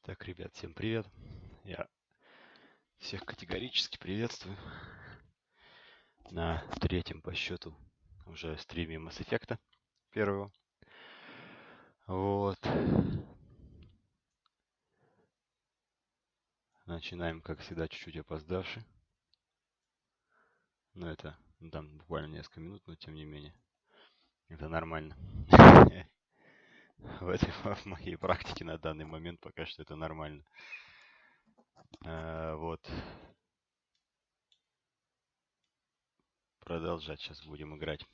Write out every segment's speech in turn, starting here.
Так, ребят, всем привет. Я всех категорически приветствую на третьем по счету уже стриме Mass Effect первого. Вот. Начинаем, как всегда, чуть-чуть опоздавши. Но это там буквально несколько минут, но тем не менее. Это нормально. В моей практике на данный момент пока что это нормально. Вот. Продолжать сейчас будем играть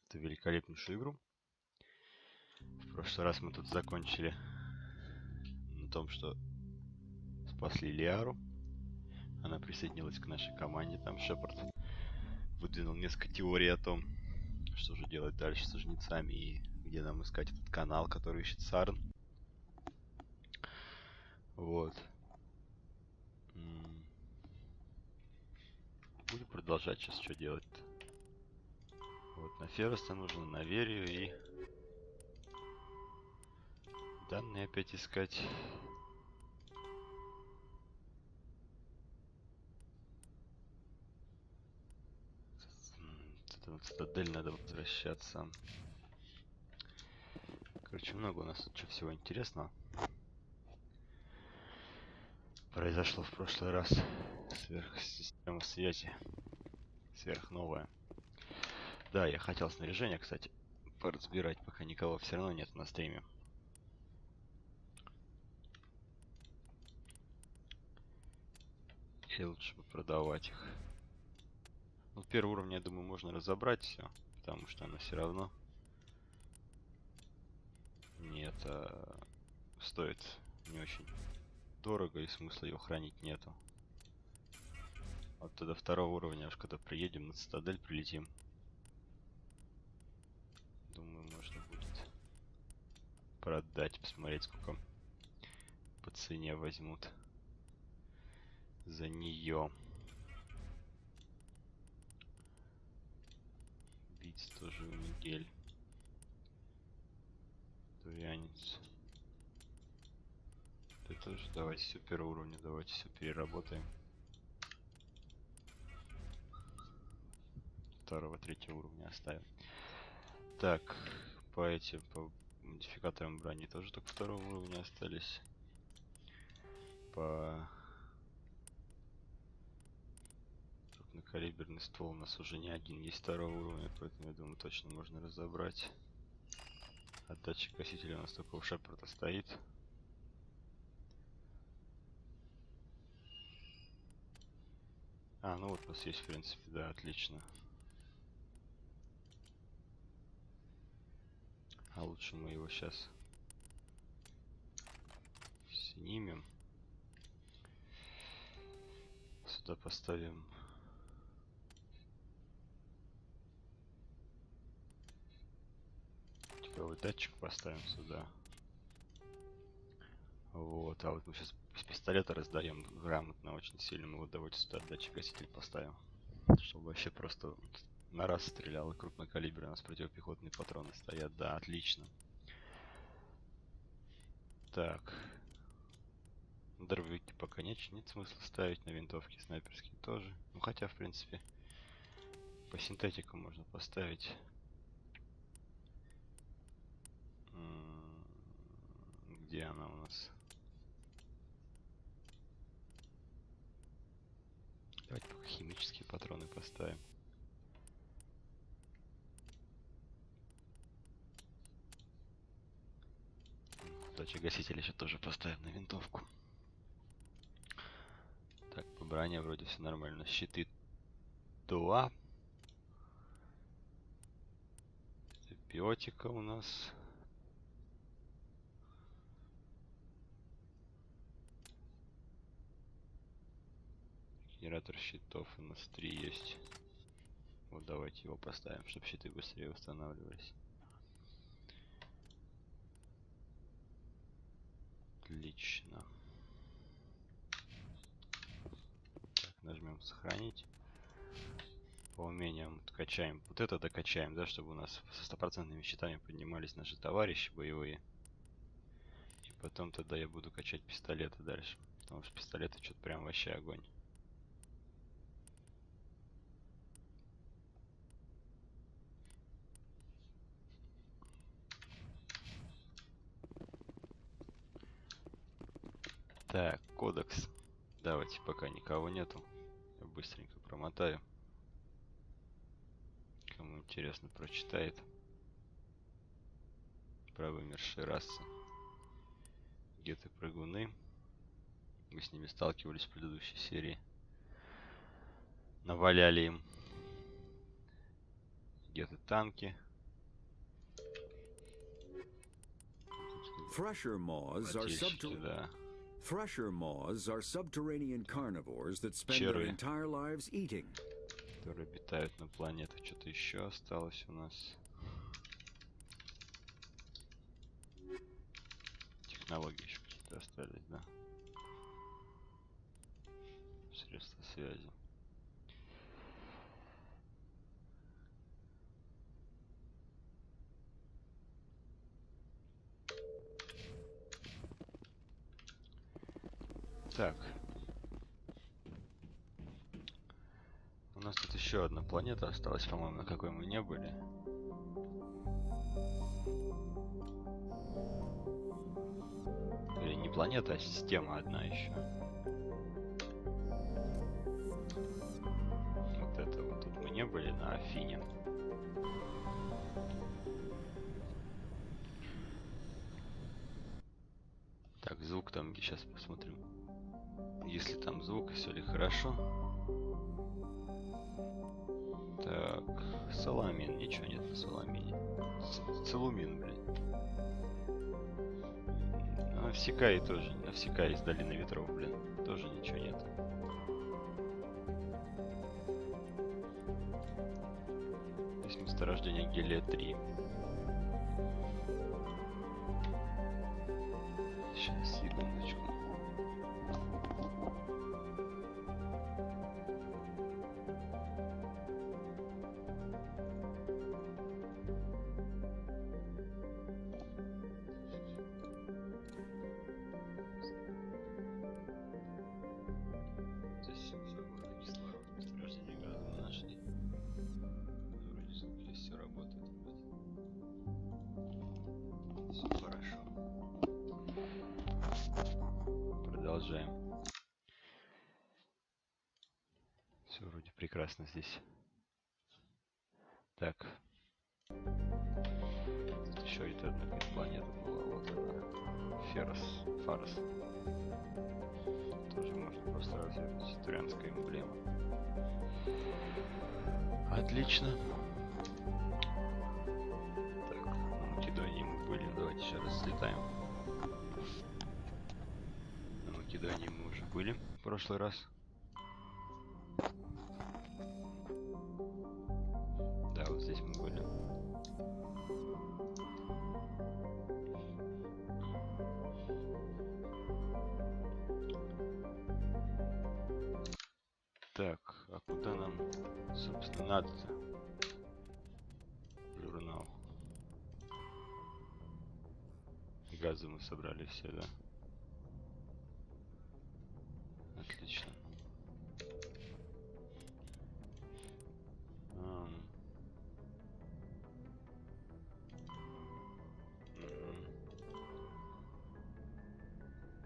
эту великолепнейшую игру. В прошлый раз мы тут закончили на том, что спасли Лиару. Она присоединилась к нашей команде. Там Шепард выдвинул несколько теорий о том, что же делать дальше со жнецами и где нам искать этот канал, который ищет Сарн. Вот. Буду продолжать сейчас, что делать-то. Вот, на Фереста нужно, на Верию и данные опять искать. В цитадель надо возвращаться. Короче, много у нас тут всего интересного произошло в прошлый раз. Сверхсистема связи. Сверхновая. Да, я хотел снаряжение, кстати, поразбирать, пока никого все равно нет на стриме. И лучше бы продавать их. Ну, первый уровень, я думаю, можно разобрать все, потому что оно все равно нет, стоит не очень дорого и смысла его хранить нету. Вот до второго уровня, аж когда приедем на цитадель, прилетим. Думаю, можно будет продать, посмотреть, сколько по цене возьмут за нее. Бить тоже Мигель. Турянец. Ты тоже давайте все первого уровня, давайте все переработаем. Второго, третьего уровня оставим. Так, по модификаторам брони тоже только второго уровня остались. По крупнокалиберный ствол у нас уже не один есть второго уровня, поэтому я думаю, точно можно разобрать. Отдача косителя у нас только у Шепарда стоит. Ну вот у нас есть, в принципе, да, отлично. А лучше мы его сейчас снимем. Сюда поставим тепловой датчик, поставим сюда. Вот, а вот мы сейчас с пистолета раздаем грамотно, очень сильно. Мы вот давайте сюда датчик гаситель поставим, чтобы вообще просто на раз стрелял, и крупнокалиберные у нас противопехотные патроны стоят. Да, отлично. Так. Дробовики пока нет смысла ставить, на винтовки снайперские тоже. Ну хотя, в принципе, по синтетику можно поставить. Где она у нас? Давайте пока химические патроны поставим. Датчик гасителя еще тоже поставим на винтовку. Так, по броне вроде все нормально. Щиты 2. Биотика у нас. Генератор щитов у нас 3 есть. Вот давайте его поставим, чтобы щиты быстрее восстанавливались. Отлично. Так, нажмем сохранить. По умениям качаем. Вот это докачаем, да, чтобы у нас со стопроцентными щитами поднимались наши товарищи боевые. И Потом тогда я буду качать пистолеты дальше. Потому что пистолеты что-то прям вообще огонь. Так, кодекс. Давайте, пока никого нету. Я быстренько промотаю. Кому интересно, прочитает. Про вымершие расы. Где-то прыгуны. Мы с ними сталкивались в предыдущей серии. Наваляли им. Где-то танки. Thresher moths are subterranean carnivores that spend their entire lives eating. Которые обитают на планетах. Что-то еще осталось у нас. Технологии еще какие-то остались, да? Средства связи. Так. У нас тут еще одна планета осталась, по-моему, на какой мы не были. Или не планета, а система одна еще. Вот это вот тут мы не были, на Афине. Так, звук там, сейчас посмотрим. Если там звук, все ли хорошо. Так, Саламин, ничего нет на Саламине. Целумин, блин. Навсекай тоже, Навсекай из Долины Ветров, блин. Тоже ничего нет. Здесь месторождение Гелия-3. Сейчас, секундочку. Продолжаем. Все вроде прекрасно здесь. Так. Тут еще и одна планета была. Вот она. Фарс. Тоже можно просто развернуть. Турианская эмблема. Отлично. Так, на Македонии мы были. Давайте еще раз слетаем. На Македонии мы уже были в прошлый раз. Да, вот здесь мы были. Так, а куда нам, собственно, надо-то? Журнал. Газы мы собрали все, да? Отлично.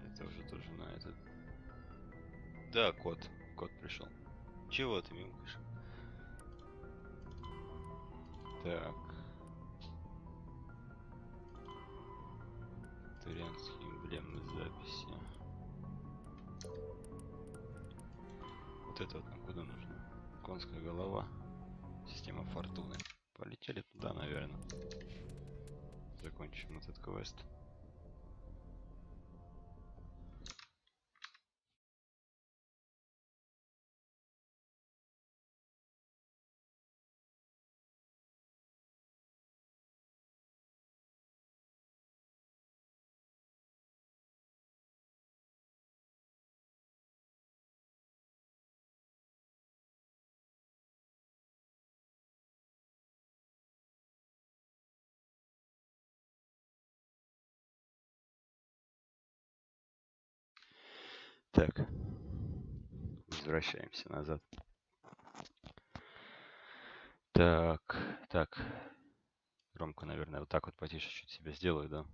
Это уже тоже на этот. Да, кот пришел. Чего ты мяукаешь? Так. Турианские эмблемы записи. Вот это вот нам куда нужно? Конская голова. Система фортуны. Полетели туда, наверное. Закончим этот квест. Так. Возвращаемся назад. Так. Громко, наверное, вот так вот потише чуть себя сделаю, да?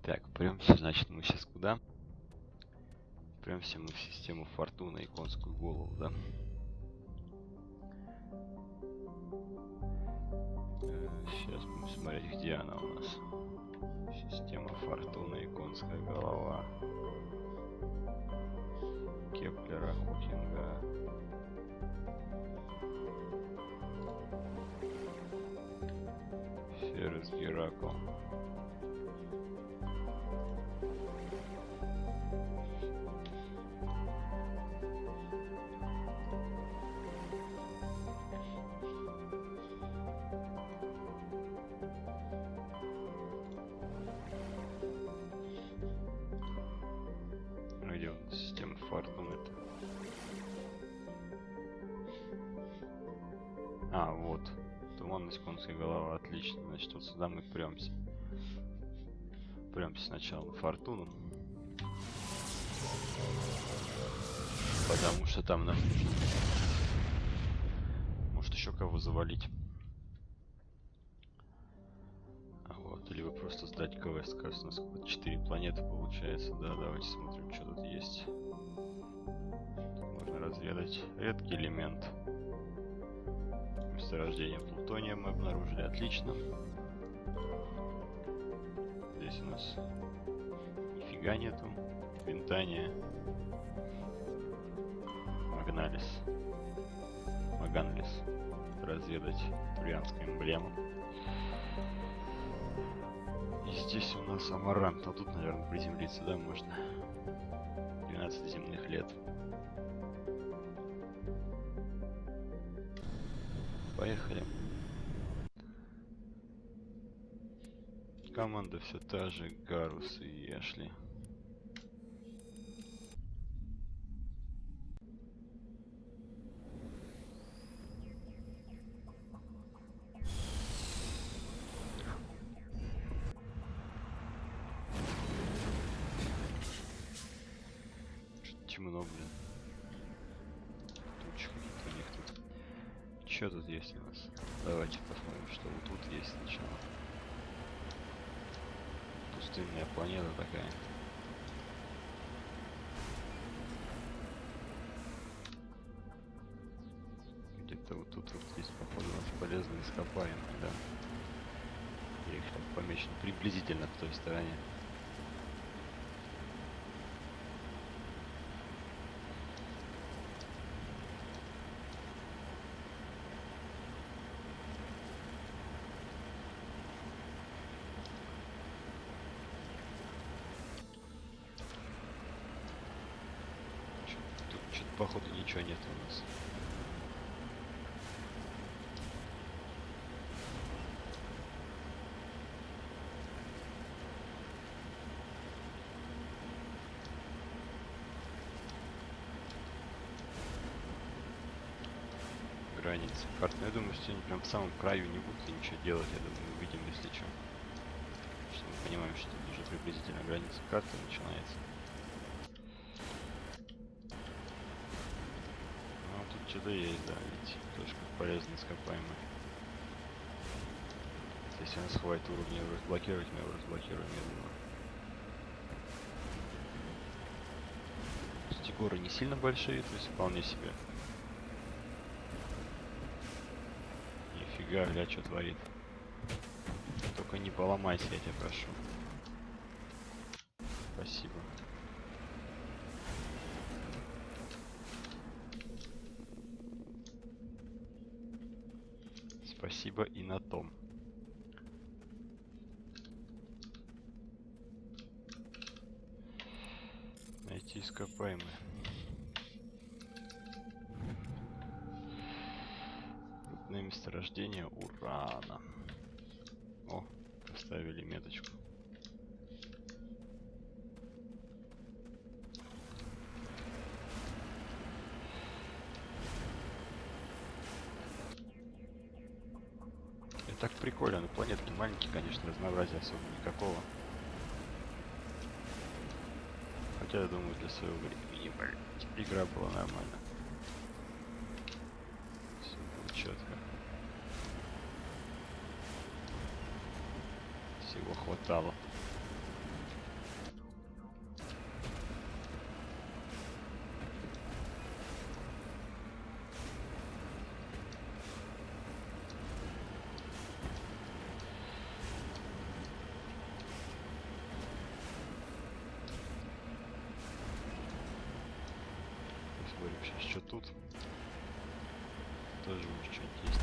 Так, прёмся, значит, мы сейчас куда? Прёмся мы в систему фортуны и конскую голову, да? Сейчас будем смотреть, где она у нас. Система фортуны и конская голова. Кеплера, Хокинга. Феррис, Геракл. Где у нас система фортуны-то? А, вот. Туманность, конская голова. Отлично. Значит, вот сюда мы прёмся. Прёмся сначала на фортуну. Потому что там нам нужно. Может еще кого завалить. Вот. Либо просто сдать квест. Кажется, у нас 4 планеты получается. Да, давайте смотрим, что тут есть. Можно разведать. Редкий элемент. Месторождение плутония мы обнаружили. Отлично. Здесь у нас нифига нету. Винтания. Маганлис. Разведать турианскую эмблему. И здесь у нас амарант. А тут, наверное, приземлиться, да, можно. 12 земных лет. Поехали. Команда все та же, Гарус и Эшли. Темно, блин. Тучи какие-то у них тут. Что тут есть у нас? Давайте посмотрим, что вот тут есть сначала. Пустынная планета такая. Где-то вот тут вот есть, походу, у нас полезные ископаемые, да? Я их так помечен приблизительно в той стороне. Что-то, походу, ничего нет у нас. Границы карты. Я думаю, что они прям в самом краю не будут ничего делать. Я думаю, увидим, если что. Что мы понимаем, что тут уже приблизительно граница карты начинается. Ну, тут что-то есть, да, видите. Тоже как полезно ископаемое. Если у нас хватит уровня его разблокировать, мы его разблокируем, я думаю. Эти горы не сильно большие, то есть вполне себе. Нифига, гля, что творит. Только не поломайся, я тебя прошу. Спасибо. Спасибо и на том. Найти ископаемые. Крупное месторождение урана. О, поставили меточку. И так прикольно, но планетки маленькие, конечно, разнообразия особо никакого. Хотя, я думаю, для своего времени игра была нормально. Все было четко. Всего хватало. Сейчас что тут? Тоже может что-нибудь есть.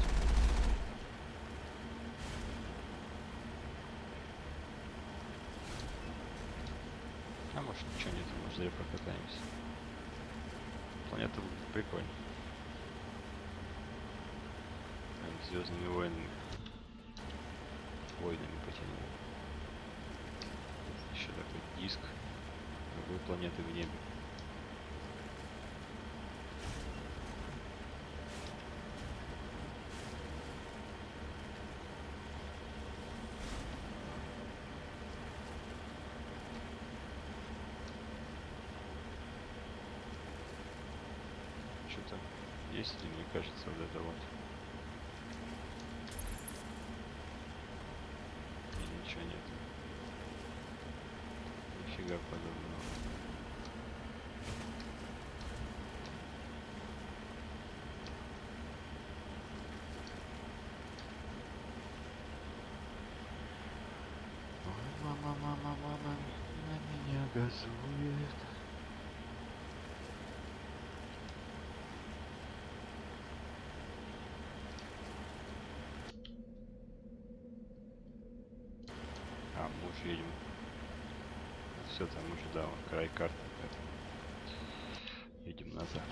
А может ничего нет, может зря прокатаемся. Планета выглядит прикольно. Звездными войнами. Войнами потянуло. Еще такой диск. Другой планеты в небе. Что-то есть ли, мне кажется, вот это вот. И ничего нет. Нифига подобного. Ой, мама на меня газует. А, мы уже едем. Все, там уже, да, вон, край карты. Едем назад.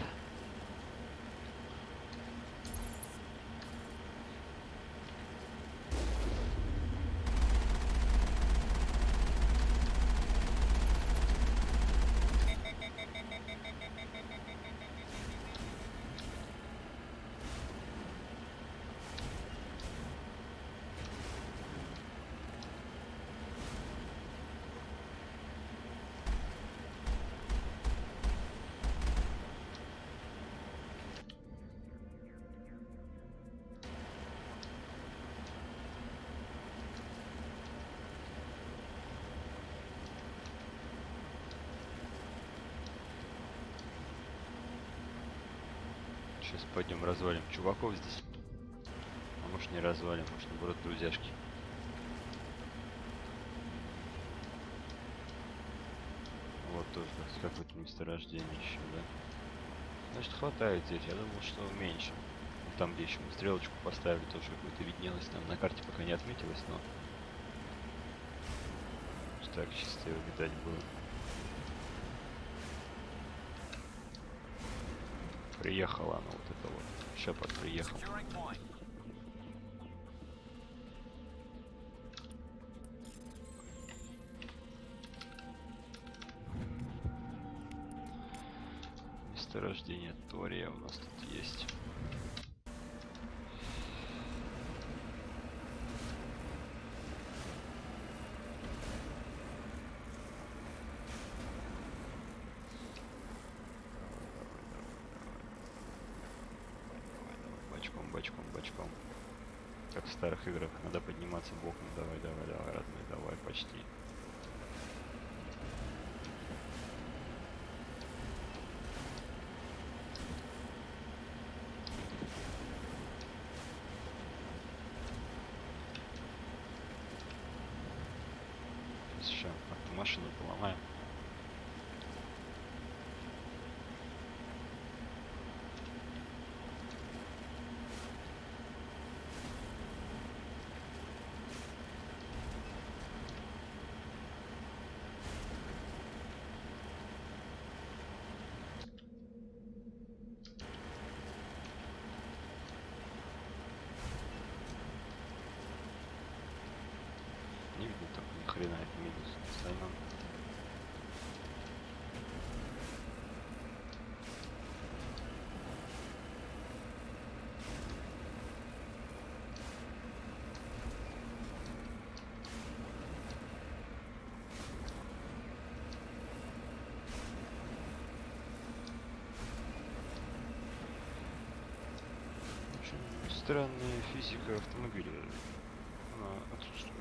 Сейчас пойдем развалим чуваков здесь. А может не развалим, может наоборот друзьяшки. Вот тоже какое-то месторождение еще, да? Значит, хватает здесь. Я думал, что меньше. Там, где еще мы стрелочку поставили, тоже какое-то виднелось. Там на карте пока не отметилось, но... Так, чисто его видать было. Приехала она, вот это вот. Шепард приехал. Месторождение Тория у нас тут есть. Бочком. Как в старых играх, надо подниматься боком. Давай, родной, давай, почти. Сейчас автомашину поломаем. Не видно только ни хрена, это минус. В остальном странная физика автомобиля. Она отсутствует.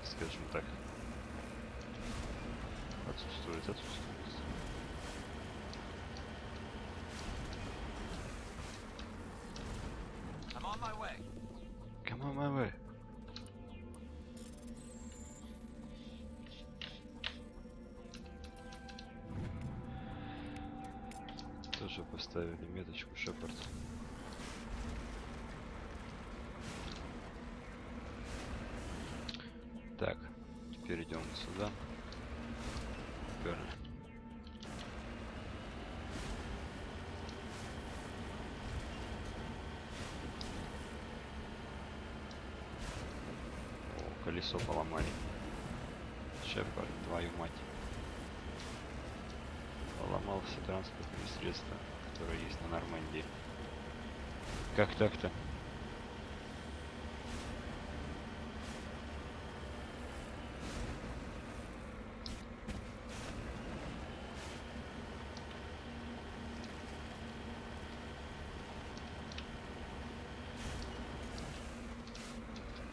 Скажем так. Отсутствует. Come on my way. Тоже поставили меточку Шепард. Так, теперь идем сюда. Верно. О, колесо поломали. Шепард, твою мать. Поломал все транспортные средства, которые есть на Нормандии. Как так-то?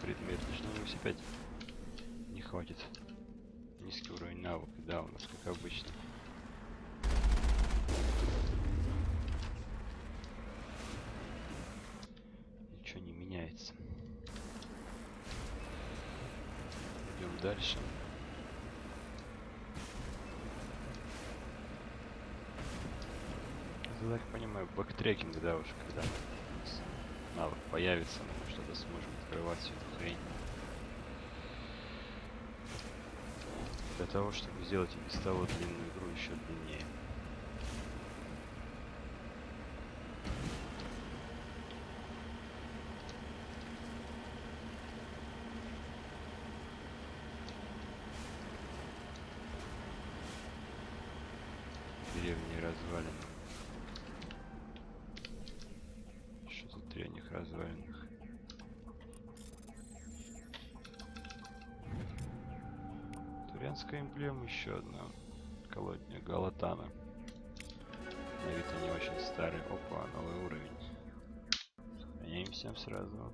Предмет ночной велосипед. Не хватит. Низкий уровень навыка, да, у нас как обычно. Ничего не меняется. Идем дальше. Я так понимаю, бэктрекинг, да, уж когда навык появится, мы что-то сможем открывать всю эту хрень. Для того, чтобы сделать и без того длинную игру еще длиннее. Деревни развалины. Что тут древних развалинах? Турянская эмблема, еще одна. Колодня Галатана. На вид они очень старые. Опа, новый уровень. Сохраняемся сразу.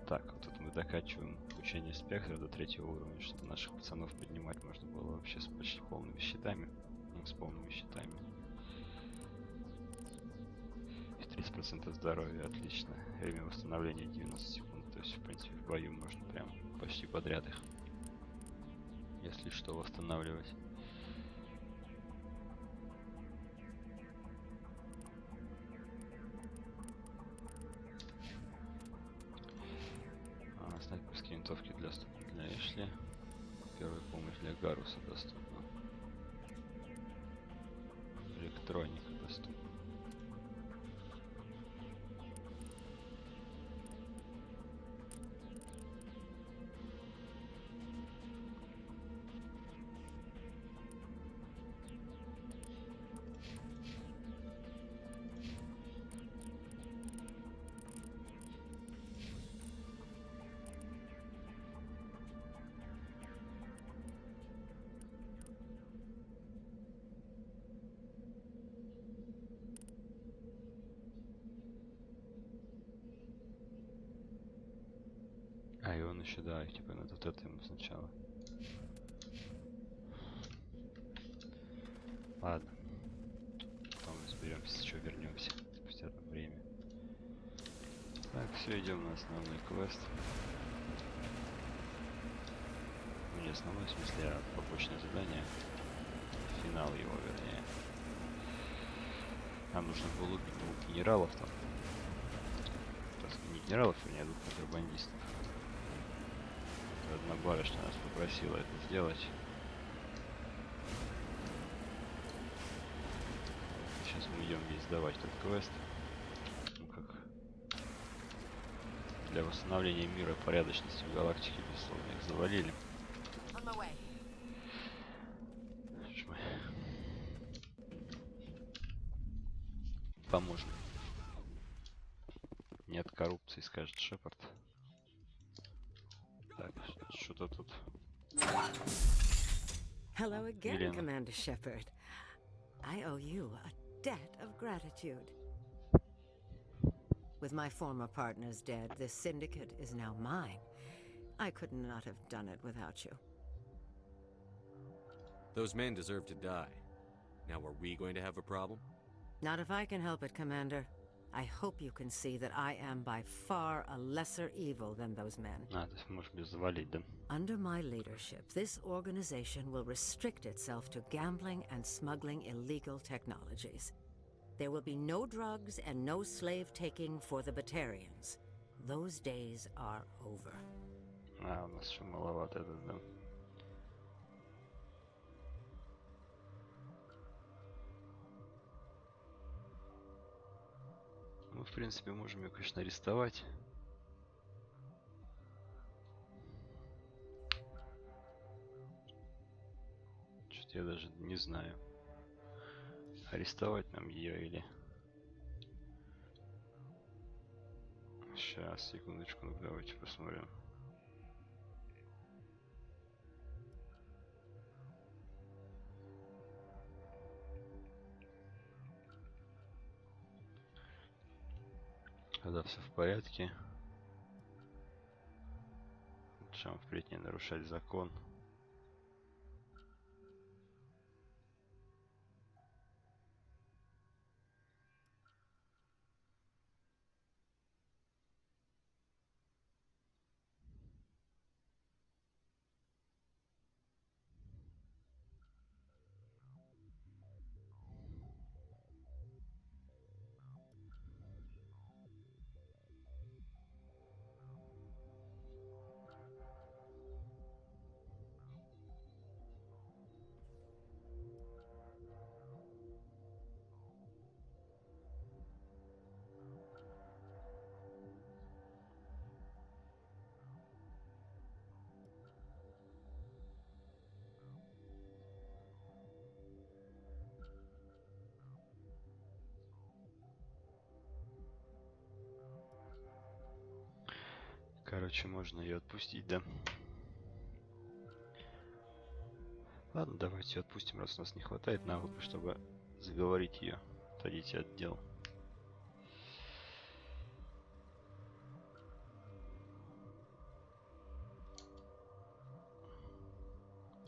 Так, вот тут мы докачиваем учение спектра до 3-го уровня, чтобы наших пацанов поднимать можно было вообще с почти полными щитами. С полными щитами. И 30% здоровья, отлично. Время восстановления 90 секунд. То есть, в принципе, в бою можно прям почти подряд их, если что, восстанавливать. Снайперские винтовки для Эшли. Первая помощь для Гаруса доступна. Электроника доступна. А, и он еще, да, типа надо вот это ему сначала. Ладно. Потом разберемся, еще вернемся. Спустя там время. Так, все, идем на основной квест. Ну, не основной, в смысле, а побочное задание. Финал его, вернее. Нам нужно было убить двух генералов там. Не генералов, вернее, а двух контрабандистов. Одна барышня нас попросила это сделать. Сейчас мы идем ей сдавать этот квест. Ну как? Для восстановления мира и порядочности в галактике, безусловно, их завалили. Поможем. Нет коррупции, скажет Шепард. Так, что-то тут. Hello again, Commander Shepard. I owe you a debt of gratitude. With my former partners dead, this syndicate is now mine. I could not have done it without you. Those men deserve to die. Now, are we going to have a problem? Not if I can help it, Commander. I hope you can see that I am by far a lesser evil than those men. То есть можешь меня завалить, да? Under my leadership, this organization will restrict itself to gambling and smuggling illegal technologies. There will be no drugs and no slave-taking for the Batarians. Those days are over. У нас еще маловато этот, да? Мы, в принципе, можем ее, конечно, арестовать. Что-то я даже не знаю. Арестовать нам ее или... Сейчас, секундочку, ну давайте посмотрим. Когда все в порядке, лучше вам впредь не нарушать закон. Короче, можно ее отпустить, да? Ладно, давайте ее отпустим, раз у нас не хватает навыка, чтобы заговорить ее. Отойдите от дел.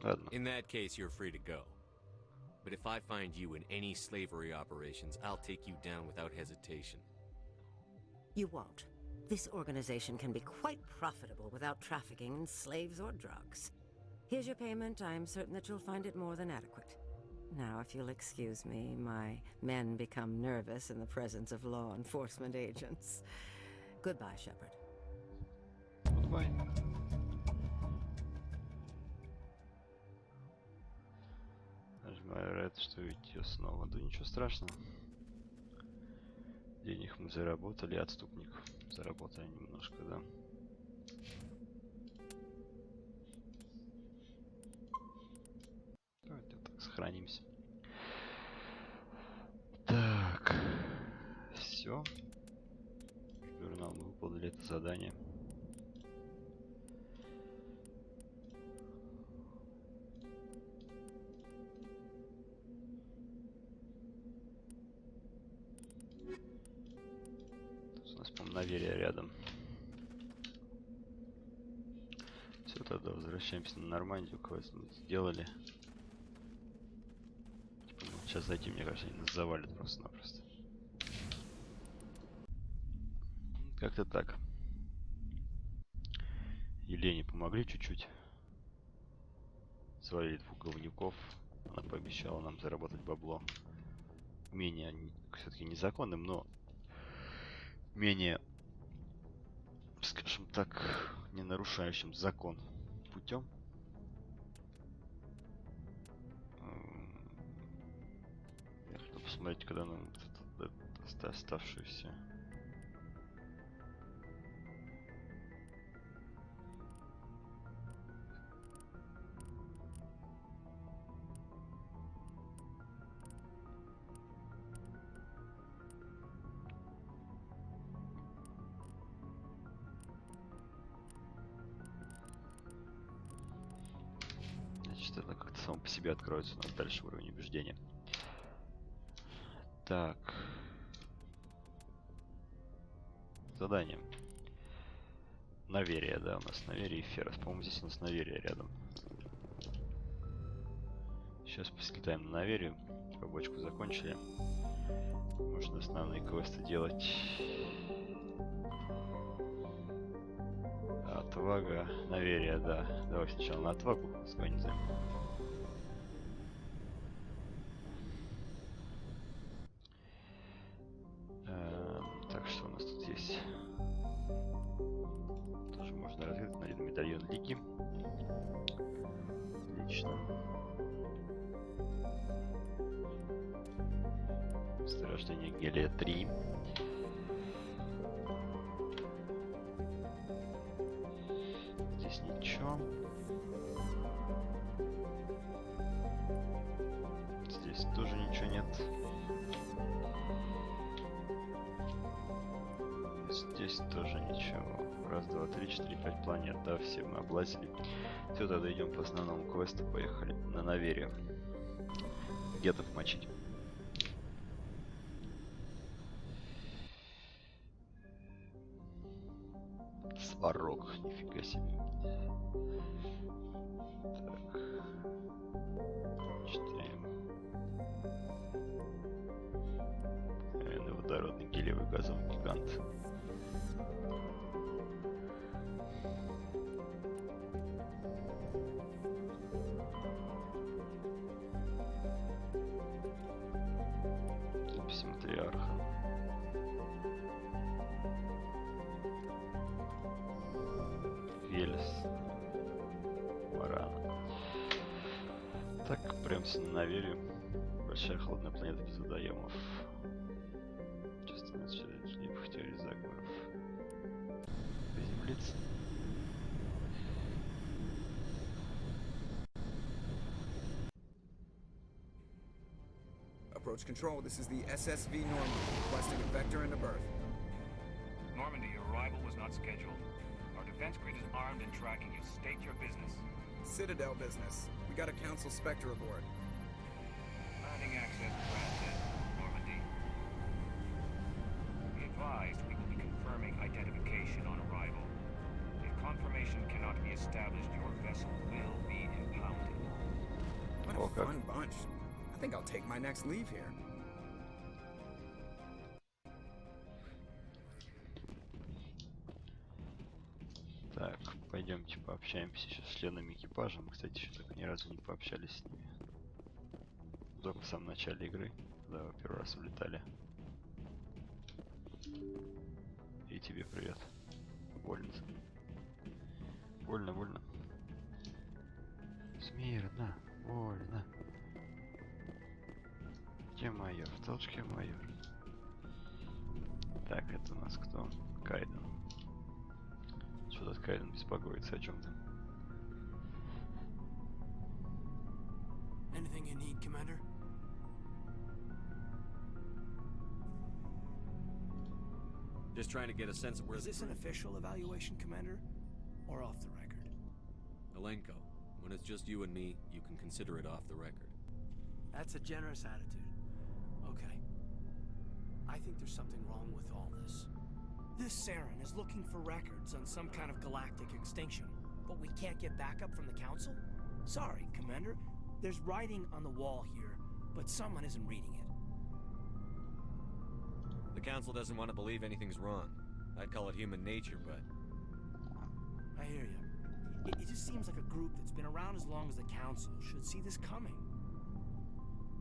Ладно. In that case, you're free to go. But if I find you in any slavery operations, I'll take you down without hesitation. You won't. This organization can be quite profitable without trafficking in slaves or drugs. Here's your payment. I'm certain that you'll find it more than adequate. Now, if you'll excuse me, my men become nervous in the presence of law enforcement agents. Goodbye, Shepard. Goodbye. Нажимаю Red, что видите ее снова. Да ничего страшного. Денег мы заработали, отступников заработали немножко, да. Давайте так сохранимся. Так, все. Журнал, мы выполнили это задание. У нас, по-моему, Наверия рядом. Все, тогда возвращаемся на Нормандию, кого сделали. Сейчас зайти, мне кажется, они нас завалят просто-напросто. Как-то так. Елене помогли чуть-чуть. Свалили 2 говнюков. Она пообещала нам заработать бабло. Менее, все-таки незаконным, но менее, скажем так, не нарушающим закон путем. Я хочу посмотреть, когда нам оставшуюся. Это как-то само по себе откроется, у нас дальше уровень убеждения. Так. Задание. Наверие, да, у нас Наверие и Феррос. По-моему, здесь у нас Наверие рядом. Сейчас слетаем на Наверию. Побочку закончили. Можно основные квесты делать. Отвага, Наверие, да. Давай сначала на Отвагу сгоним. Так, что у нас тут есть? Тоже можно разведать. Найден медальон Лиги. Отлично. Месторождение Гелия 3. Здесь ничего. Здесь тоже ничего нет. Здесь тоже ничего. Раз, два, три, четыре, 5 планет. Да, все мы облазили. Все, тогда идем по основному квесту. Поехали на Наверие. Гетов мочить. Сварог, нифига себе. Так. 4. Водородный гелиевый газовый гигант. Запись матриарха. Велес. Марана. Так, прямся на Наверию. Большая холодная планета без водоемов. Часто шлейфах теории заговоров. Приземлиться. Approach control, this is the SSV Normandy, requesting a vector and a berth. Normandy, your arrival was not scheduled. Our defense grid is armed and tracking you. State your business. Citadel business. We got a Council Spectre aboard. Landing access granted, Normandy. Be advised, we will be confirming identification on arrival. If confirmation cannot be established, your vessel will be impounded. What a fun bunch. I think I'll take my next leave here. Так, пойдемте пообщаемся сейчас с членами экипажа. Мы, кстати, еще так ни разу не пообщались с ними. Только в самом начале игры, когда вы первый раз улетали. И тебе привет. Больно. Больно, больно. Смирно, больно. Где майор? В толчке майор. Так, это у нас кто? Кайден. Что тут Кайден беспокоится о чем-то? Anything you need, Commander? Just trying to get a sense of where Is this an official evaluation, Commander? Or off the record? Alenko, when it's just you and me, you can consider it off the record. That's a generous attitude. Okay. I think there's something wrong with all this. This Saren is looking for records on some kind of galactic extinction, but we can't get backup from the Council? Sorry, Commander. There's writing on the wall here, but someone isn't reading it. The Council doesn't want to believe anything's wrong. I'd call it human nature, but... I hear you. It just seems like a group that's been around as long as the Council should see this coming.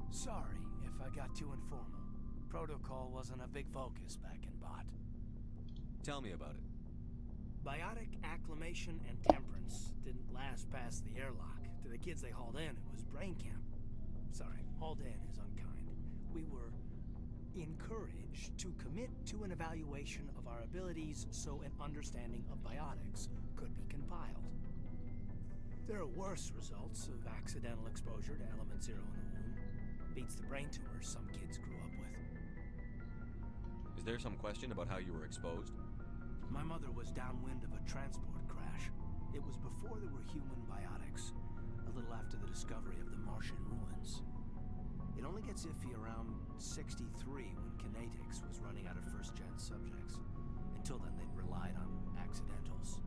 Sorry if I got too informal. Protocol wasn't a big focus back in Bot. Tell me about it. Biotic acclimation and temperance didn't last past the airlock. To the kids they hauled in, it was brain camp. Sorry, hauled in is unkind. We were encouraged to commit to an evaluation of our abilities so an understanding of biotics could be compiled. There are worse results of accidental exposure to element 0 in the womb. Beats the brain tumors some kids grew up with. Is there some question about how you were exposed? My mother was downwind of a transport crash. It was before there were human biotics, a little after the discovery of the Martian ruins. It only gets iffy around 63 when Kinetics was running out of first-gen subjects. Until then, they'd relied on accidentals.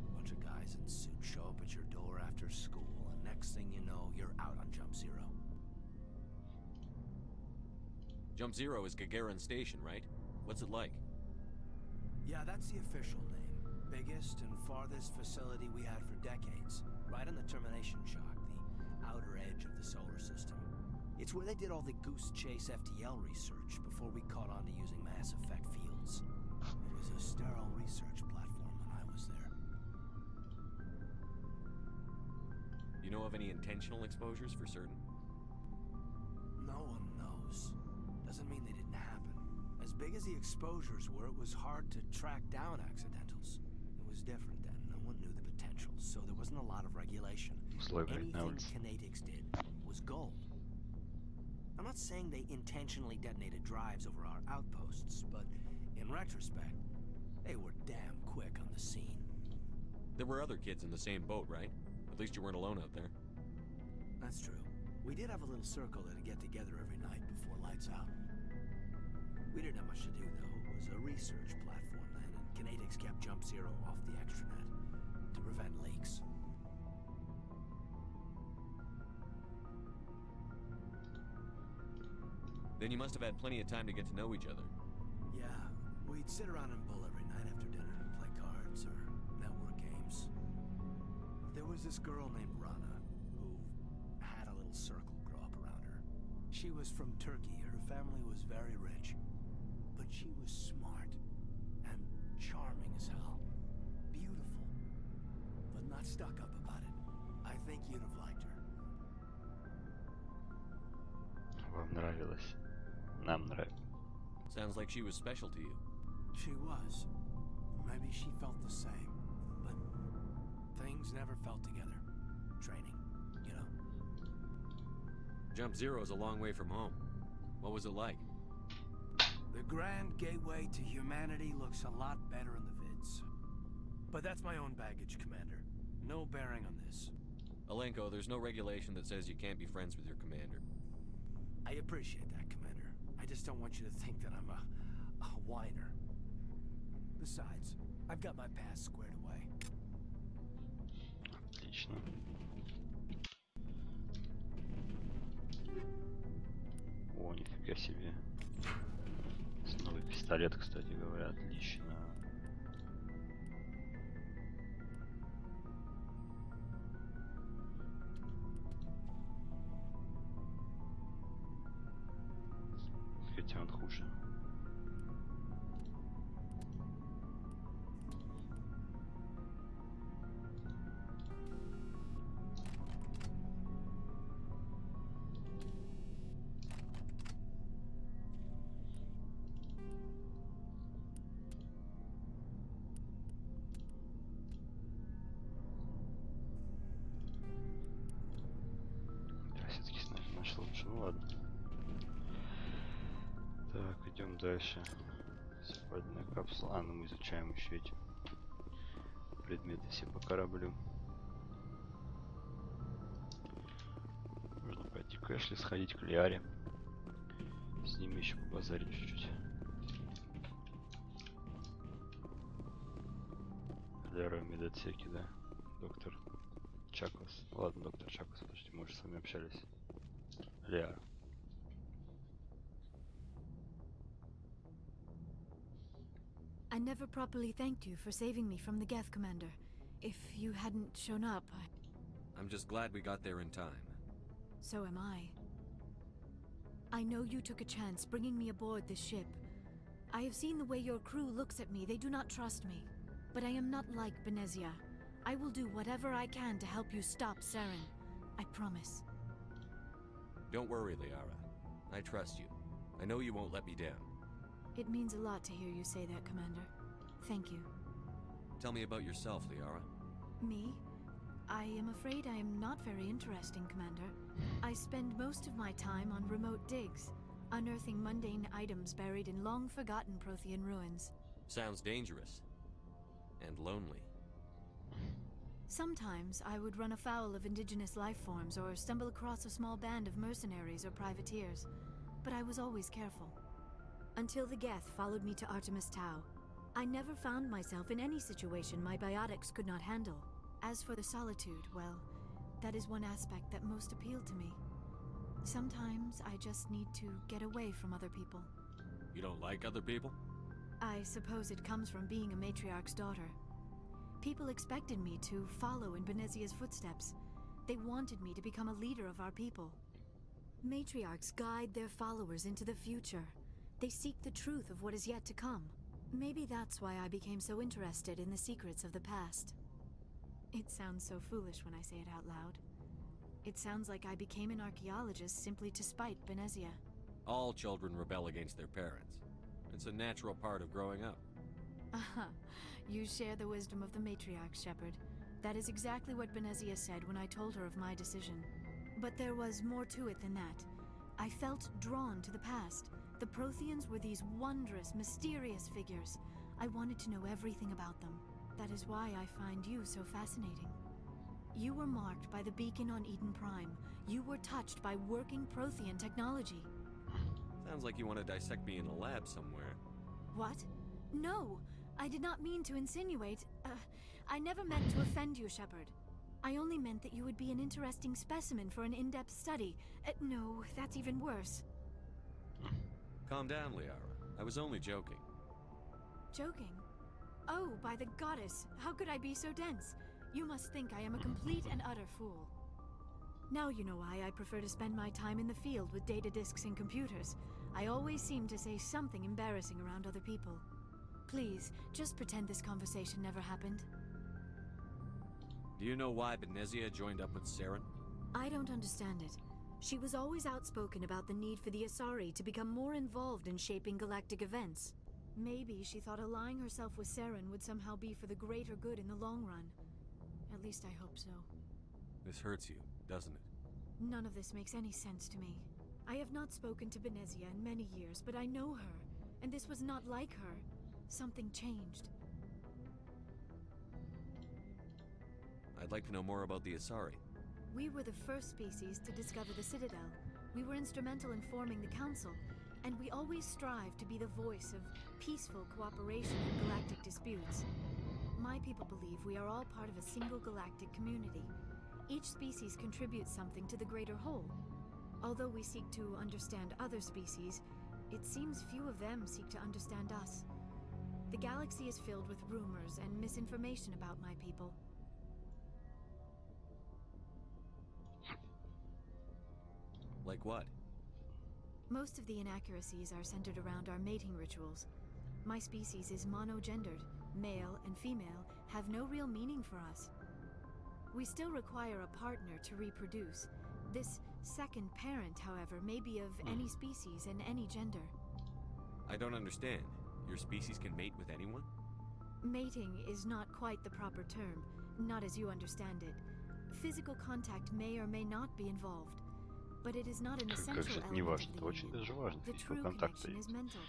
A bunch of guys in suits show up at your door after school, and next thing you know, you're out on Jump Zero. Jump Zero is Gagarin Station, right? What's it like? Yeah, that's the official name. Biggest and farthest facility we had for decades. Right on the termination shock, the outer edge of the solar system. It's where they did all the Goose Chase FTL research before we caught on to using Mass Effect fields. It was a sterile research platform when I was there. You know of any intentional exposures for certain? No one knows. Doesn't mean they didn't happen. As big as the exposures were, it was hard to track down accidentals. It was different then. No one knew the potential, so there wasn't a lot of regulation. Anything Kinetics did was gold. I'm not saying they intentionally detonated drives over our outposts, but in retrospect, they were damn quick on the scene. There were other kids in the same boat, right? At least you weren't alone out there. That's true. We did have a little circle that'd get together every night before lights out. We didn't have much to do, though. It was a research platform then, and Kinetics kept Jump Zero off the extranet to prevent leaks. Then you must have had plenty of time to get to know each other. Yeah, we'd sit around and bull every night after dinner, play cards or network games. There was this girl named Rana who had a little circle grow up around her. She was from Turkey. Her family was very rich. But she was smart and charming as hell. Beautiful, but not stuck up about it. I think you'd have liked her. Вам нравилось. Нам нравилось. Sounds like she was special to you. She was. Maybe she felt the same. But things never felt together. Training, you know? Jump Zero is a long way from home. What was it like? The grand gateway to humanity looks a lot better in the vids. But that's my own baggage, Commander. No bearing on this. Alenko, there's no regulation that says you can't be friends with your commander. I appreciate that, Commander. I just don't want you to think that I'm a whiner. Besides, I've got my past squared away. Отлично. О, нифига себе. Новый пистолет, кстати говоря, отлично. Хотя он хуже. Все-таки наш лучше. Ну ладно. Так, идем дальше. Спальная капсула. А, ну мы изучаем еще эти предметы все по кораблю. Можно пойти к Эшли, сходить к Лиаре. С ними еще побазарить чуть-чуть. Лиара в медотсеке, да. Доктор Чаклас. Ладно, доктор Чаклас, подожди, мы уже с вами общались. Лиара. I never properly thanked you for saving me from the Geth, Commander. If you hadn't shown up, I'm just glad we got there in time. So am I. I know you took a chance bringing me aboard this ship. I have seen the way your crew looks at me. They do not trust me. But I am not like Benezia. I will do whatever I can to help you stop Saren. I promise. Don't worry, Liara. I trust you. I know you won't let me down. It means a lot to hear you say that, Commander. Thank you. Tell me about yourself, Liara. Me? I am afraid I am not very interesting, Commander. I spend most of my time on remote digs, unearthing mundane items buried in long-forgotten Prothean ruins. Sounds dangerous. And lonely. Sometimes I would run afoul of indigenous life forms or stumble across a small band of mercenaries or privateers, but I was always careful. Until the Geth followed me to Artemis Tau, I never found myself in any situation my biotics could not handle. As for the solitude, well, that is one aspect that most appealed to me. Sometimes I just need to get away from other people. You don't like other people? I suppose it comes from being a matriarch's daughter. People expected me to follow in Benezia's footsteps. They wanted me to become a leader of our people. Matriarchs guide their followers into the future. They seek the truth of what is yet to come. Maybe that's why I became so interested in the secrets of the past. It sounds so foolish when I say it out loud. It sounds like I became an archaeologist simply to spite Benezia. All children rebel against their parents. It's a natural part of growing up. Aha, you share the wisdom of the matriarch, Shepard. That is exactly what Benezia said when I told her of my decision. But there was more to it than that. I felt drawn to the past. The Protheans were these wondrous, mysterious figures. I wanted to know everything about them. That is why I find you so fascinating. You were marked by the beacon on Eden Prime. You were touched by working Prothean technology. Sounds like you want to dissect me in a lab somewhere. What? No! I did not mean to insinuate. I never meant to offend you, Shepard. I only meant that you would be an interesting specimen for an in-depth study. No, that's even worse. Calm down, Liara. I was only joking. Joking? Oh, by the goddess, how could I be so dense? You must think I am a complete and utter fool. Now you know why I prefer to spend my time in the field with data disks and computers. I always seem to say something embarrassing around other people. Please, just pretend this conversation never happened. Do you know why Benezia joined up with Saren? I don't understand it. She was always outspoken about the need for the Asari to become more involved in shaping galactic events. Maybe she thought allying herself with Saren would somehow be for the greater good in the long run. At least I hope so. This hurts you, doesn't it? None of this makes any sense to me. I have not spoken to Benezia in many years, but I know her, and this was not like her. Something changed. I'd like to know more about the Asari. We were the first species to discover the Citadel. We were instrumental in forming the Council, and we always strive to be the voice of peaceful cooperation in galactic disputes. My people believe we are all part of a single galactic community. Each species contributes something to the greater whole. Although we seek to understand other species, it seems few of them seek to understand us. The galaxy is filled with rumors and misinformation about my people. Like what? Most of the inaccuracies are centered around our mating rituals. My species is monogendered. Male and female have no real meaning for us. We still require a partner to reproduce. This second parent, however, may be of any species and any gender. I don't understand. Your species can mate with anyone? Mating is not quite the proper term, not as you understand it. Physical contact may or may not be involved, but it is not an essential element of the union. The true connection is mental.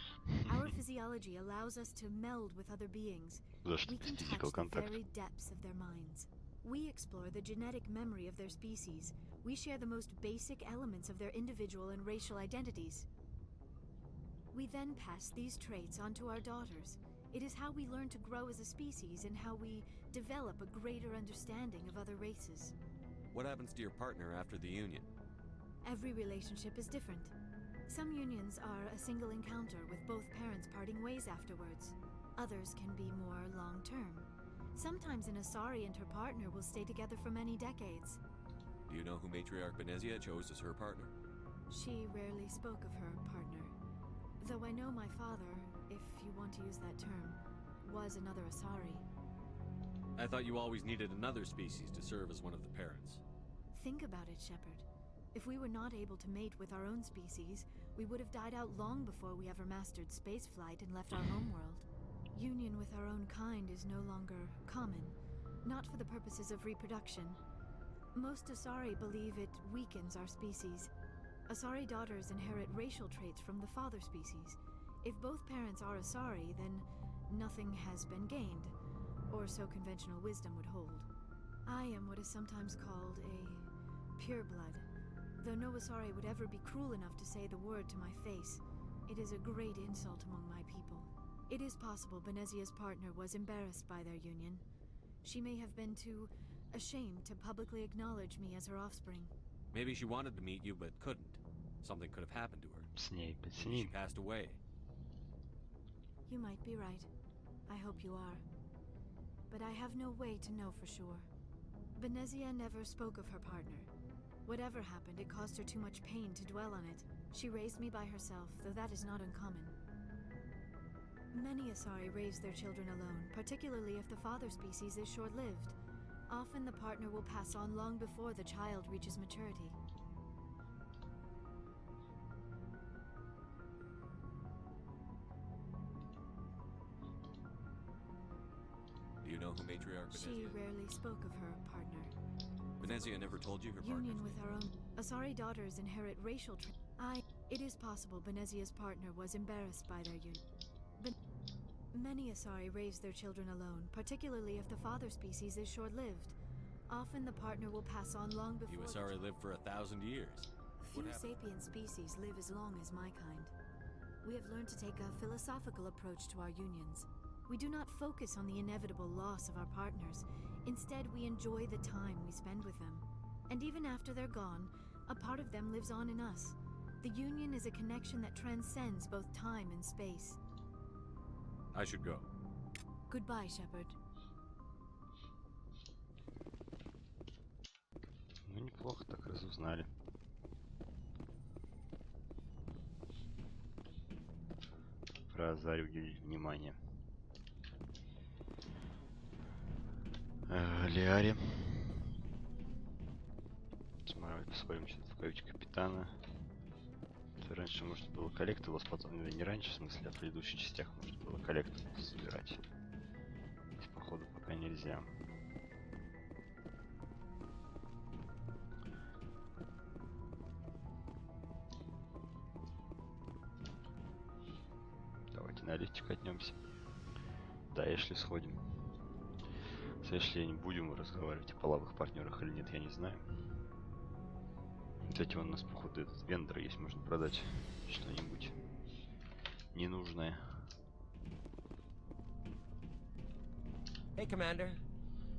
Our physiology allows us to meld with other beings. We can touch the very depths of their minds. We explore the genetic memory of their species. We share the most basic elements of their individual and racial identities. We then pass these traits on to our daughters. It is how we learn to grow as a species and how we develop a greater understanding of other races. What happens to your partner after the union? Every relationship is different. Some unions are a single encounter with both parents parting ways afterwards. Others can be more long-term. Sometimes an Asari and her partner will stay together for many decades. Do you know who Matriarch Benezia chose as her partner? She rarely spoke of her partner. Though I know my father, if you want to use that term, was another Asari. I thought you always needed another species to serve as one of the parents. Think about it, Shepard. If we were not able to mate with our own species, we would have died out long before we ever mastered spaceflight and left our homeworld. Union with our own kind is no longer common, not for the purposes of reproduction. Most Asari believe it weakens our species. Asari daughters inherit racial traits from the father species. If both parents are Asari, then nothing has been gained, or so conventional wisdom would hold. I am what is sometimes called a pureblood. Though no Asari would ever be cruel enough to say the word to my face, it is a great insult among my people. It is possible Benezia's partner was embarrassed by their union. She may have been too ashamed to publicly acknowledge me as her offspring. Maybe she wanted to meet you but couldn't. Something could have happened to her. С ней, с Maybe she ним. passed away. You might be right. I hope you are. But I have no way to know for sure. Benezia never spoke of her partner. Whatever happened, it caused her too much pain to dwell on it. She raised me by herself, though that is not uncommon. Many Asari raise their children alone, particularly if the father species is short-lived. Often the partner will pass on long before the child reaches maturity. Do you know who Matriarch Benezia She is? rarely spoke of her partner. Benezia never told you her partner? Union with our own Asari daughters inherit racial It is possible Benezia's partner was embarrassed by their union. Many Asari raise their children alone, particularly if the father species is short-lived. Often the partner will pass on long before... You Asari lived for 1,000 years. Few What happened? sapient species live as long as my kind. We have learned to take a philosophical approach to our unions. We do not focus on the inevitable loss of our partners. Instead, we enjoy the time we spend with them. And even after they're gone, a part of them lives on in us. The union is a connection that transcends both time and space. I should go. Goodbye, Shepard. Ну, неплохо так разузнали. Про Азарь уделили внимание. Лиаре. Посмотрим, что в каюте капитана. Это раньше можно было коллектор, потом не раньше, в смысле, а в предыдущих частях можно было коллектор собирать. Здесь, походу, пока нельзя. Давайте на лифте катнемся. Да, Эшли сходим. С Эшли не будем разговаривать о половых партнерах или нет, я не знаю. Кстати, вон у нас, походу, этот вендор есть, можно продать что-нибудь ненужное. Hey, Commander.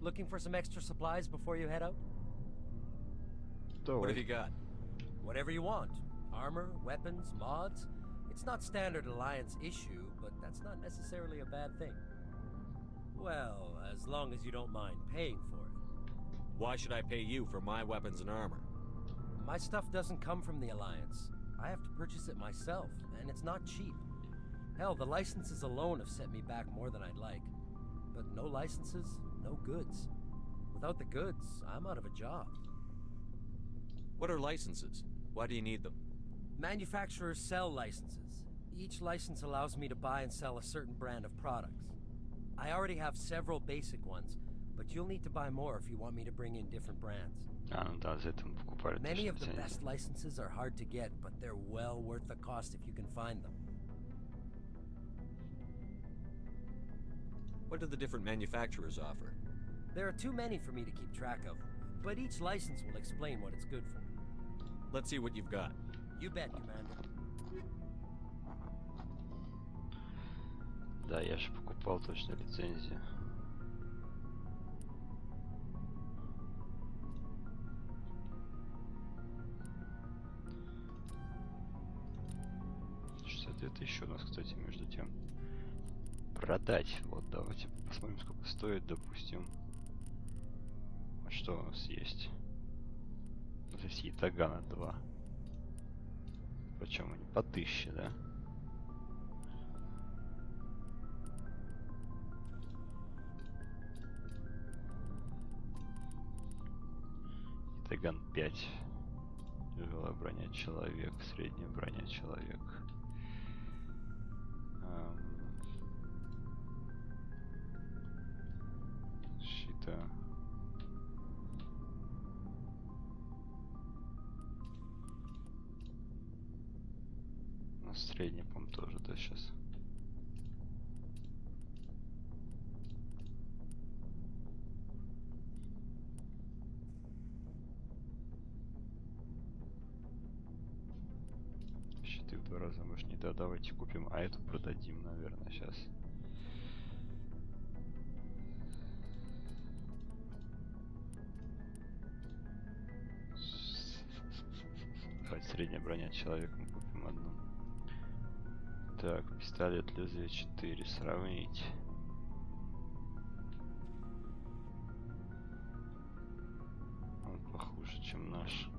Looking for some extra supplies before you head out? What have you Давай. got? Whatever you want. Armor, weapons, mods. It's not standard Alliance issue, but that's not necessarily a bad thing. Well, as long as you don't mind paying for it. Why should I pay you for my weapons and armor? My stuff doesn't come from the Alliance. I have to purchase it myself, and it's not cheap. Hell, the licenses alone have set me back more than I'd like. But no licenses, no goods. Without the goods, I'm out of a job. What are licenses? Why do you need them? Manufacturers sell licenses. Each license allows me to buy and sell a certain brand of products. I already have several basic ones, but you'll need to buy more if you want me to bring in different brands. А, ну да, за это мы покупали. Many точно of the лицензию. best licenses are hard to get, but they're well worth the cost if you can find them. What do the different manufacturers offer? There are too many for me to keep track of, but each license will explain what it's good for. Let's see what you've got. You bet, Commander. Да, я же покупал точно лицензию. Это еще у нас, кстати, между тем. Продать. Вот, давайте посмотрим, сколько стоит, допустим. Вот что у нас есть. Здесь ятагана 2. Почем они? По 1000, да? Ятаган 5. Тяжелая броня человек, средняя броня человек. Щита. Ну, средняя, по-моему, тоже, да, сейчас. уж не то, давайте купим, а эту продадим, наверное, сейчас. Давайте средняя броня человека мы купим одну. Так, пистолет лезвие 4 сравнить. Он похуже, чем наш.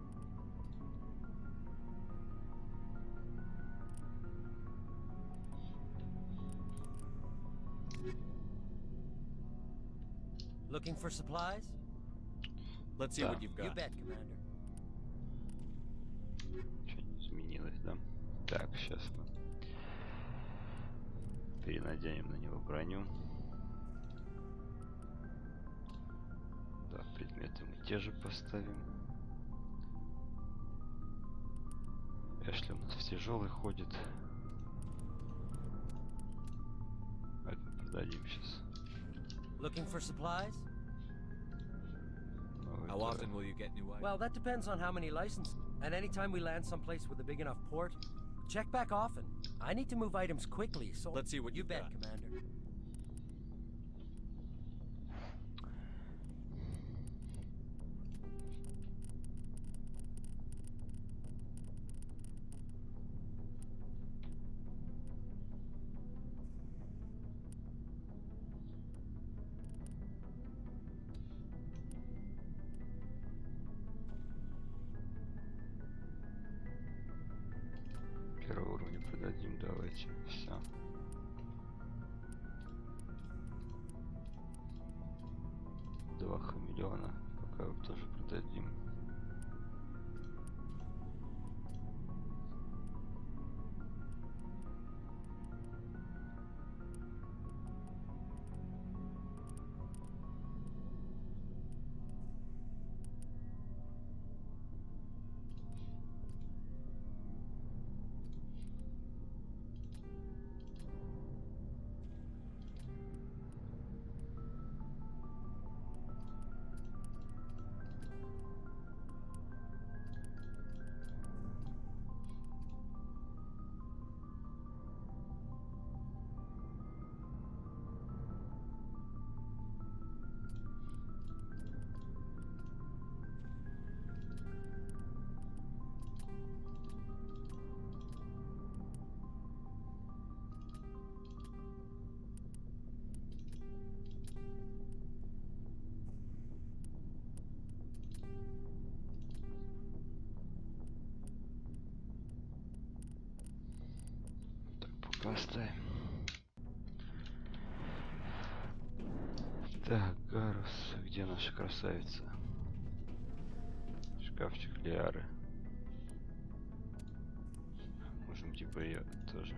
Looking for supplies? Let's see what you've You got. bet, Commander. Ничего не изменилось, да? Так, сейчас мы перенаденем на него броню. Да, предметы мы те же поставим. Эшли у нас в тяжелый ходит. Это мы продадим сейчас. Looking for supplies? How often will you get new items? Well, that depends on how many licenses. And anytime we land someplace with a big enough port, check back often. I need to move items quickly, so... Let's see what you you've bet, got. Commander. Первого уровня продадим, давайте. Все. Два хамелеона пока тоже продадим. Поставим. Так, Гарус, где наша красавица? Шкафчик Лиары. Можем типа ее тоже.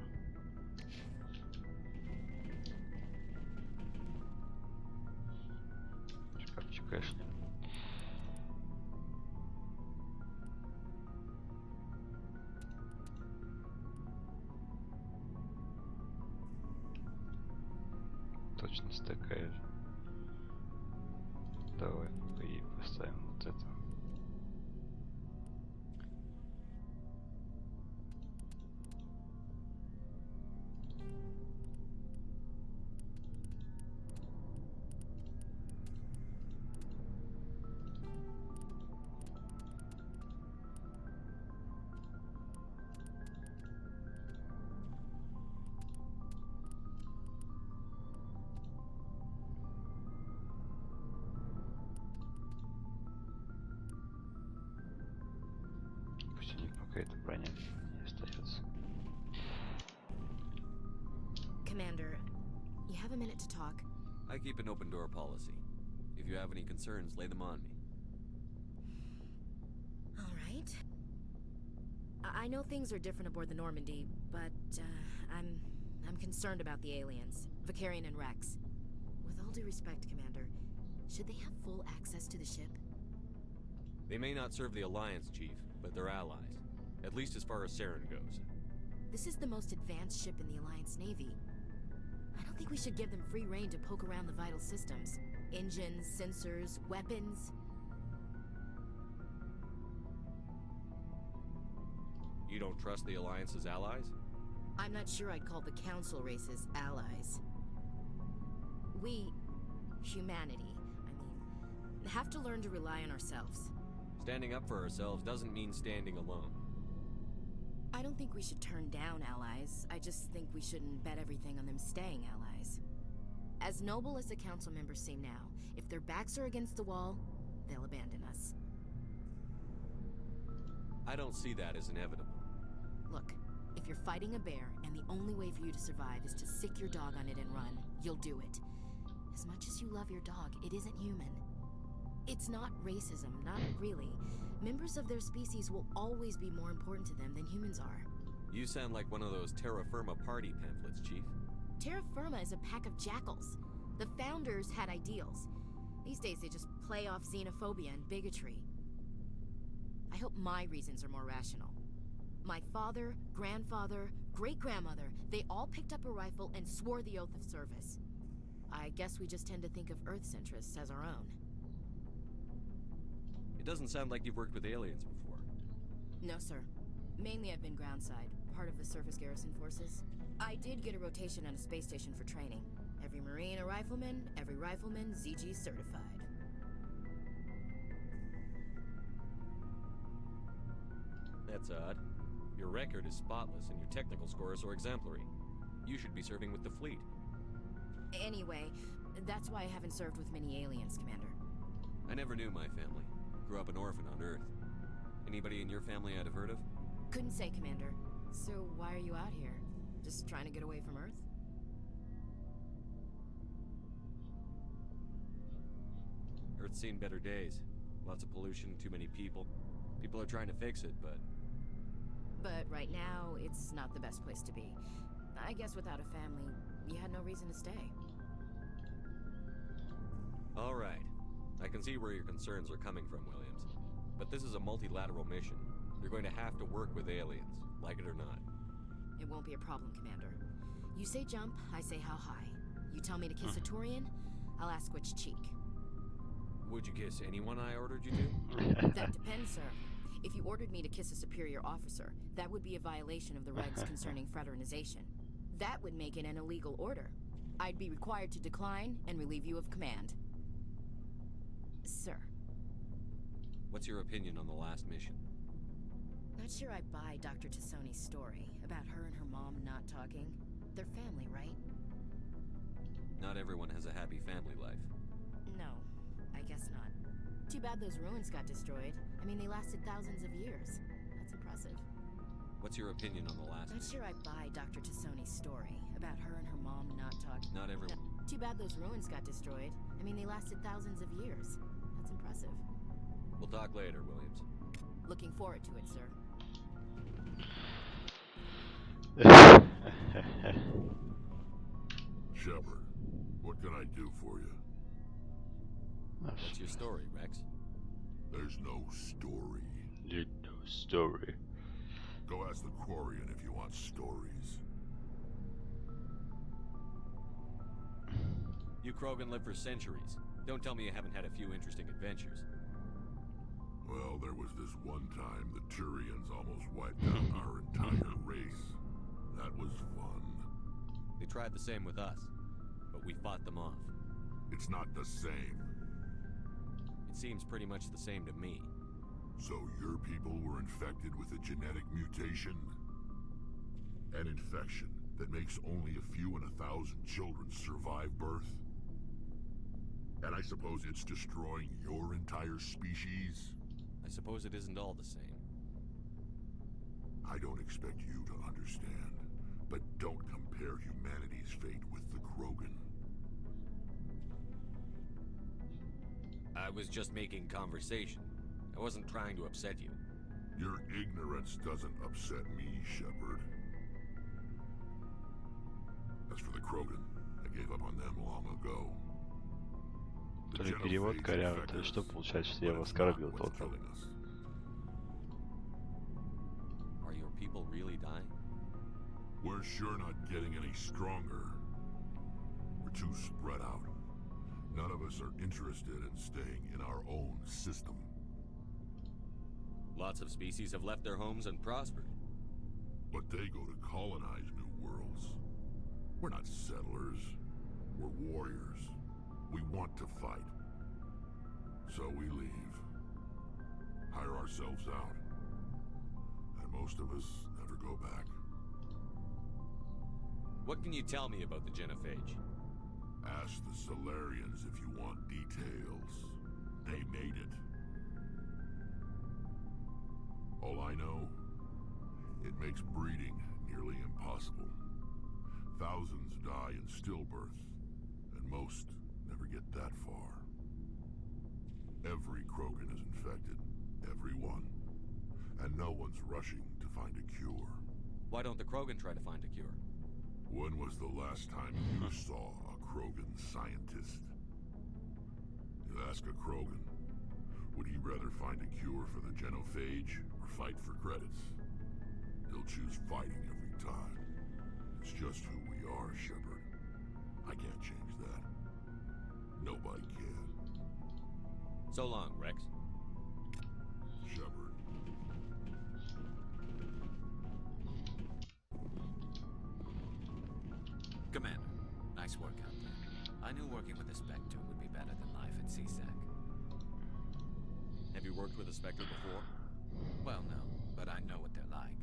Шкафчик Эшли. Точность такая же. Давай пока ей поставим вот это. Какая-то броня не остается. Commander, you have a minute to talk? I keep an open door policy. If you have any concerns, lay them on me. All right. I know things are different aboard the Normandy, but I'm concerned about the aliens, Vicarian and Rex. With all due respect, Commander, should they have full access to the ship? They may not serve the Alliance, Chief, but they're allies. At least as far as Saren goes. This is the most advanced ship in the Alliance Navy. I don't think we should give them free rein to poke around the vital systems. Engines, sensors, weapons. You don't trust the Alliance's allies? I'm not sure I'd call the Council races allies. We, humanity, have to learn to rely on ourselves. Standing up for ourselves doesn't mean standing alone. I don't think we should turn down allies. I just think we shouldn't bet everything on them staying allies. As noble as the council members seem now, if their backs are against the wall, they'll abandon us. I don't see that as inevitable. Look, if you're fighting a bear and the only way for you to survive is to sick your dog on it and run, you'll do it. As much as you love your dog, it isn't human. It's not racism, not really. Members of their species will always be more important to them than humans are. You sound like one of those Terra Firma party pamphlets, Chief. Terra Firma is a pack of jackals. The founders had ideals. These days they just play off xenophobia and bigotry. I hope my reasons are more rational. My father, grandfather, great-grandmother, they all picked up a rifle and swore the oath of service. I guess we just tend to think of Earth's interests as our own. It doesn't sound like you've worked with aliens before. No, sir. Mainly I've been groundside, part of the surface garrison forces. I did get a rotation on a space station for training. Every Marine a rifleman, every rifleman ZG certified. That's odd. Your record is spotless and your technical scores are exemplary. You should be serving with the fleet. Anyway, that's why I haven't served with many aliens, Commander. I never knew my family. Grew up an orphan on Earth. Anybody in your family I'd have heard of? Couldn't say, Commander. So why are you out here? Just trying to get away from Earth? Earth's seen better days. Lots of pollution, too many people. People are trying to fix it, but... But right now, it's not the best place to be. I guess without a family, you had no reason to stay. All right. I can see where your concerns are coming from, Williams. But this is a multilateral mission. You're going to have to work with aliens, like it or not. It won't be a problem, Commander. You say jump, I say how high. You tell me to kiss a Turian, I'll ask which cheek. Would you kiss anyone I ordered you to? That depends, sir. If you ordered me to kiss a superior officer, that would be a violation of the regs concerning fraternization. That would make it an illegal order. I'd be required to decline and relieve you of command. Sir. What's your opinion on the last mission? Not sure I buy Dr. Tassoni's story about her and her mom not talking. They're family, right? Not everyone has a happy family life. No, I guess not. Too bad those ruins got destroyed. I mean, they lasted thousands of years. That's impressive. What's your opinion on the last Not mission? sure I buy Dr. Tassoni's story about her and her mom not talking. Not everyone. No, too bad those ruins got destroyed. I mean, they lasted thousands of years. That's impressive. We'll talk later, Williams. Looking forward to it, sir. Shepard, what can I do for you? What's your story, Rex? There's no story. There's no story. Go ask the Quarian if you want stories. You Krogan lived for centuries. Don't tell me you haven't had a few interesting adventures. Well, there was this one time the Turians almost wiped out our entire race. That was fun. They tried the same with us, but we fought them off. It's not the same. It seems pretty much the same to me. So your people were infected with a genetic mutation? An infection that makes only a few in 1,000 children survive birth? And I suppose it's destroying your entire species? I suppose it isn't all the same. I don't expect you to understand, but don't compare humanity's fate with the Krogan. I was just making conversation. I wasn't trying to upset you. Your ignorance doesn't upset me, Shepard. As for the Krogan, I gave up on them long ago. То ли перевод корявый, то ли что получается, что я его оскорбил толком. Are your people really dying? We're sure not getting any stronger. We're too spread out. None of us are interested in staying in our own system. Lots of species have left their homes and prospered. But they go to colonize new We're not settlers. We're warriors. We want to fight. So we leave. Hire ourselves out. And most of us never go back. What can you tell me about the genophage? Ask the Solarians if you want details. They made it. All I know, it makes breeding nearly impossible. Thousands die in stillbirth, and most never get that far. Every Krogan is infected. Every one. And no one's rushing to find a cure. Why don't the Krogan try to find a cure? When was the last time you saw a Krogan scientist? You ask a Krogan, would he rather find a cure for the genophage or fight for credits? He'll choose fighting every time. It's just who we are, Shepard. I can't change that. Nobody can. So long, Rex. Shepard. Commander, nice work out there. I knew working with a Spectre would be better than life at CSEC. Have you worked with a Spectre before? Well, no, but I know what they're like.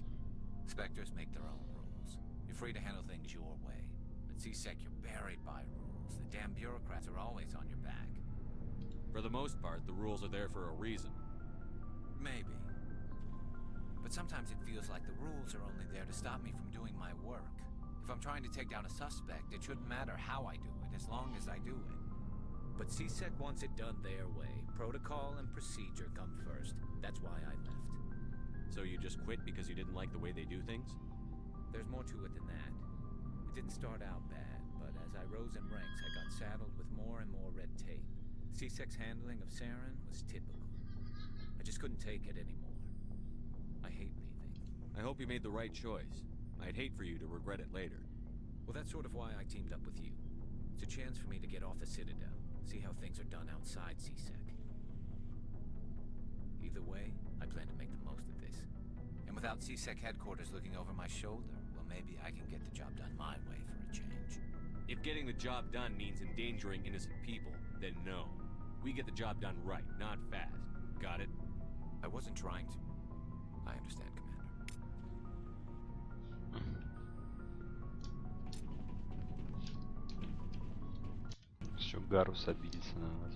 Spectres make their own rules. You're free to handle things your way. At CSEC, you're buried by rules. The damn bureaucrats are always on your back. For the most part, the rules are there for a reason. Maybe. But sometimes it feels like the rules are only there to stop me from doing my work. If I'm trying to take down a suspect, it shouldn't matter how I do it, as long as I do it. But CSEC wants it done their way. Protocol and procedure come first. That's why I left. So you just quit because you didn't like the way they do things? There's more to it than that. It didn't start out bad, but as I rose in ranks, I got saddled with more and more red tape. CSEC's handling of Saren was typical. I just couldn't take it anymore. I hate leaving. I hope you made the right choice. I'd hate for you to regret it later. Well, that's sort of why I teamed up with you. It's a chance for me to get off the Citadel, see how things are done outside CSEC. Either way, I plan to make the most of this. And without CSEC headquarters looking over my shoulder, well, maybe I can get the job done my way for a change. If getting the job done means endangering innocent people, then no. We get the job done right, not fast. Got it? I wasn't trying to. I understand, Commander. Еще Гарус обидится на нас.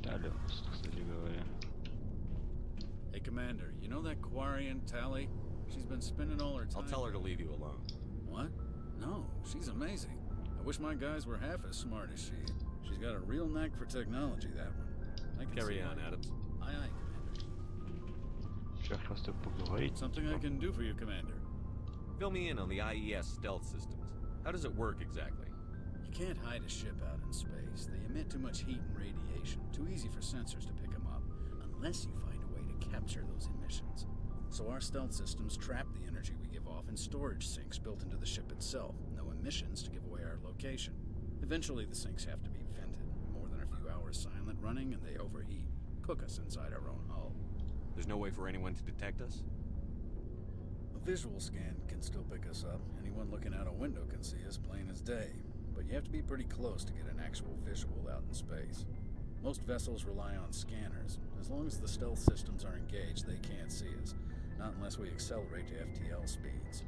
Талиус, кстати говоря. Hey, Commander, you know that Quarian, Tally? She's been spending all her time... I'll tell her to leave you alone. What? No, she's amazing. I wish my guys were half as smart as she. She's got a real knack for technology, that one. I can Carry on, Adams. Aye, aye, Commander. Сейчас просто поговорить. Something I can do for you, Commander. Fill me in on the IES stealth systems. How does it work exactly? You can't hide a ship out in space. They emit too much heat and radiation. Too easy for sensors to pick them up, unless you find a way to capture those emissions. So our stealth systems trap the energy we give off in storage sinks built into the ship itself. No emissions to give away our location. Eventually the sinks have to be vented. More than a few hours silent running and they overheat. Cook us inside our own hull. There's no way for anyone to detect us? A visual scan can still pick us up. Anyone looking out a window can see us plain as day. But you have to be pretty close to get an actual visual out in space. Most vessels rely on scanners. As long as the stealth systems are engaged, they can't see us. Not unless we accelerate to FTL speeds.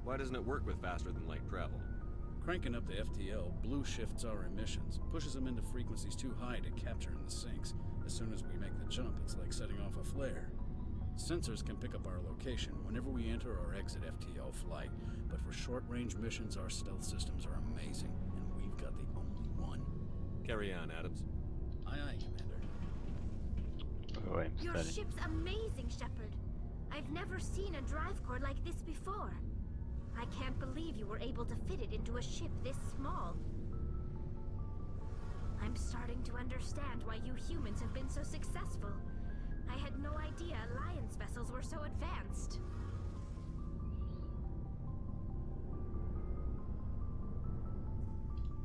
Why doesn't it work with faster than light travel? Cranking up the FTL blue shifts our emissions, pushes them into frequencies too high to capture in the sinks. As soon as we make the jump, it's like setting off a flare. Sensors can pick up our location whenever we enter or exit FTL flight, but for short-range missions, our stealth systems are amazing, and we've got the only one. Carry on, Adams. Aye, aye, Commander. Поговорим с Your Талией. ship's amazing, Shepard. I've never seen a drive core like this before. I can't believe you were able to fit it into a ship this small. I'm starting to understand why you humans have been so successful. I had no idea Alliance vessels were so advanced.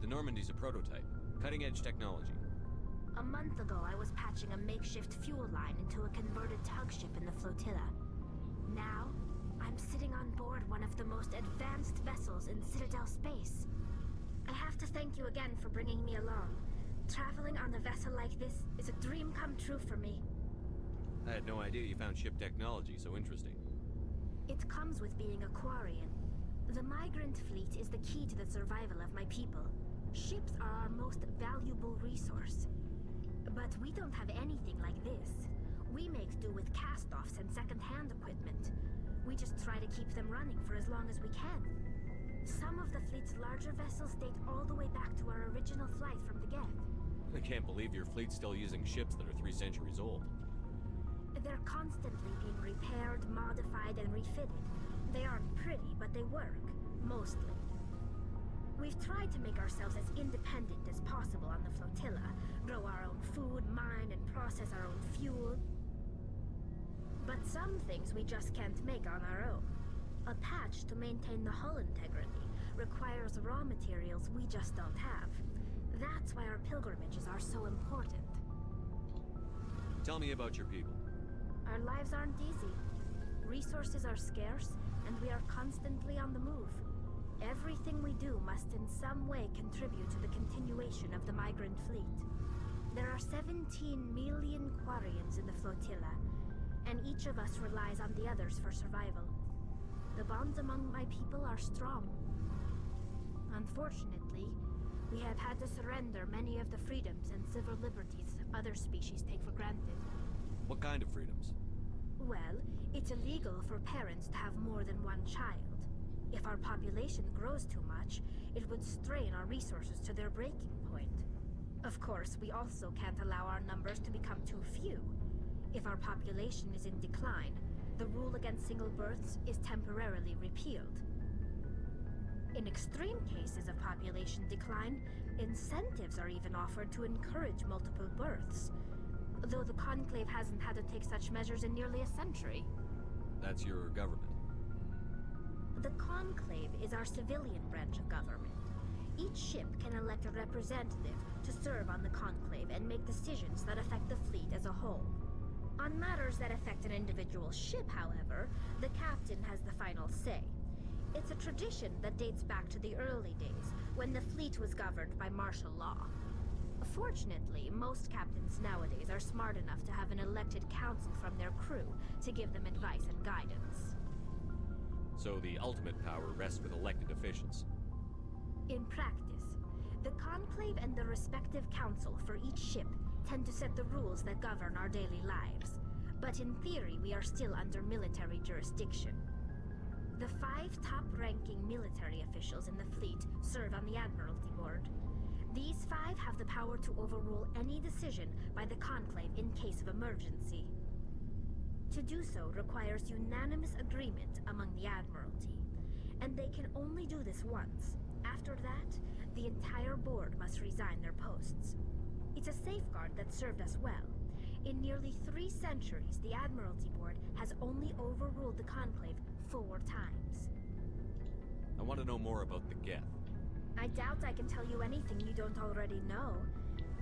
The Normandy's a prototype. Cutting-edge technology. A month month ago, I was patching a makeshift fuel line into a converted tug ship in the flotilla. Now, I'm sitting on board one of the most advanced vessels in Citadel space. I have to thank you again for bringing me along. Traveling on a vessel like this is a dream come true for me. I had no idea you found ship technology so interesting. It comes with being a Quarian. The migrant fleet is the key to the survival of my people. Ships are our most valuable resource. But we don't have anything like this. We make do with cast-offs and second-hand equipment. We just try to keep them running for as long as we can. Some of the fleet's larger vessels date all the way back to our original flight from the Geth. I can't believe your fleet's still using ships that are 3 centuries old. They're constantly being repaired, modified, and refitted. They aren't pretty, but they work. Mostly. We've tried to make ourselves as independent as possible on the flotilla. Grow our own food, mine, and process our own fuel. But some things we just can't make on our own. A patch to maintain the hull integrity requires raw materials we just don't have. That's why our pilgrimages are so important. Tell me about your people. Our lives aren't easy. Resources are scarce, and we are constantly on the move. Everything we do must in some way contribute to the continuation of the migrant fleet. There are 17 million Quarians in the flotilla, and each of us relies on the others for survival. The bonds among my people are strong. Unfortunately, we have had to surrender many of the freedoms and civil liberties other species take for granted. What kind of freedoms? Well, it's illegal for parents to have more than one child. If our population grows too much, it would strain our resources to their breaking point. Of course, we also can't allow our numbers to become too few. If our population is in decline, the rule against single births is temporarily repealed. In extreme cases of population decline, incentives are even offered to encourage multiple births, though the Conclave hasn't had to take such measures in nearly a century. That's your government. The Conclave is our civilian branch of government. Each ship can elect a representative to serve on the Conclave and make decisions that affect the fleet as a whole. On matters that affect an individual ship, however, the captain has the final say. It's a tradition that dates back to the early days, when the fleet was governed by martial law. Fortunately, most captains nowadays are smart enough to have an elected council from their crew to give them advice and guidance. So the ultimate power rests with elected officials. In practice, the Conclave and the respective council for each ship tend to set the rules that govern our daily lives. But in theory, we are still under military jurisdiction. The 5 top-ranking military officials in the fleet serve on the Admiralty Board. These 5 have the power to overrule any decision by the Conclave in case of emergency. To do so requires unanimous agreement among the Admiralty, and they can only do this once. After that, the entire board must resign their posts. It's a safeguard that served us well. In nearly 3 centuries, the Admiralty Board has only overruled the Conclave 4 times. I want to know more about the Geth. I doubt I can tell you anything you don't already know.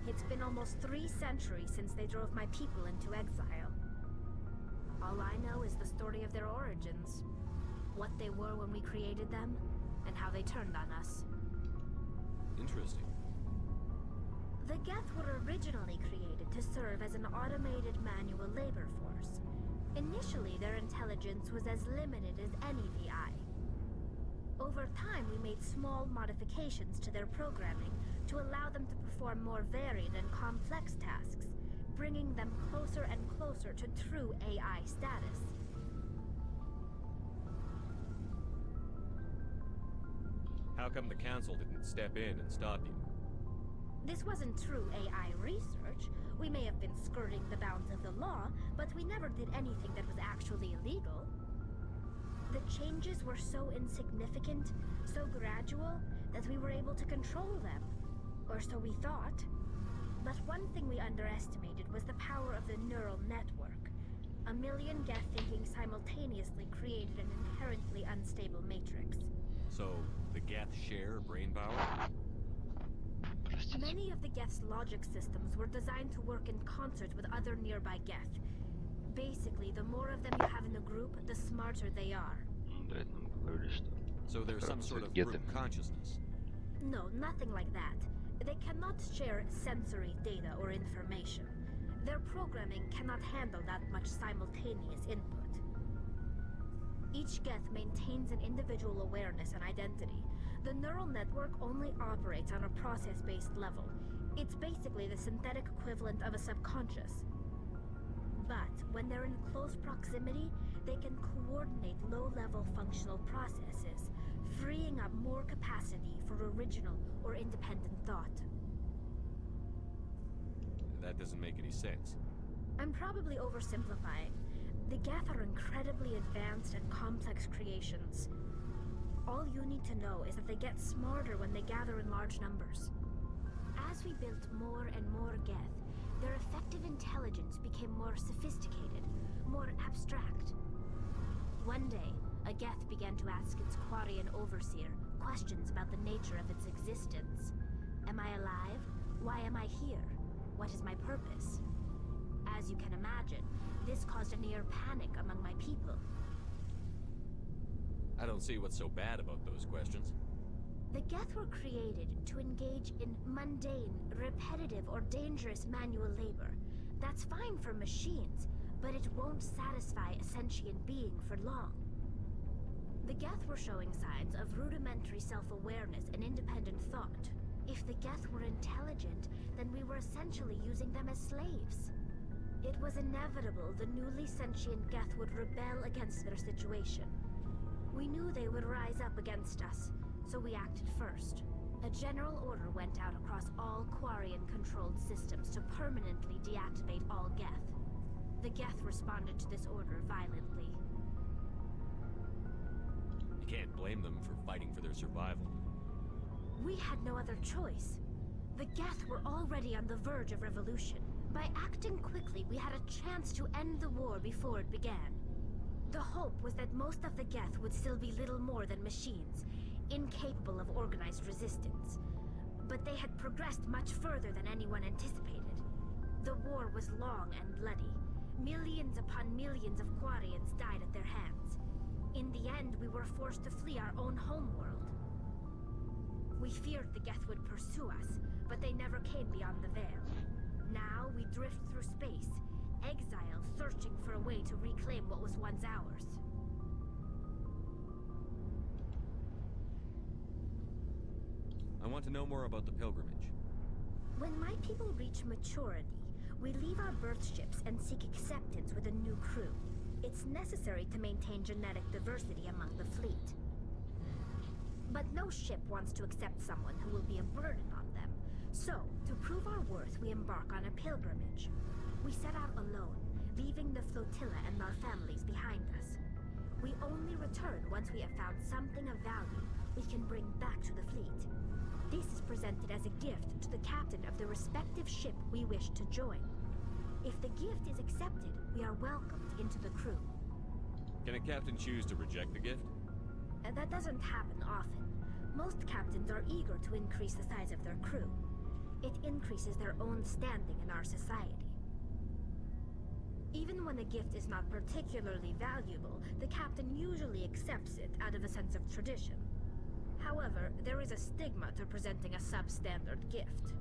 It's been almost 3 centuries since they drove my people into exile. All I know is the story of their origins. What they were when we created them, and how they turned on us. Interesting. The Geth were originally created to serve as an automated manual labor force. Initially, their intelligence was as limited as any VI. Over time, we made small modifications to their programming to allow them to perform more varied and complex tasks, bringing them closer and closer to true AI status. How come the Council didn't step in and stop you? This wasn't true AI research. We may have been skirting the bounds of the law, but we never did anything that was actually illegal. The changes were so insignificant, so gradual, that we were able to control them. Or so we thought. But one thing we underestimated was the power of the neural network. A million Geth thinking simultaneously created an inherently unstable matrix. So, the Geth share brain power? Many of the Geth's logic systems were designed to work in concert with other nearby Geth. Basically, the more of them you have in a group, the smarter they are. So there's some sort of group consciousness? No, nothing like that. They cannot share sensory data or information. Their programming cannot handle that much simultaneous input. Each Geth maintains an individual awareness and identity. The neural network only operates on a process-based level. It's basically the synthetic equivalent of a subconscious. But when they're in close proximity, they can coordinate low-level functional processes, freeing up more capacity for original or independent thought. That doesn't make any sense. I'm probably oversimplifying. The Geth are incredibly advanced and complex creations. All you need to know is that they get smarter when they gather in large numbers. As we built more and more Geth, their effective intelligence became more sophisticated, more abstract. One day, a Geth began to ask its Quarian overseer questions about the nature of its existence. Am I alive? Why am I here? What is my purpose? As you can imagine, this caused a near panic among my people. I don't see what's so bad about those questions. The Geth were created to engage in mundane, repetitive, or dangerous manual labor. That's fine for machines, but it won't satisfy a sentient being for long. The Geth were showing signs of rudimentary self-awareness and independent thought. If the Geth were intelligent, then we were essentially using them as slaves. It was inevitable the newly sentient Geth would rebel against their situation. We knew they would rise up against us, so we acted first. A general order went out across all Quarian-controlled systems to permanently deactivate all Geth. The Geth responded to this order violently. You can't blame them for fighting for their survival. We had no other choice. The Geth were already on the verge of revolution. By acting quickly, we had a chance to end the war before it began. The hope was that most of the Geth would still be little more than machines, incapable of organized resistance. But they had progressed much further than anyone anticipated. The war was long and bloody. Millions upon millions of Quarians died at their hands. In the end, we were forced to flee our own homeworld. We feared the Geth would pursue us, but they never came beyond the veil. Now we drift through space, exile searching for a way to reclaim what was once ours. I want to know more about the pilgrimage. When my people reach maturity, we leave our birth ships and seek acceptance with a new crew. It's necessary to maintain genetic diversity among the fleet. But no ship wants to accept someone who will be a burden on them. So, to prove our worth, we embark on a pilgrimage. We set out alone, leaving the flotilla and our families behind us. We only return once we have found something of value we can bring back to the fleet. This is presented as a gift to the captain of the respective ship we wish to join. If the gift is accepted, we are welcomed into the crew. Can a captain choose to reject the gift? That doesn't happen often. Most captains are eager to increase the size of their crew. It increases their own standing in our society. Even when a gift is not particularly valuable, the captain usually accepts it out of a sense of tradition. However, there is a stigma to presenting a substandard gift.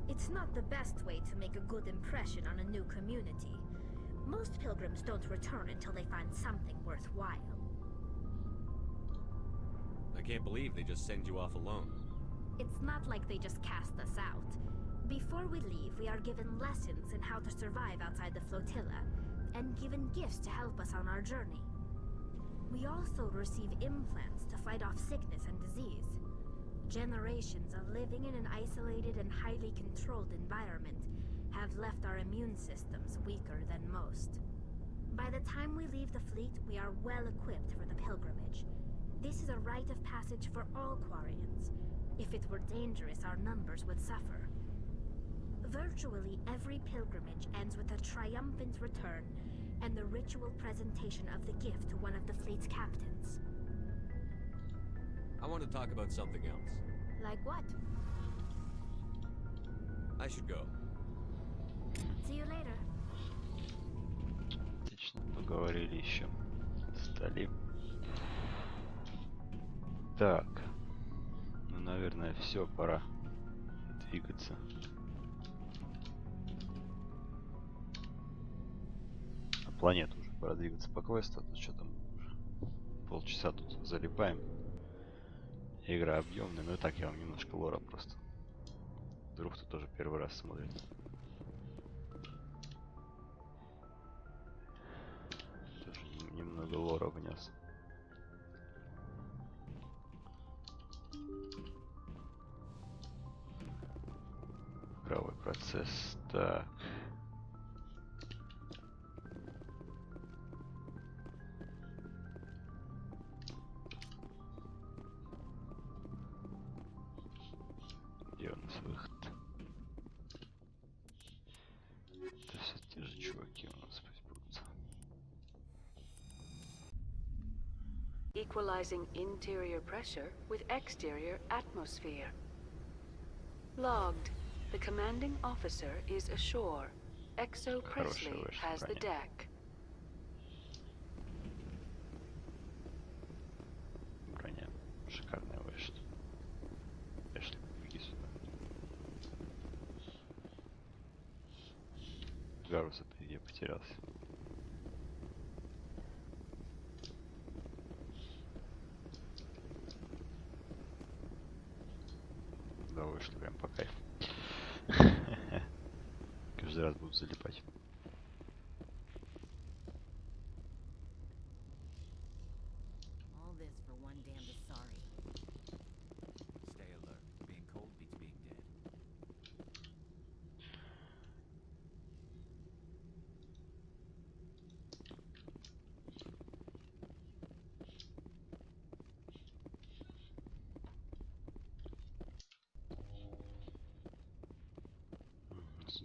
It's not the best way to make a good impression on a new community. Most pilgrims don't return until they find something worthwhile. I can't believe they just send you off alone. It's not like they just cast us out. Before we leave, we are given lessons in how to survive outside the flotilla, and given gifts to help us on our journey. We also receive implants to fight off sickness and disease. Generations of living in an isolated and highly controlled environment have left our immune systems weaker than most. By the time we leave the fleet, we are well equipped for the pilgrimage. This is a rite of passage for all Quarians. If it were dangerous, our numbers would suffer. Virtually every pilgrimage ends with a triumphant return and the ritual presentation of the gift to one of the fleet's captains. I want to talk about something else. Like what? I should go. See you later. Отлично, поговорили еще. Стали. Так. Ну, наверное, все, пора двигаться. На планету уже пора двигаться по квесту. Тут что там уже полчаса тут залипаем. Игра объемная, но и так я вам немножко лора просто. Вдруг кто тоже первый раз смотрит. Тоже немного лора внес. Игровой процесс. Так. Где у нас выход? Это все те же чуваки у нас пусть будут. Equalizing interior pressure with exterior atmosphere. Logged. The commanding officer is ashore. Exo Presley has the deck. Броня шикарная вышла. Эшли, беги сюда. Гарус я потерялся. Да, вышло прям по кайфу. Каждый раз будут залипать. All this for one damned sorry. Stay alert. Being cold beats being dead.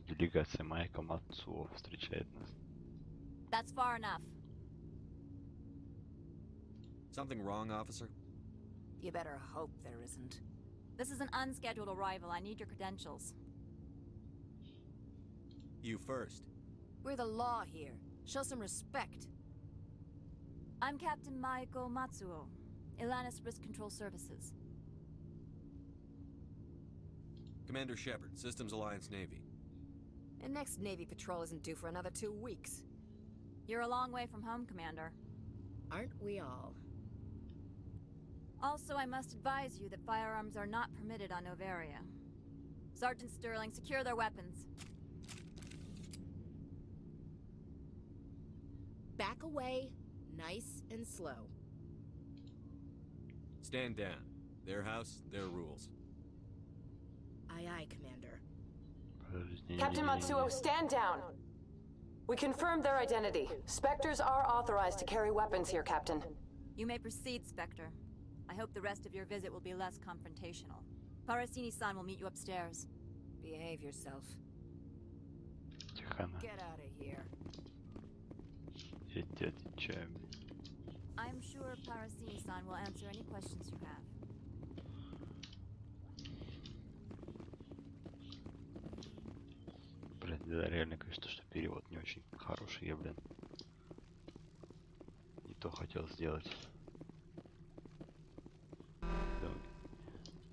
Делегация Майка Мацуо встречает нас. That's far enough. Something wrong, officer? You better hope there isn't. This is an unscheduled arrival. I need your credentials. You first. We're the law here. Show some respect. I'm Captain Maiko Matsuo, Ilanis Risk Control Services. Commander Shepard, Systems Alliance Navy. And next Navy patrol isn't due for another 2 weeks. You're a long way from home, Commander. Aren't we all? Also, I must advise you that firearms are not permitted on Novaria. Sergeant Sterling, secure their weapons. Back away, nice and slow. Stand down. Their house, their rules. Aye, aye, Commander. Captain Matsuo, stand down! We confirmed their identity. Spectres are authorized to carry weapons here, Captain. You may proceed, Spectre. I hope the rest of your visit will be less confrontational. Parasini-san will meet you upstairs. Behave yourself. Тихо. Get out of here. Я тебе отвечаю. I'm sure Parasini-san will answer any questions you have. Блин, да, реально, конечно, что перевод не очень хороший, я, блин, не то хотел сделать.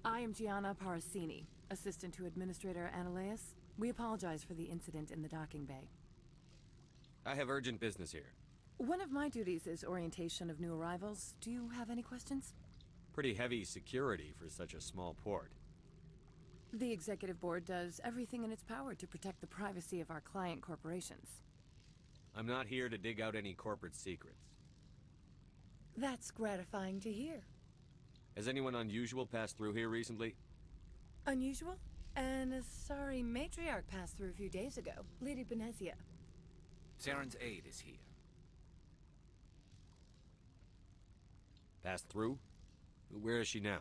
I am Gianna Parasini, assistant to Administrator Analeas. We apologize for the incident in the docking bay. I have urgent business here. One of my duties is orientation of new arrivals. Do you have any questions? Pretty heavy security for such a small port. The Executive Board does everything in its power to protect the privacy of our client corporations. I'm not here to dig out any corporate secrets. That's gratifying to hear. Has anyone unusual passed through here recently? Unusual? An Asari matriarch passed through a few days ago, Lady Benezia. Saren's aide is here. Passed through? Where is she now?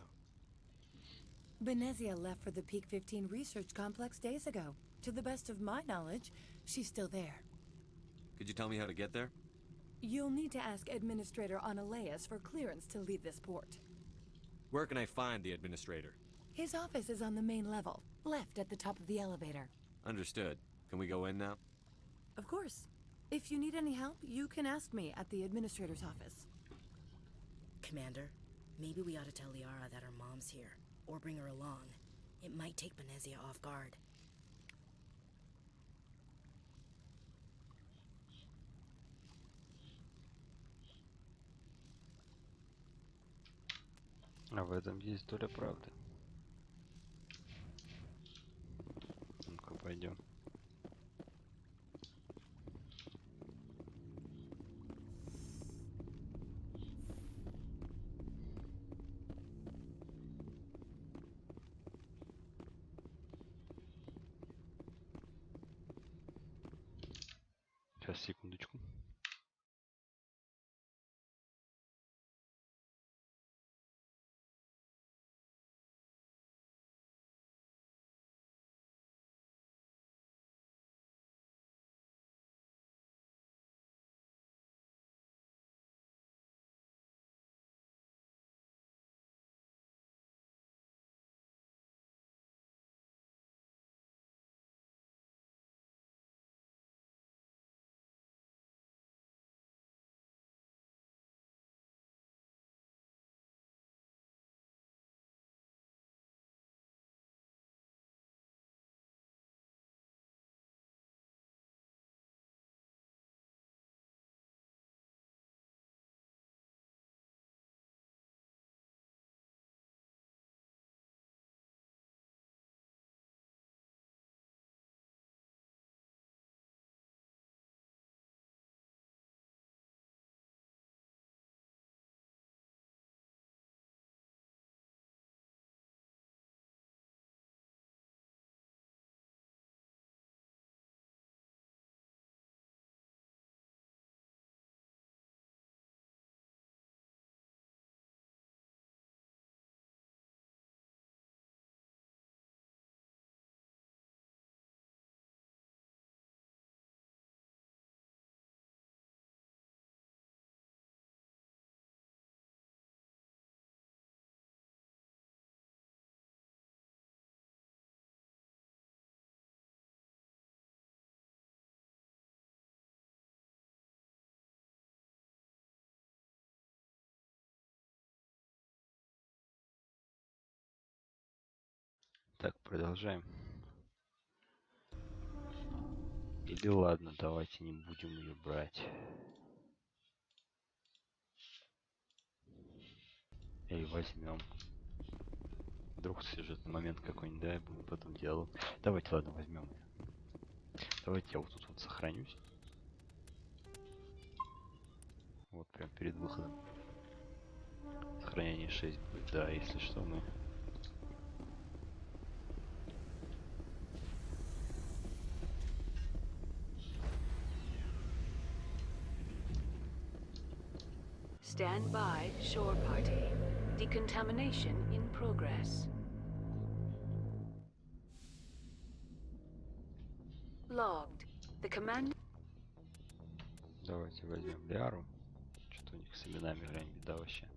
Benezia left for the Peak 15 research complex days ago. To the best of my knowledge, she's still there. Could you tell me how to get there? You'll need to ask Administrator Analeas for clearance to leave this port. Where can I find the administrator? His office is on the main level. left at the top of the elevator. Understood. Can we go in now? Of course. If you need any help, you can ask me at the administrator's office. Commander, maybe we ought to tell Liara that her mom's here, or bring her along. It might take Benezia off guard. А в этом есть доля правды. Ну-ка, пойдем. Сейчас, секундочку. Так, продолжаем. Или ладно, давайте не будем ее брать. Или возьмем. Вдруг сюжетный момент какой-нибудь, да, и будем потом диалог. Давайте, ладно, возьмем ее. Давайте я вот тут вот сохранюсь. Вот прям перед выходом. Сохранение 6 будет. Да, если что, мы... Stand by, shore party. Decontamination in progress. Logged. The command... Давайте возьмем Лиару. Что-то у них с именами глянь, беда вообще.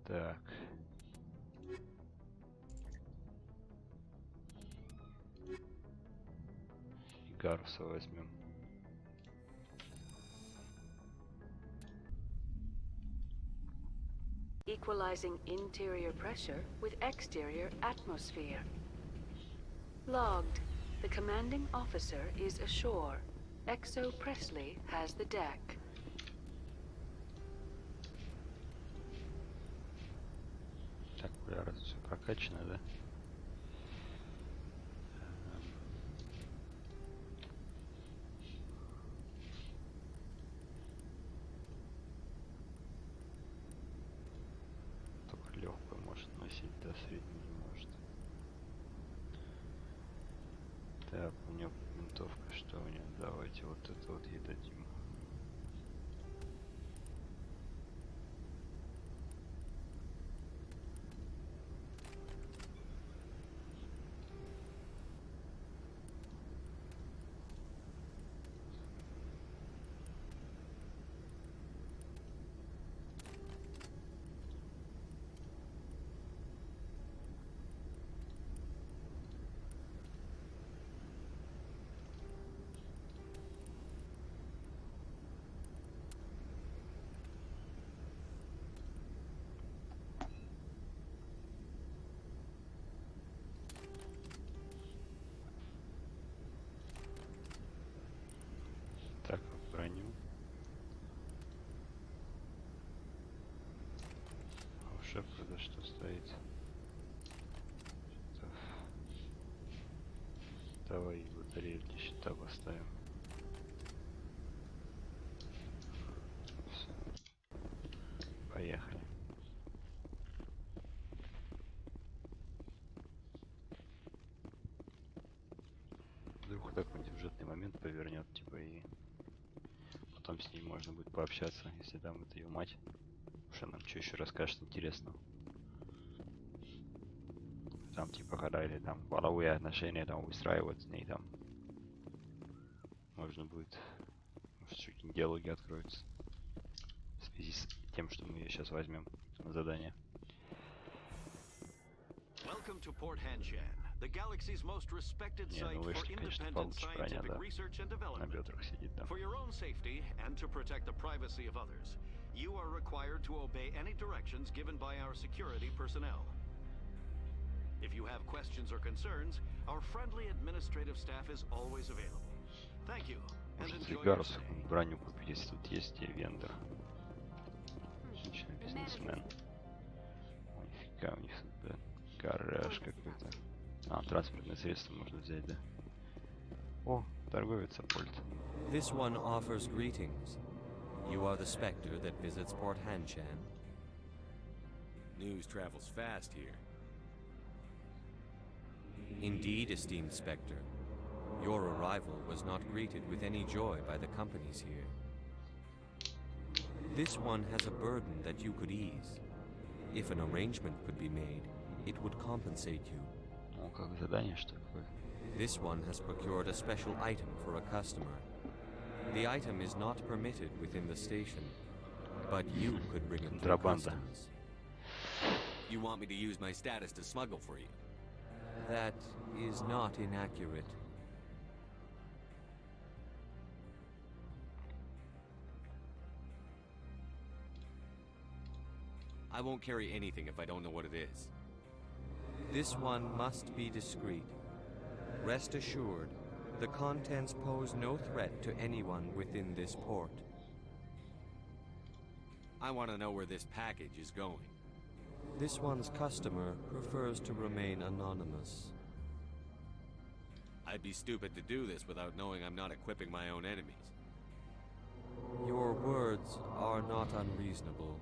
Так. И Гаруса возьмем. Equalizing interior pressure with exterior atmosphere. Logged. The commanding officer is ashore. Exo Presley has the deck. Так, Лиара все прокачано, да? Только легкую может носить, да, среднюю не может. Так, у нее винтовка, что у нее? Давайте вот это вот ей дадим. Шепарда что стоит? Давай батарею для щита поставим. Все. Поехали. Вдруг такой сюжетный момент повернет, типа, и потом с ней можно будет пообщаться, если там это ее мать. Что нам что еще расскажет интересного? Там типа когда или там половые отношения там выстраивать с ней там. Можно будет, может, какие-нибудь диалоги откроются в связи с тем, что мы ее сейчас возьмем на задание. Welcome to Port Hanshan, the galaxy's most respected site for independent scientific research and development. For your own safety and to protect the privacy of others, you are required to obey any directions given by our security personnel. If you have questions or concerns, our friendly administrative staff is always available. Thank you, and enjoy your stay. Броню купить, если тут есть вендор. Отличный бизнесмен. Нифига у них тут, да, гараж какой-то. А, транспортное средство можно взять, да. О, торговец Апольт. This one offers greetings. You are the Spectre that visits Port Hanshan. News travels fast here. Indeed, esteemed Spectre. Your arrival was not greeted with any joy by the companies here. This one has a burden that you could ease. If an arrangement could be made, it would compensate you. О, как задание, что такое? This one has procured a special item for a customer. The item is not permitted within the station, but you could bring it through customs. You want me to use my status to smuggle for you? That is not inaccurate. I won't carry anything if I don't know what it is. This one must be discreet. Rest assured, the contents pose no threat to anyone within this port. I want to know where this package is going. This one's customer prefers to remain anonymous. I'd be stupid to do this without knowing I'm not equipping my own enemies. Your words are not unreasonable.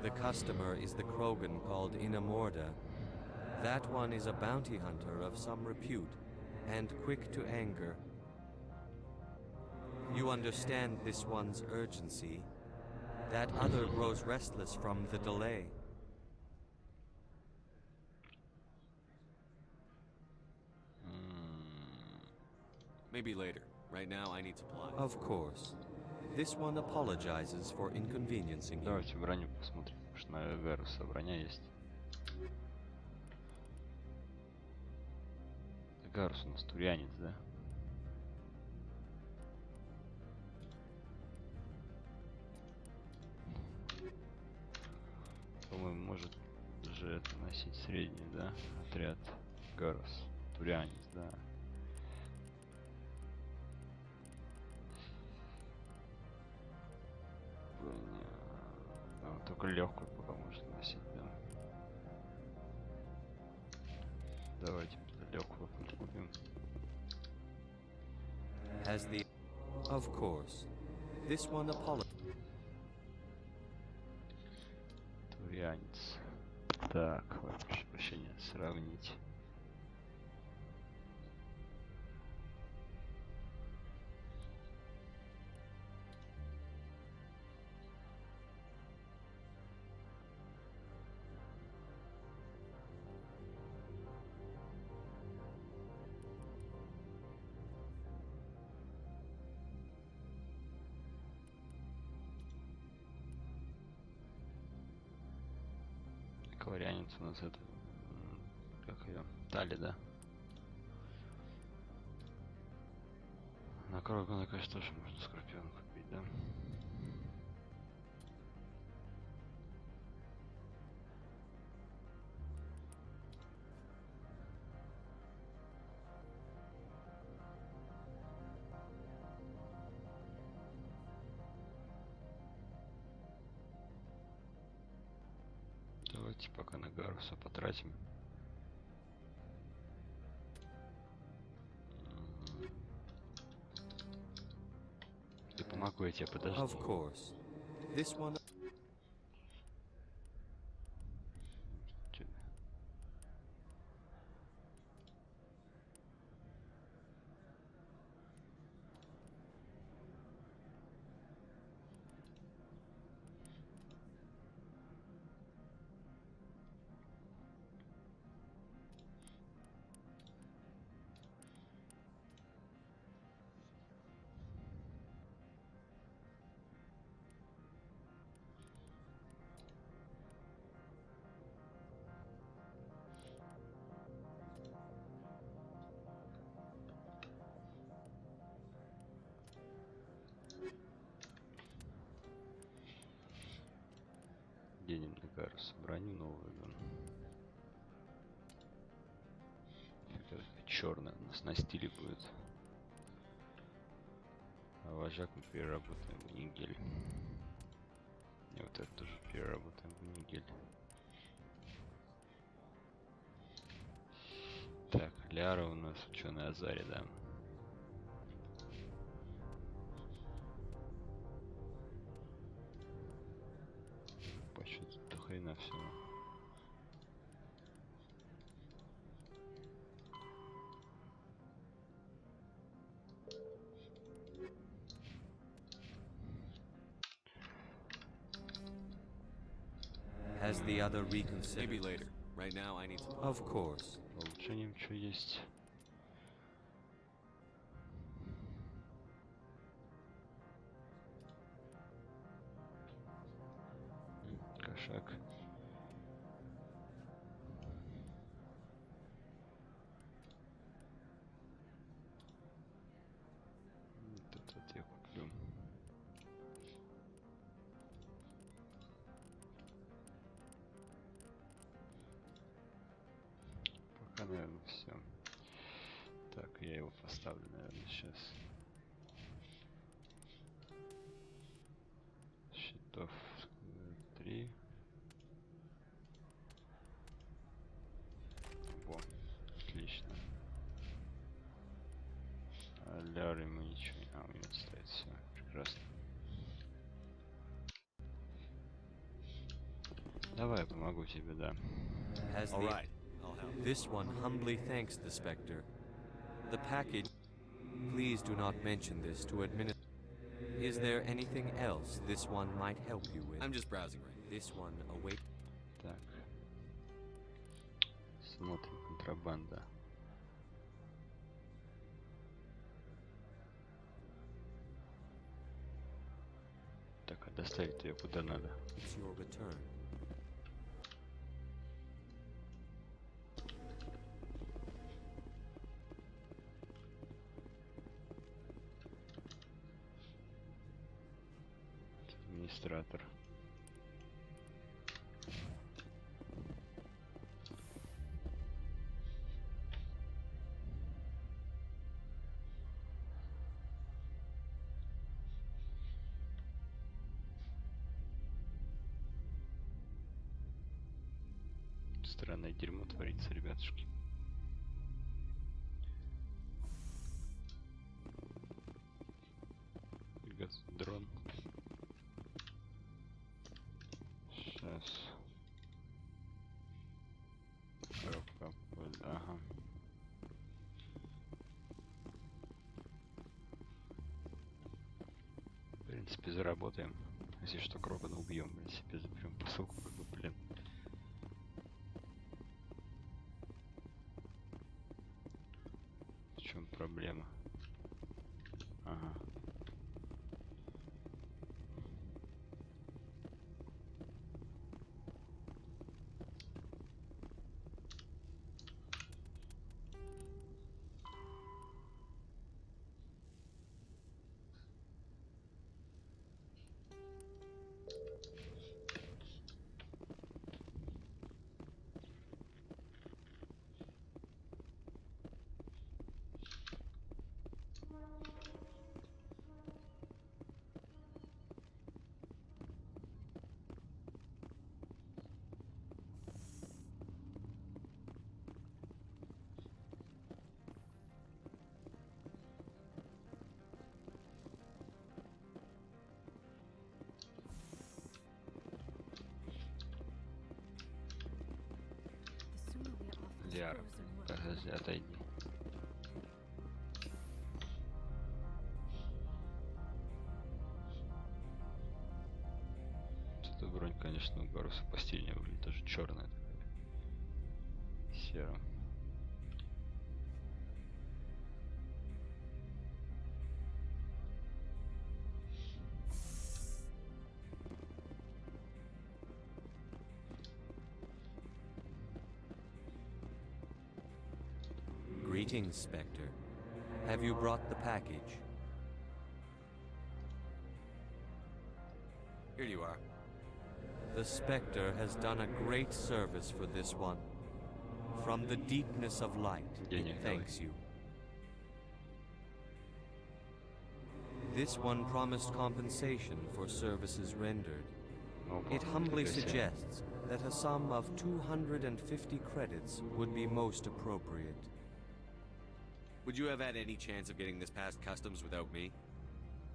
The customer is the Krogan called Inamorda. That one is a bounty hunter of some repute, and quick to anger. You understand this one's urgency. That other grows restless from the delay. Maybe later. Right now, I need supplies. Of course. This one apologizes for inconveniencing you. Давайте броню посмотрим, потому что на Гаруса броня есть. Гарус у нас турянец, да? По-моему, может же это носить средний, да? Отряд Гарус. Турянец, да. Только легкую пока можно носить, да. Давайте легкую купим. Has the... Of course. This one apologizes. Турянец. Так, прошу прощения, сравнить. Коварянец у нас это, как ее, Тали, да? На Крогана, конечно, тоже можно Скорпион купить, да? Давайте пока на Гаруса потратим. Ты помогу, я тебе подожду. Of course. This one. Денем на Гарус. Броню новую. Черная у нас на стиле будет. А вожак мы переработаем в нигель. И вот это тоже переработаем в нигель. Так, Ляра у нас ученый Азари, да. Почему-то до хрена все. Has the other reconsidered? Maybe later. Right now, I need. Of course. Улучшением что есть? Кошак. Тут вот я куплю. Пока, наверное, все. Так, я его поставлю, наверное, сейчас. Щитов 3. Во, отлично. А Ляры мы ничего не... А, у него стоит все. Прекрасно. Давай, я помогу тебе, да. All right. This one humbly thanks the Spectre. The package. Please do not mention this to administration. Is there anything else this one might help you with? I'm just browsing right. This one await. Так. Смотрим, контрабанда. Так, а доставить ее куда надо? It's your return. Администратор. Странное дерьмо творится, ребятушки. Дрон. Сейчас. Коробка. Ага. В принципе, заработаем. Если что, Крогана убьем, блин, себе заберем посылку, как бы, блин. В чем проблема? Ага. Лиара. Подожди, отойди. Эта бронь, конечно, гораздо постельнее выглядит, даже черная такая. Серая. Greetings, Spectre. Have you brought the package? Here you are. The Spectre has done a great service for this one. From the deepness of light, it thanks you. This one promised compensation for services rendered. It humbly suggests that a sum of 250 credits would be most appropriate. Would you have had any chance of getting this past customs without me?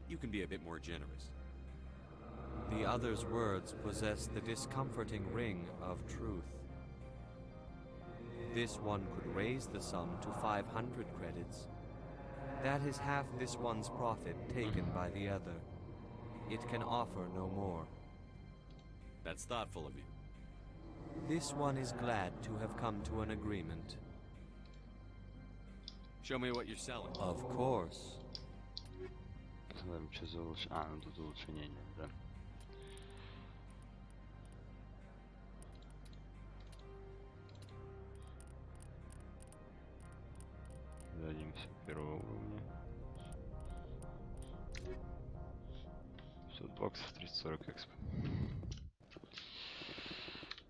You can be a bit more generous. The other's words possess the discomforting ring of truth. This one could raise the sum to 500 credits. That is half this one's profit taken by the other. It can offer no more. That's thoughtful of you. This one is glad to have come to an agreement. Show me what you're selling. Of course. Посмотрим, что за улучшение. А, ну тут улучшение, да. Дадимся первого уровня. 500 баксов, 340 экспо.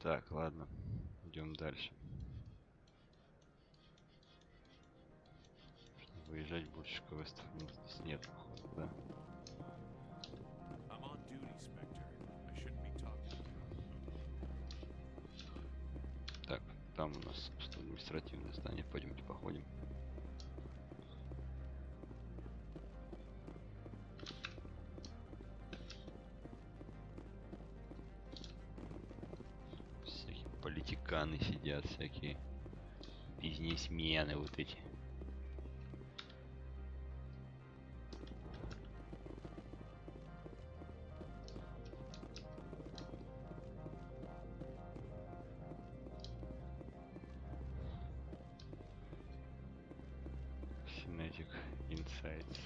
Так, ладно. Идем дальше. Выезжать больше квестов здесь нет, походу, да? Так, там у нас, собственно, административное здание. Пойдемте походим. Всякие политиканы сидят, всякие бизнесмены вот эти. Insights.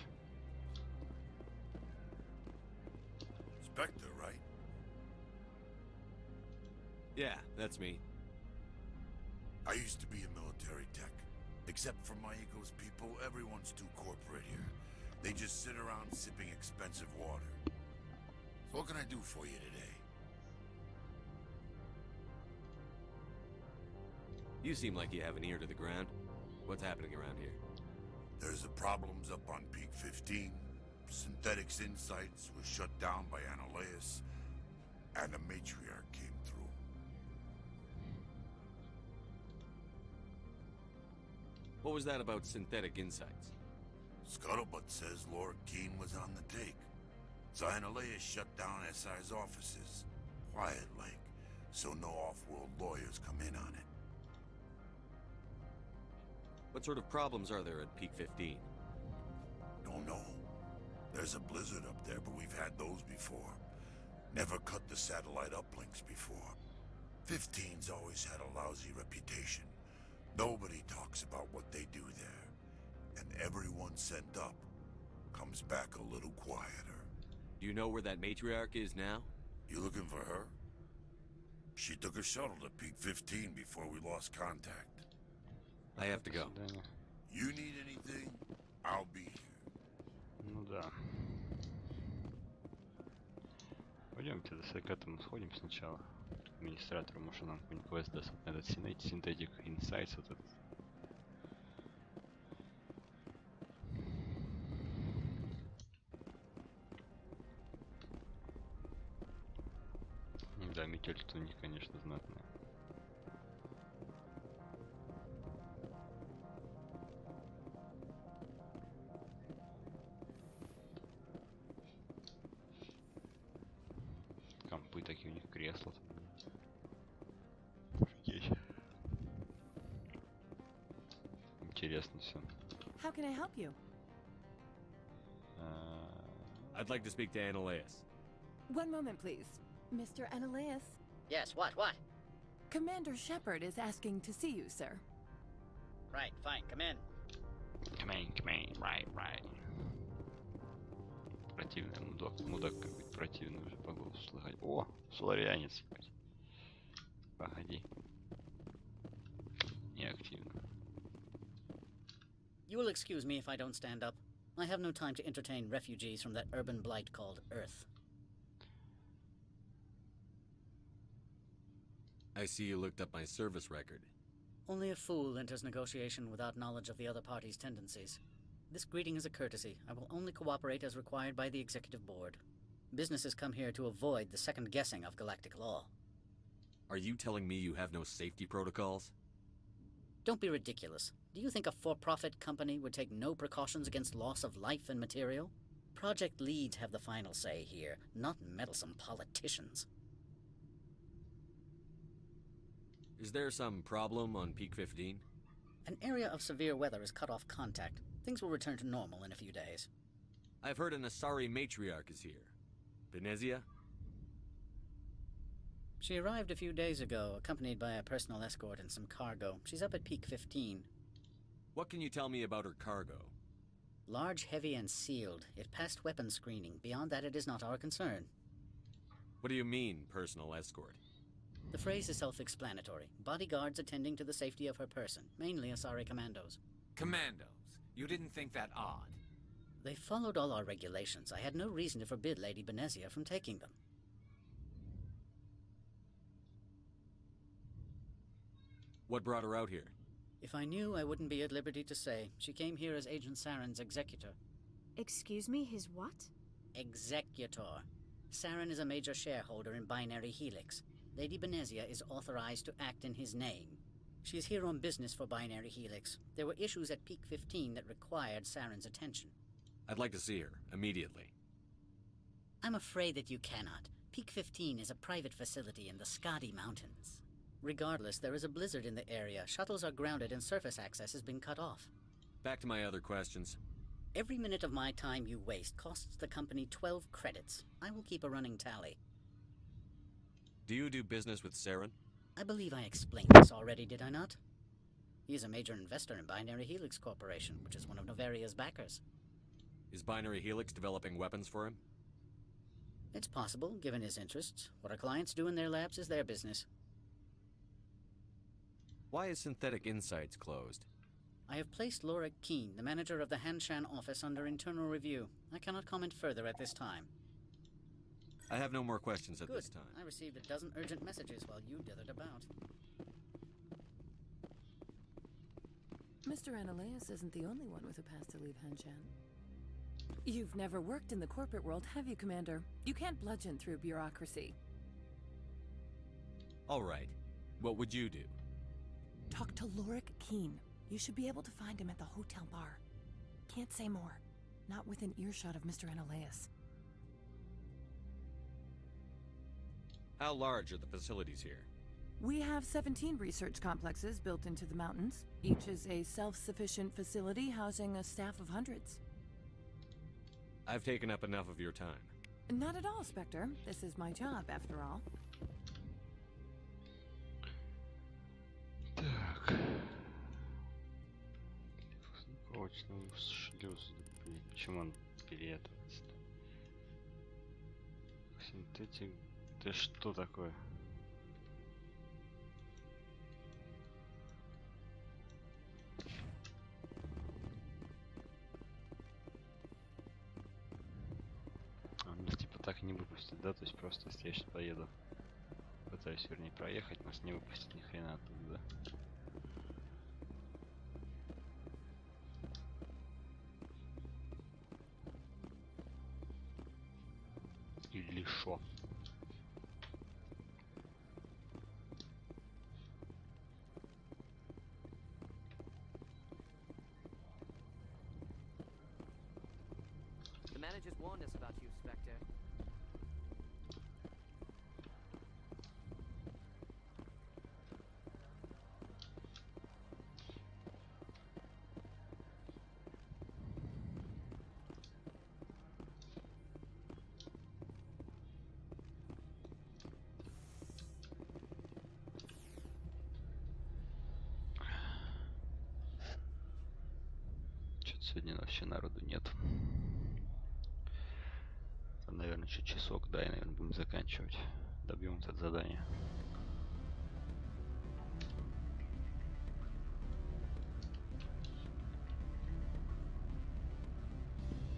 Spectre, right? Yeah, that's me. I used to be a military tech. Except for my ego's people, everyone's too corporate here. They just sit around sipping expensive water. So what can I do for you today? You seem like you have an ear to the ground. What's happening around here? There's the problems up on Peak 15. Synthetics Insights was shut down by Analeus, and a matriarch came through. What was that about Synthetic Insights? Scuttlebutt says Lord Keene was on the take. So Analeus shut down SI's offices. Quiet like, so no off-world lawyers come in on it. What sort of problems are there at Peak 15? Don't know. There's a blizzard up there, but we've had those before. Never cut the satellite uplinks before. 15's always had a lousy reputation. Nobody talks about what they do there. And everyone sent up comes back a little quieter. Do you know where that matriarch is now? You looking for her? She took a shuttle to Peak 15 before we lost contact. I have to go. You need anything? I'll be here. Ну да. Пойдемте к этому сходим сначала. Администратору, может, нам какой-нибудь квест даст. Этот Synthetic Insights, вот этот. Да, метель тут у них, конечно, знатная. Компы такие у них, кресла. Офигеть. Альянса. How can I help you? I'd like to speak to Analeas. One moment, please. Mr. Analeas? Yes, what? Commander Shepard is asking to see you, sir. Right, fine, come in. Come in, right. Противный мудак какой-то противный уже по голосу слыхать. О, соларианец. Погоди. Неактивно. You will excuse me if I don't stand up. I have no time to entertain refugees from that urban blight called Earth. I see you looked up my service record. Only a fool enters negotiation without knowledge of the other party's tendencies. This greeting is a courtesy. I will only cooperate as required by the Executive Board. Businesses come here to avoid the second guessing of galactic law. Are you telling me you have no safety protocols? Don't be ridiculous. Do you think a for-profit company would take no precautions against loss of life and material? Project leads have the final say here, not meddlesome politicians. Is there some problem on Peak 15? An area of severe weather has cut off contact. Things will return to normal in a few days. I've heard an Asari matriarch is here. Benezia? She arrived a few days ago, accompanied by a personal escort and some cargo. She's up at Peak 15. What can you tell me about her cargo? Large, heavy, and sealed. It passed weapons screening. Beyond that, it is not our concern. What do you mean, personal escort? The phrase is self-explanatory. Bodyguards attending to the safety of her person, mainly Asari commandos. Commandos? You didn't think that odd? They followed all our regulations. I had no reason to forbid Lady Benezia from taking them. What brought her out here? If I knew, I wouldn't be at liberty to say. She came here as Agent Saren's executor. Excuse me, his what? Executor. Saren is a major shareholder in Binary Helix. Lady Benezia is authorized to act in his name. She's here on business for Binary Helix. There were issues at Peak 15 that required Saren's attention. I'd like to see her, immediately. I'm afraid that you cannot. Peak 15 is a private facility in the Skadi Mountains. Regardless, there is a blizzard in the area. Shuttles are grounded and surface access has been cut off. Back to my other questions. Every minute of my time you waste costs the company 12 credits. I will keep a running tally. Do you do business with Saren? I believe I explained this already, did I not? He is a major investor in Binary Helix Corporation, which is one of Novaria's backers. Is Binary Helix developing weapons for him? It's possible, given his interests. What our clients do in their labs is their business. Why is Synthetic Insights closed? I have placed Laura Keene, the manager of the Hanshan office, under internal review. I cannot comment further at this time. I have no more questions at Good. this time. I received a dozen urgent messages while you dithered about. Mr. Analeas isn't the only one with a pass to leave Hanshan. You've never worked in the corporate world, have you, Commander? You can't bludgeon through bureaucracy. All right. What would you do? Talk to Lorik Keene. You should be able to find him at the hotel bar. Can't say more. Not within earshot of Mr. Analeas. How large are the facilities here? We have 17 research complexes built into the mountains. Each is a self-sufficient facility housing a staff of hundreds. I've taken up enough of your time. Not at all, Spectre. This is my job, after all. Так. Очного шлюза. Блин, почему он переатывается-то? Синтетик. Ты что такое? Он нас типа так не выпустит, да? То есть просто если я сейчас поеду, пытаюсь вернее проехать, нас не выпустит ни хрена оттуда, да? Или шо? The managers warned us about you, Spectre. Сегодня вообще народу нет. Там, наверное, еще часок, да, и, наверное, будем заканчивать. Добьем это задание.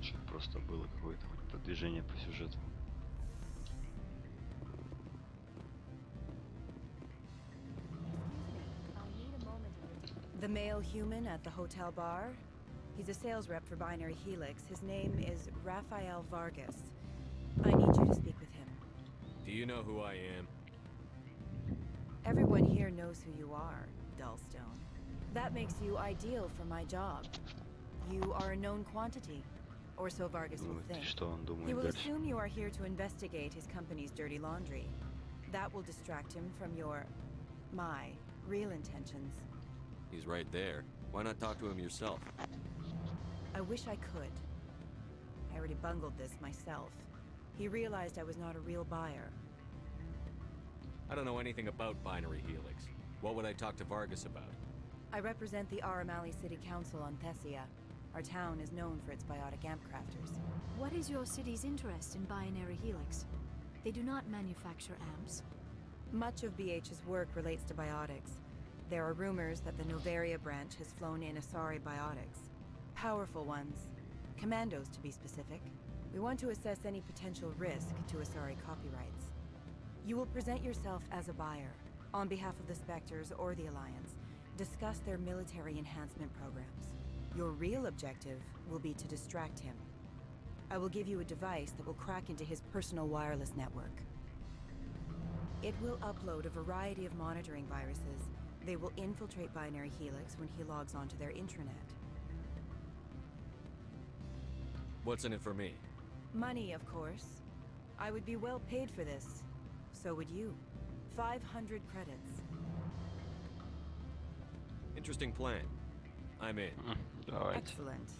Чтобы просто было какое-то хоть продвижение по сюжету. The male human at the hotel bar? He's a sales rep for Binary Helix. His name is Rafael Vargas. I need you to speak with him. Do you know who I am? Everyone here knows who you are, Dullstone. That makes you ideal for my job. You are a known quantity, or so Vargas will think. He will assume you are here to investigate his company's dirty laundry. That will distract him from my real intentions. He's right there. Why not talk to him yourself? I wish I could. I already bungled this myself. He realized I was not a real buyer. I don't know anything about Binary Helix. What would I talk to Vargas about? I represent the Aramali City Council on Thessia. Our town is known for its biotic amp crafters. What is your city's interest in Binary Helix? They do not manufacture amps. Much of BH's work relates to biotics. There are rumors that the Novaria branch has flown in Asari biotics. Powerful ones. Commandos, to be specific. We want to assess any potential risk to Asari copyrights. You will present yourself as a buyer, on behalf of the Spectres or the Alliance. Discuss their military enhancement programs. Your real objective will be to distract him. I will give you a device that will crack into his personal wireless network. It will upload a variety of monitoring viruses. They will infiltrate Binary Helix when he logs onto their intranet. What's in it for me? Money, of course. I would be well paid for this. So would you. 500 credits. Interesting plan. I'm in. Excellent.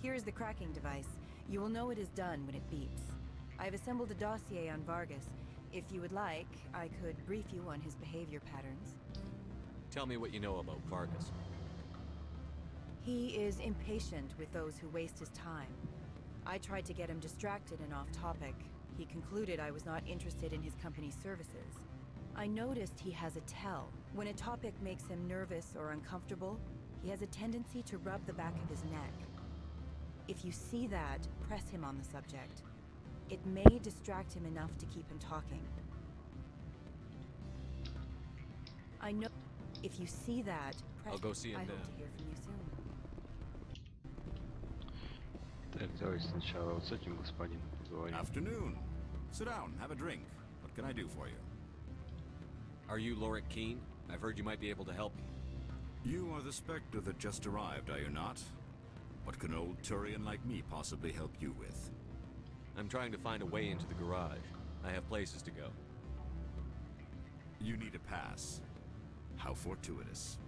Here's the cracking device. You will know it is done when it beeps. I've assembled a dossier on Vargas. If you would like, I could brief you on his behavior patterns. Tell me what you know about Vargas. He is impatient with those who waste his time. I tried to get him distracted and off topic. He concluded I was not interested in his company's services. I noticed he has a tell. When a topic makes him nervous or uncomfortable, he has a tendency to rub the back of his neck. If you see that, press him on the subject. It may distract him enough to keep him talking. I know. If you see that, press. I'll go see him I now. hope to hear from you soon. Так, давай сначала вот с этим господином поговорим. Afternoon. Sit down, have a drink. What can I do for you? Are you Lorik Keen? I've heard you might be able to help me. You are the Spectre that just arrived, are you not? What can old Turian like me possibly help you with? I'm trying to find a way into the garage. I have places to go. You need a pass. How fortuitous.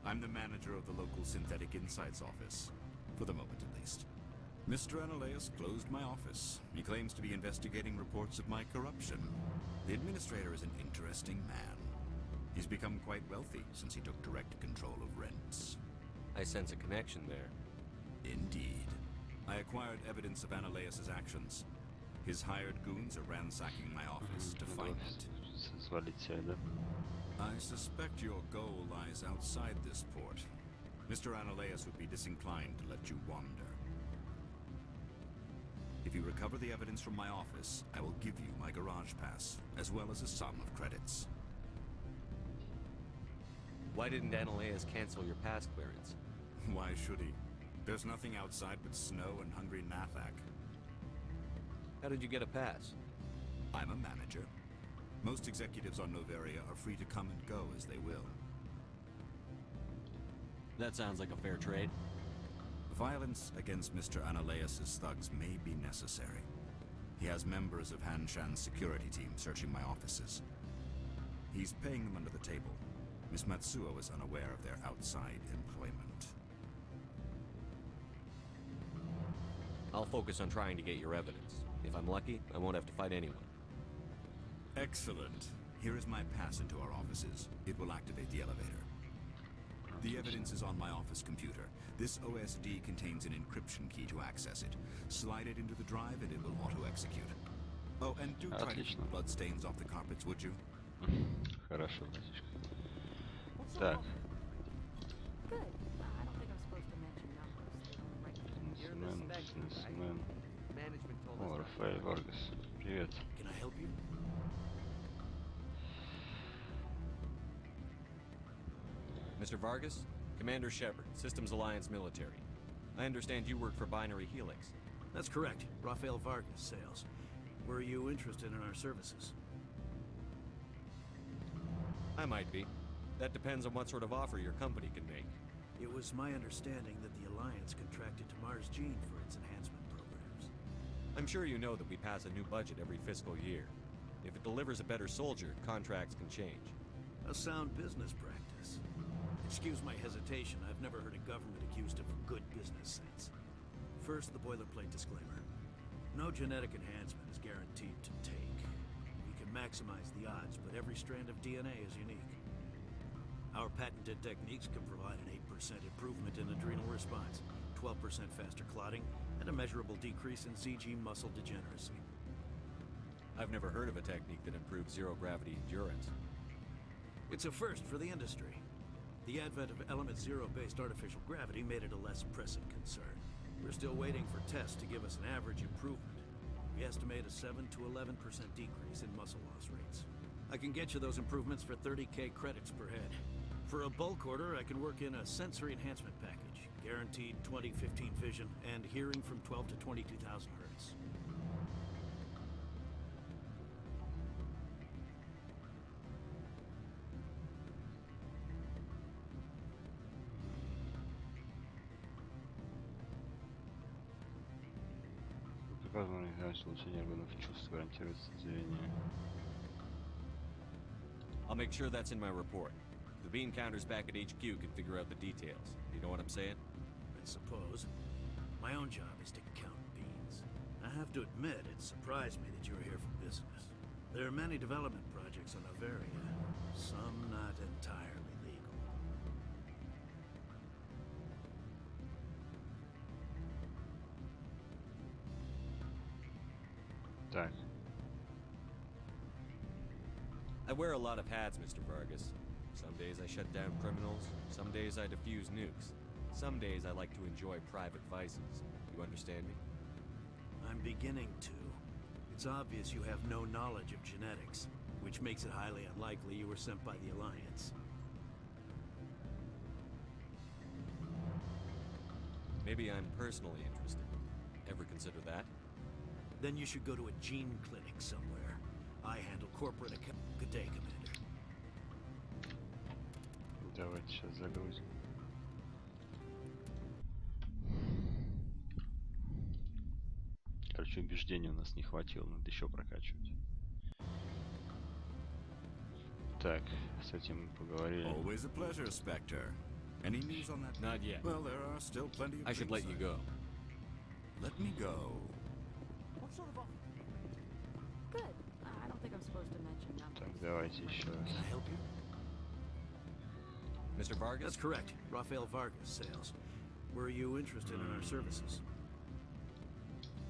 I'm the manager of the local Synthetic Insights office. For the moment, at least. Mr. Analeus closed my office. He claims to be investigating reports of my corruption. The administrator is an interesting man. He's become quite wealthy since he took direct control of rents. I sense a connection there. Indeed. I acquired evidence of Analeus's actions. His hired goons are ransacking my office to find it. I suspect your goal lies outside this port. Mr. Analeus would be disinclined to let you wander. If you recover the evidence from my office, I will give you my garage pass, as well as a sum of credits. Why didn't Analeus cancel your pass clearance? Why should he? There's nothing outside but snow and hungry Nathak. How did you get a pass? I'm a manager. Most executives on Novaria are free to come and go as they will. That sounds like a fair trade. Violence against Mr. Analeus' thugs may be necessary. He has members of Hanshan's security team searching my offices. He's paying them under the table. Miss Matsuo is unaware of their outside employment. I'll focus on trying to get your evidence. If I'm lucky, I won't have to fight anyone. Excellent. Here is my pass into our offices. It will activate the elevator. The evidence is on my office computer. This OSD contains an encryption key to access it. Slide it into the drive and it will auto-execute. Oh, and do try to keep blood stains off the carpets, would you? Хорошо, братишка. Так. Бизнесмен. О, Рафаэль Варгас. Привет. Mr. Vargas? Commander Shepard, Systems Alliance Military. I understand you work for Binary Helix. That's correct. Rafael Vargas, sales. Were you interested in our services? I might be. That depends on what sort of offer your company can make. It was my understanding that the Alliance contracted to Mars Gene for its enhancement programs. I'm sure you know that we pass a new budget every fiscal year. If it delivers a better soldier, contracts can change. A sound business practice. Excuse my hesitation, I've never heard a government accused of good business sense. First, the boilerplate disclaimer. No genetic enhancement is guaranteed to take. We can maximize the odds, but every strand of DNA is unique. Our patented techniques can provide an 8% improvement in adrenal response, 12% faster clotting, and a measurable decrease in CG muscle degeneracy. I've never heard of a technique that improves zero-gravity endurance. It's a first for the industry. The advent of element zero-based artificial gravity made it a less pressing concern. We're still waiting for tests to give us an average improvement. We estimate a 7 to 11% decrease in muscle loss rates. I can get you those improvements for 30K credits per head. For a bulk order, I can work in a sensory enhancement package, guaranteed 20/15 vision, and hearing from 12 to 22,000 hertz. I'll make sure that's in my report. The bean counters back at HQ can figure out the details. You know what I'm saying? I suppose. My own job is to count beans. I have to admit, it surprised me that you were here for business. There are many development projects on Noveria, some not entirely legal. Так. I wear a lot of hats, Mr. Vargas. Some days I shut down criminals, some days I defuse nukes. Some days I like to enjoy private vices. You understand me? I'm beginning to. It's obvious you have no knowledge of genetics, which makes it highly unlikely you were sent by the Alliance. Maybe I'm personally interested. Ever consider that? Then you should go to a gene clinic somewhere. I handle corporate account. Good day, Commander. Давайте сейчас загрузим. Короче, убеждения у нас не хватило, надо еще прокачивать. Так, с этим мы поговорили. Always a pleasure, Spectre. Any news on that? Not yet. Well, there are still plenty of I should let you go. Let me go. What sort of offer? Good. I don't think I'm supposed to mention numbers. Так, давайте еще раз. Can I help you? Mr. Vargas? That's correct. Rafael Vargas, sales. Were you interested in our services?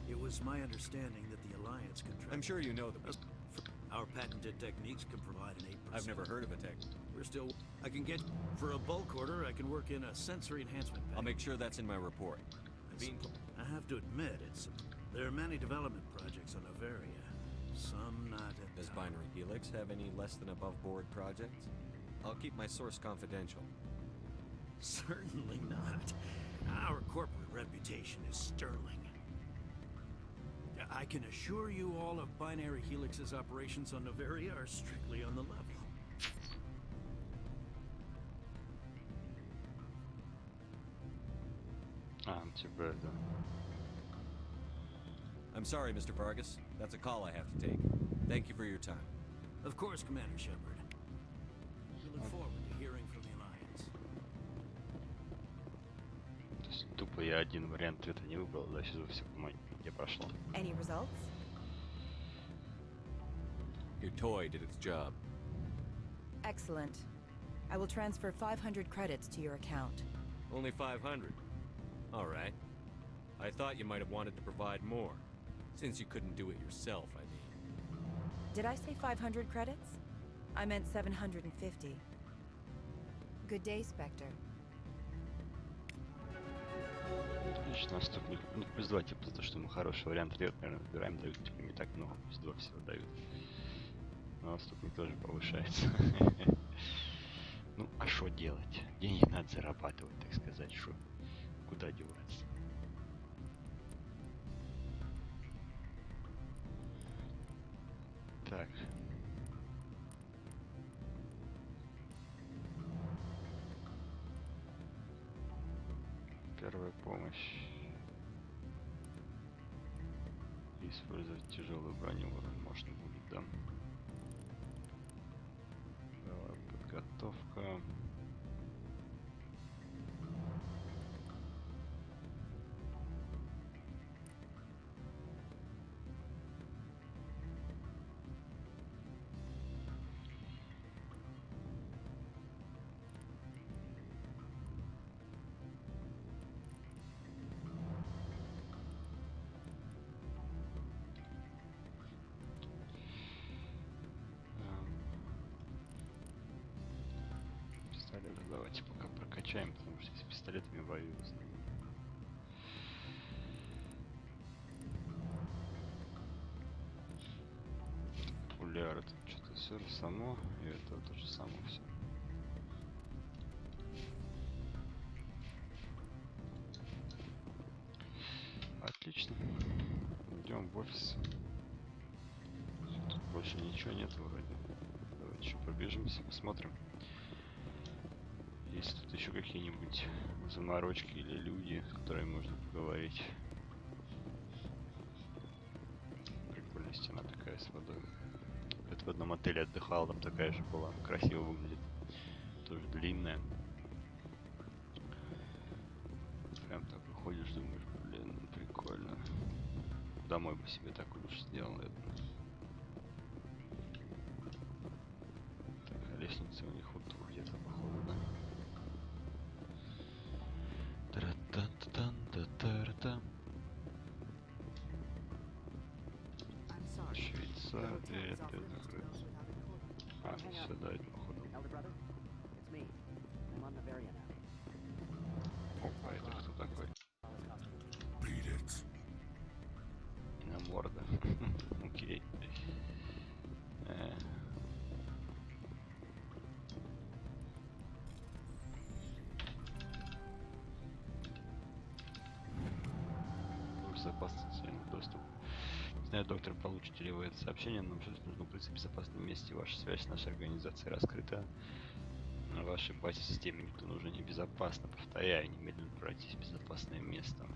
It was my understanding that the Alliance contracted... I'm sure you know that our patented techniques can provide an 8%. I've never heard of a tech. We're still... I can get... For a bulk order, I can work in a sensory enhancement package. I'll make sure that's in my report. I have to admit, there are many development projects on Noveria. Some not... Does Binary Helix have any less than above-board projects? I'll keep my source confidential. Certainly not. Our corporate reputation is sterling. I can assure you all of Binary Helix's operations on Noveria are strictly on the level. Типа это... I'm sorry, Mr. Vargas. That's a call I have to take. Thank you for your time. Of course, Commander Shepard. We look forward to hearing from the Alliance. То есть тупо я один вариант ответа не выбрал, да, сейчас вы все понимаете, где прошло. Any results? Your toy did its job. Excellent. I will transfer 500 credits to your account. Only 500? All right. I thought you might have wanted to provide more, since you couldn't do it yourself, I mean. Did I say 500 credits? I meant 750. Good day, Spectre. Отлично, наступник. Ну, плюс 2, типа, за то, что мы хороший вариант дает, наверное, выбираем, дают, типа, не так много, плюс 2 всего дают. Но наступник тоже повышается. Ну, а что делать? Деньги надо зарабатывать, так сказать, что? Куда деваться? Так. Первая помощь. Использовать тяжелую броню можно будет, да? Подготовка. Давайте пока прокачаем, потому что с пистолетами воюю. Окуляр, это что-то все само, и это то же самое все. Отлично. Идем в офис. Тут больше ничего нет вроде. Давайте еще пробежимся, посмотрим. Есть тут еще какие-нибудь заморочки или люди, с которыми можно поговорить. Прикольная стена такая с водой. Это в одном отеле отдыхал, там такая же была. Красиво выглядит. Тоже длинная. Прям так выходишь, думаешь, блин, ну прикольно. Домой бы себе так лучше сделал, наверное. Так, а лестница у них вот тут где-то, походу, да? Швейцария, это закрыто. А, сюда это походу. Опа, это кто такой? На морда. Окей. Безопасность, доступ. Не знаю, доктор, получите ли вы это сообщение, но нам нужно укрыться в безопасном месте. Ваша связь с нашей организацией раскрыта. На вашей базе системе никто нужен не безопасно. Повторяю, немедленно пройти в безопасное место.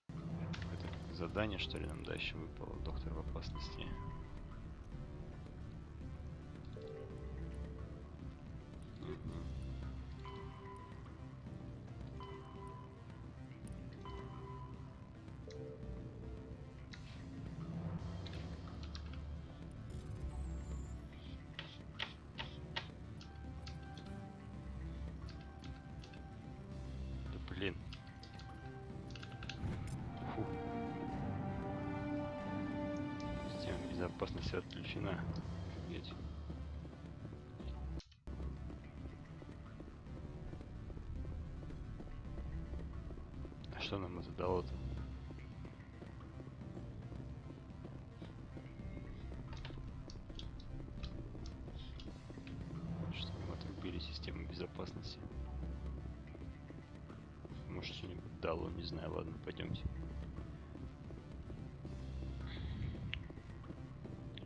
Это задание, что ли, нам дальше выпало? Доктор в опасности. Блин. Фу. Система безопасности отключена. Офигеть. А что нам это дало-то? Что нам отрубили систему безопасности? Может, что-нибудь дало, не знаю. Ладно, пойдемте.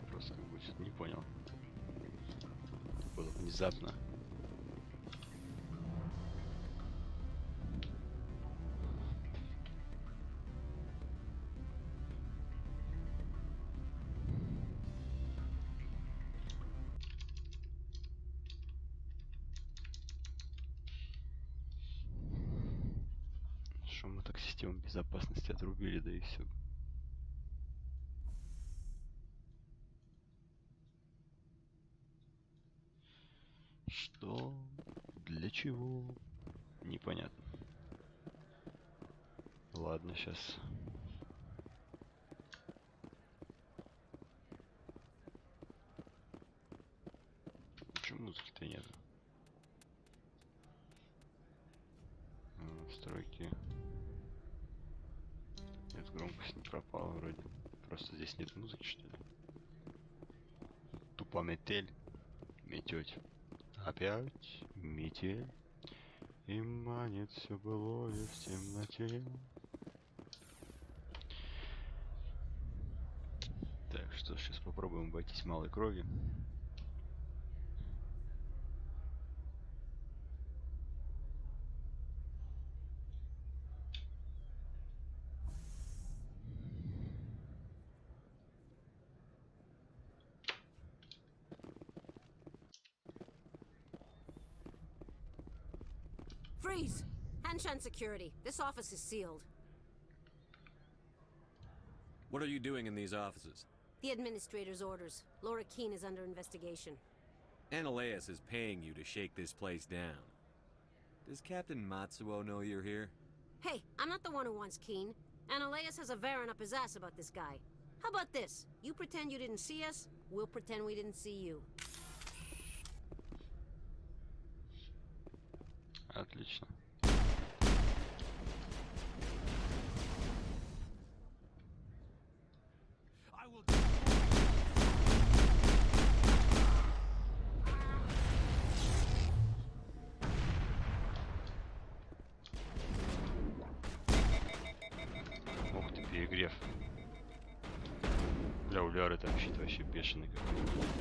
Просто как бы что-то не понял. Это было внезапно. Что мы так систему безопасности отрубили, да и все. что? Для чего? Непонятно. Ладно, сейчас. Почему музыки-то нет? Настройки. Нет, громкость не пропала вроде. Просто здесь нет музыки, что ли? Тупо метель. Мететь. Опять метель. И манит все былое в темноте. Так, что сейчас попробуем обойтись малой кровью. Freeze! Hanshan security. This office is sealed. What are you doing in these offices? The administrator's orders. Laura Keene is under investigation. Analeus is paying you to shake this place down. Does Captain Matsuo know you're here? Hey, I'm not the one who wants Keene. Analeus has a Varen up his ass about this guy. How about this? You pretend you didn't see us, we'll pretend we didn't see you. Отлично. Ух ты, перегрев. Бля, у Ляры там щит вообще бешеный какой-то.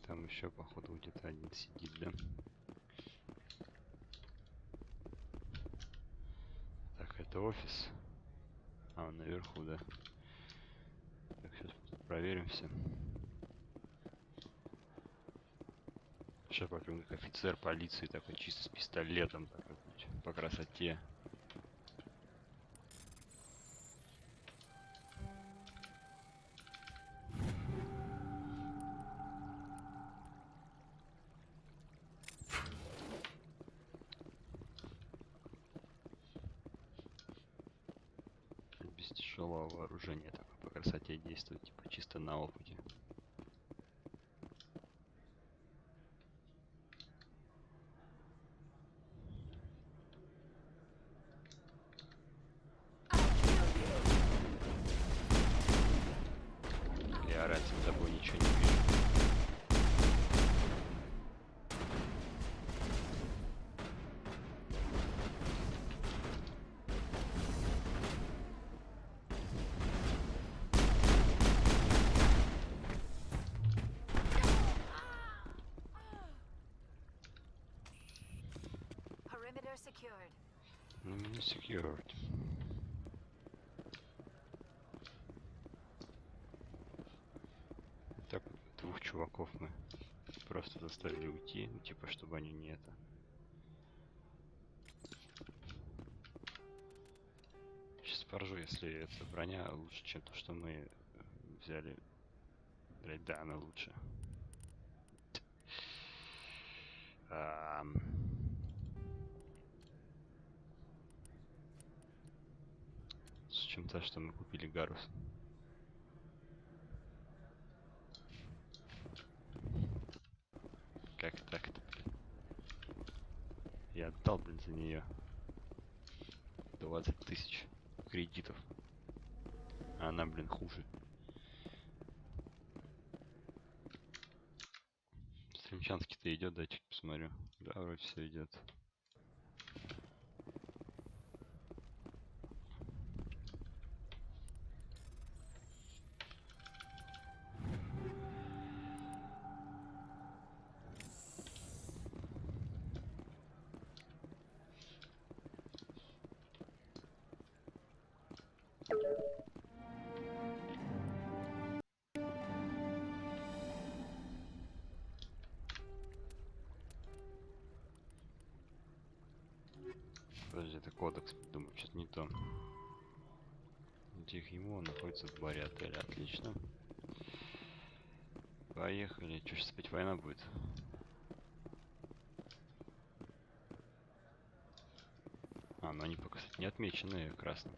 Там еще, походу, где-то один сидит, да? Так, это офис. А, он наверху, да? Так, сейчас проверим все. Шеф, как офицер полиции, такой чисто с пистолетом, такой, по красоте. Без тяжелого вооружения, такой по красоте действует, типа чисто на опыте. Я рад, с тобой ничего не вижу. Perimeter secured. Secured. Так вот, двух чуваков мы просто заставили уйти, ну, типа, чтобы они не это. Сейчас поржу, если эта броня лучше, чем то, что мы взяли. Блять, да, она лучше. С чем-то, что мы купили Гарус. Как так-то? Я отдал, блин, за нее 20 тысяч кредитов. А она, блин, хуже. Стримчанский-то идет, дайте посмотрю. Да, вроде все идет. Подожди, это кодекс. Думаю, что-то не то. Где ему он находится в баре отеля. Отлично. Поехали. Что, сейчас опять война будет? Но они пока, кстати, не отмечены красным.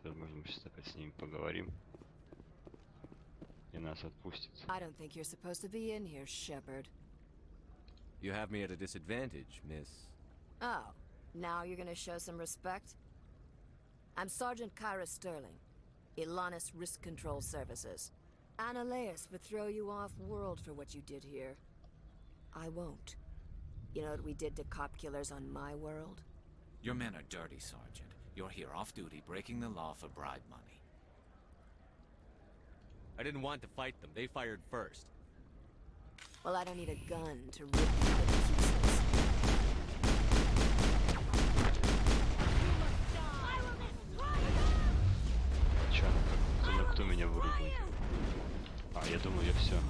Возможно, мы сейчас опять с ними поговорим. И нас отпустят. I don't think you're supposed to be in here, Shepard. You have me at a disadvantage, miss. Oh, now you're gonna show some respect? I'm Sergeant Kyra Sterling, Ilanis Risk Control Services. Annaleus would throw you off-world for what you did here. I won't. You know what we did to cop killers on my world? Your men are dirty, Sergeant. You're here off-duty, breaking the law for bribe money. I didn't want to fight them. They fired first. Well, I don't need a gun to rip you to pieces. Чё, кто меня вырубил? Я думал, я все.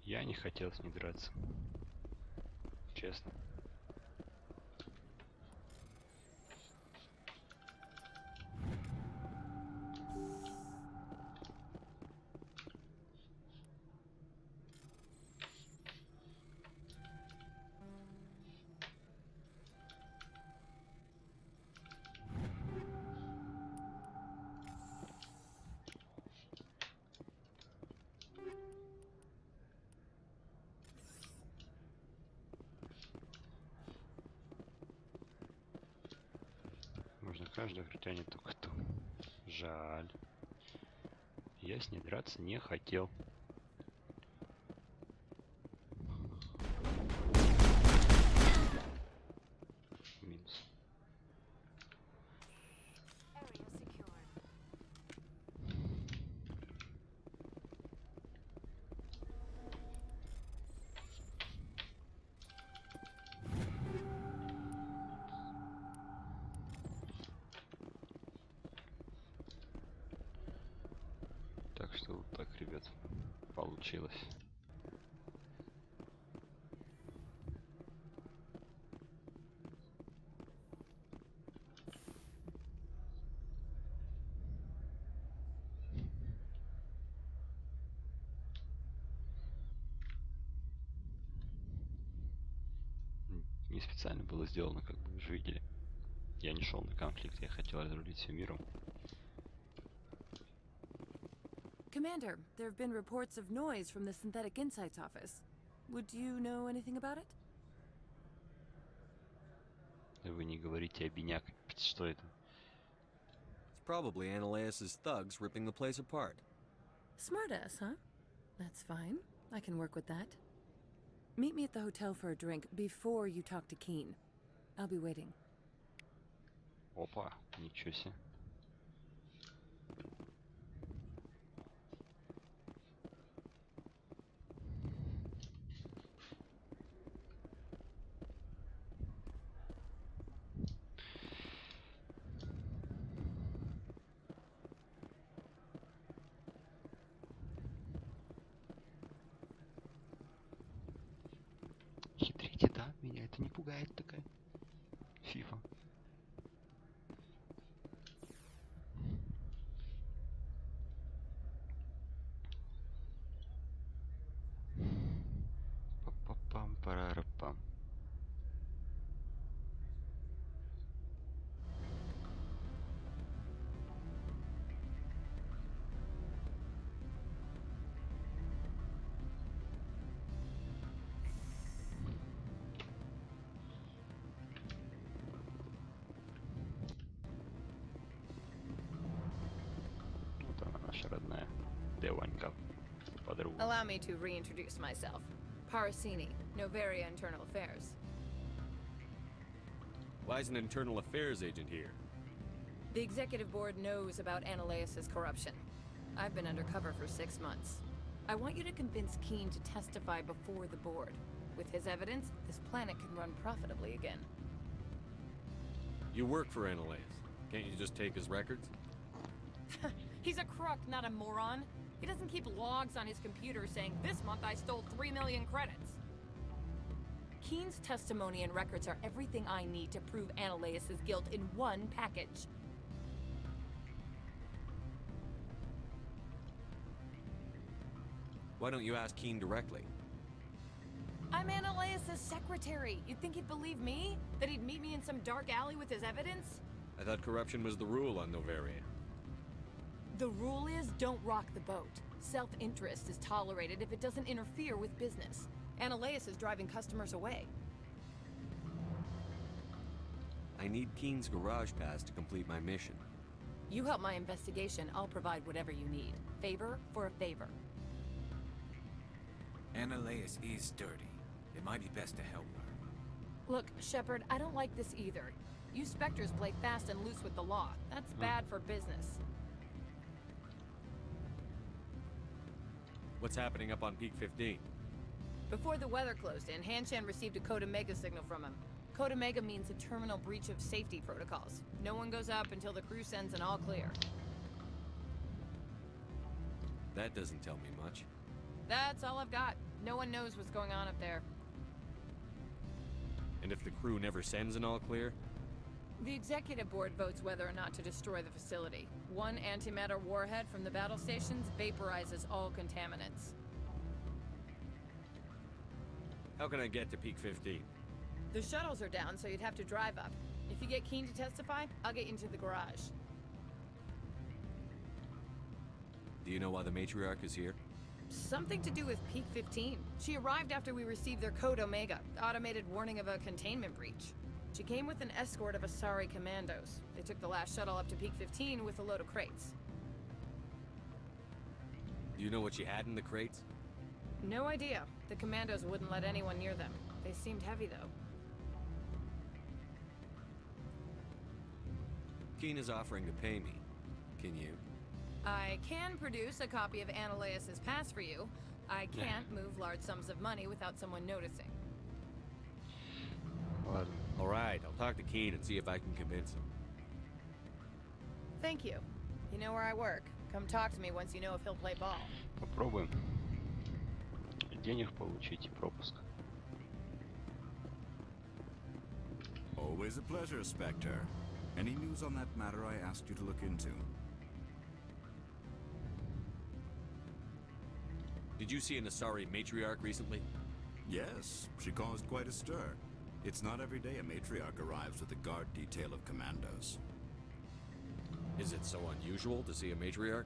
Я не хотел с ней драться. Честно. Можно каждого, хотя не только то. Жаль. Я с ней драться не хотел. Минус. Так что вот так, ребят, получилось. Не специально было сделано, как бы вы же видели. Я не шел на конфликт, я хотел разрулить всем миром. Commander, there have been reports of noise from the Synthetic Insights office. Would you know anything about it? Вы не говорите обиняк. Что это? It's probably Annaleus' thugs ripping the place apart. Smartass, huh? That's fine. I can work with that. Meet me at the hotel for a drink before you talk to Keen. I'll be waiting. Опа, ничего себе. Хитрите, да? Меня это не пугает такая фифа. Пам-парарапам. родная девонька, подруга. Allow me to reintroduce myself. Parasini, Novaria Internal Affairs. Why is an internal affairs agent here? The executive board knows about Ananias' corruption. I've been undercover for 6 months. I want you to convince Keen to testify before the board. With his evidence, this planet can run profitably again. You work for Ananias. Can't you just take his records? He's a crook, not a moron. He doesn't keep logs on his computer saying, this month I stole 3 million credits. Keen's testimony and records are everything I need to prove Ananias' guilt in one package. Why don't you ask Keen directly? I'm Ananias' secretary. You'd think he'd believe me? That he'd meet me in some dark alley with his evidence? I thought corruption was the rule on Novaria. The rule is, don't rock the boat. Self-interest is tolerated if it doesn't interfere with business. Ananias is driving customers away. I need Keen's garage pass to complete my mission. You help my investigation, I'll provide whatever you need. Favor for a favor. Ananias is dirty. It might be best to help her. Look, Shepard, I don't like this either. You Spectres play fast and loose with the law. That's bad for business. What's happening up on Peak 15? Before the weather closed in, Hanshan received a Code Omega signal from him. Code Omega means a terminal breach of safety protocols. No one goes up until the crew sends an all clear. That doesn't tell me much. That's all I've got. No one knows what's going on up there. And if the crew never sends an all clear? The executive board votes whether or not to destroy the facility. One antimatter warhead from the battle stations vaporizes all contaminants. How can I get to Peak 15? The shuttles are down, so you'd have to drive up. If you get Keen to testify, I'll get you into the garage. Do you know why the matriarch is here? Something to do with Peak 15. She arrived after we received their Code Omega, automated warning of a containment breach. She came with an escort of Asari commandos. They took the last shuttle up to Peak 15 with a load of crates. Do you know what she had in the crates? No idea. The commandos wouldn't let anyone near them. They seemed heavy, though. Keen is offering to pay me. Can you? I can produce a copy of Ananias' pass for you. I can't move large sums of money without someone noticing. Alright, I'll talk to Keen and see if I can convince him. Thank you. You know where I work. Come talk to me once you know if he'll play ball. Попробуем денег получить и пропуск. Always a pleasure, Spectre. Any news on that matter I asked you to look into? Did you see an Asari matriarch recently? Yes, she caused quite a stir. It's not every day a matriarch arrives with a guard detail of commandos. Is it so unusual to see a matriarch?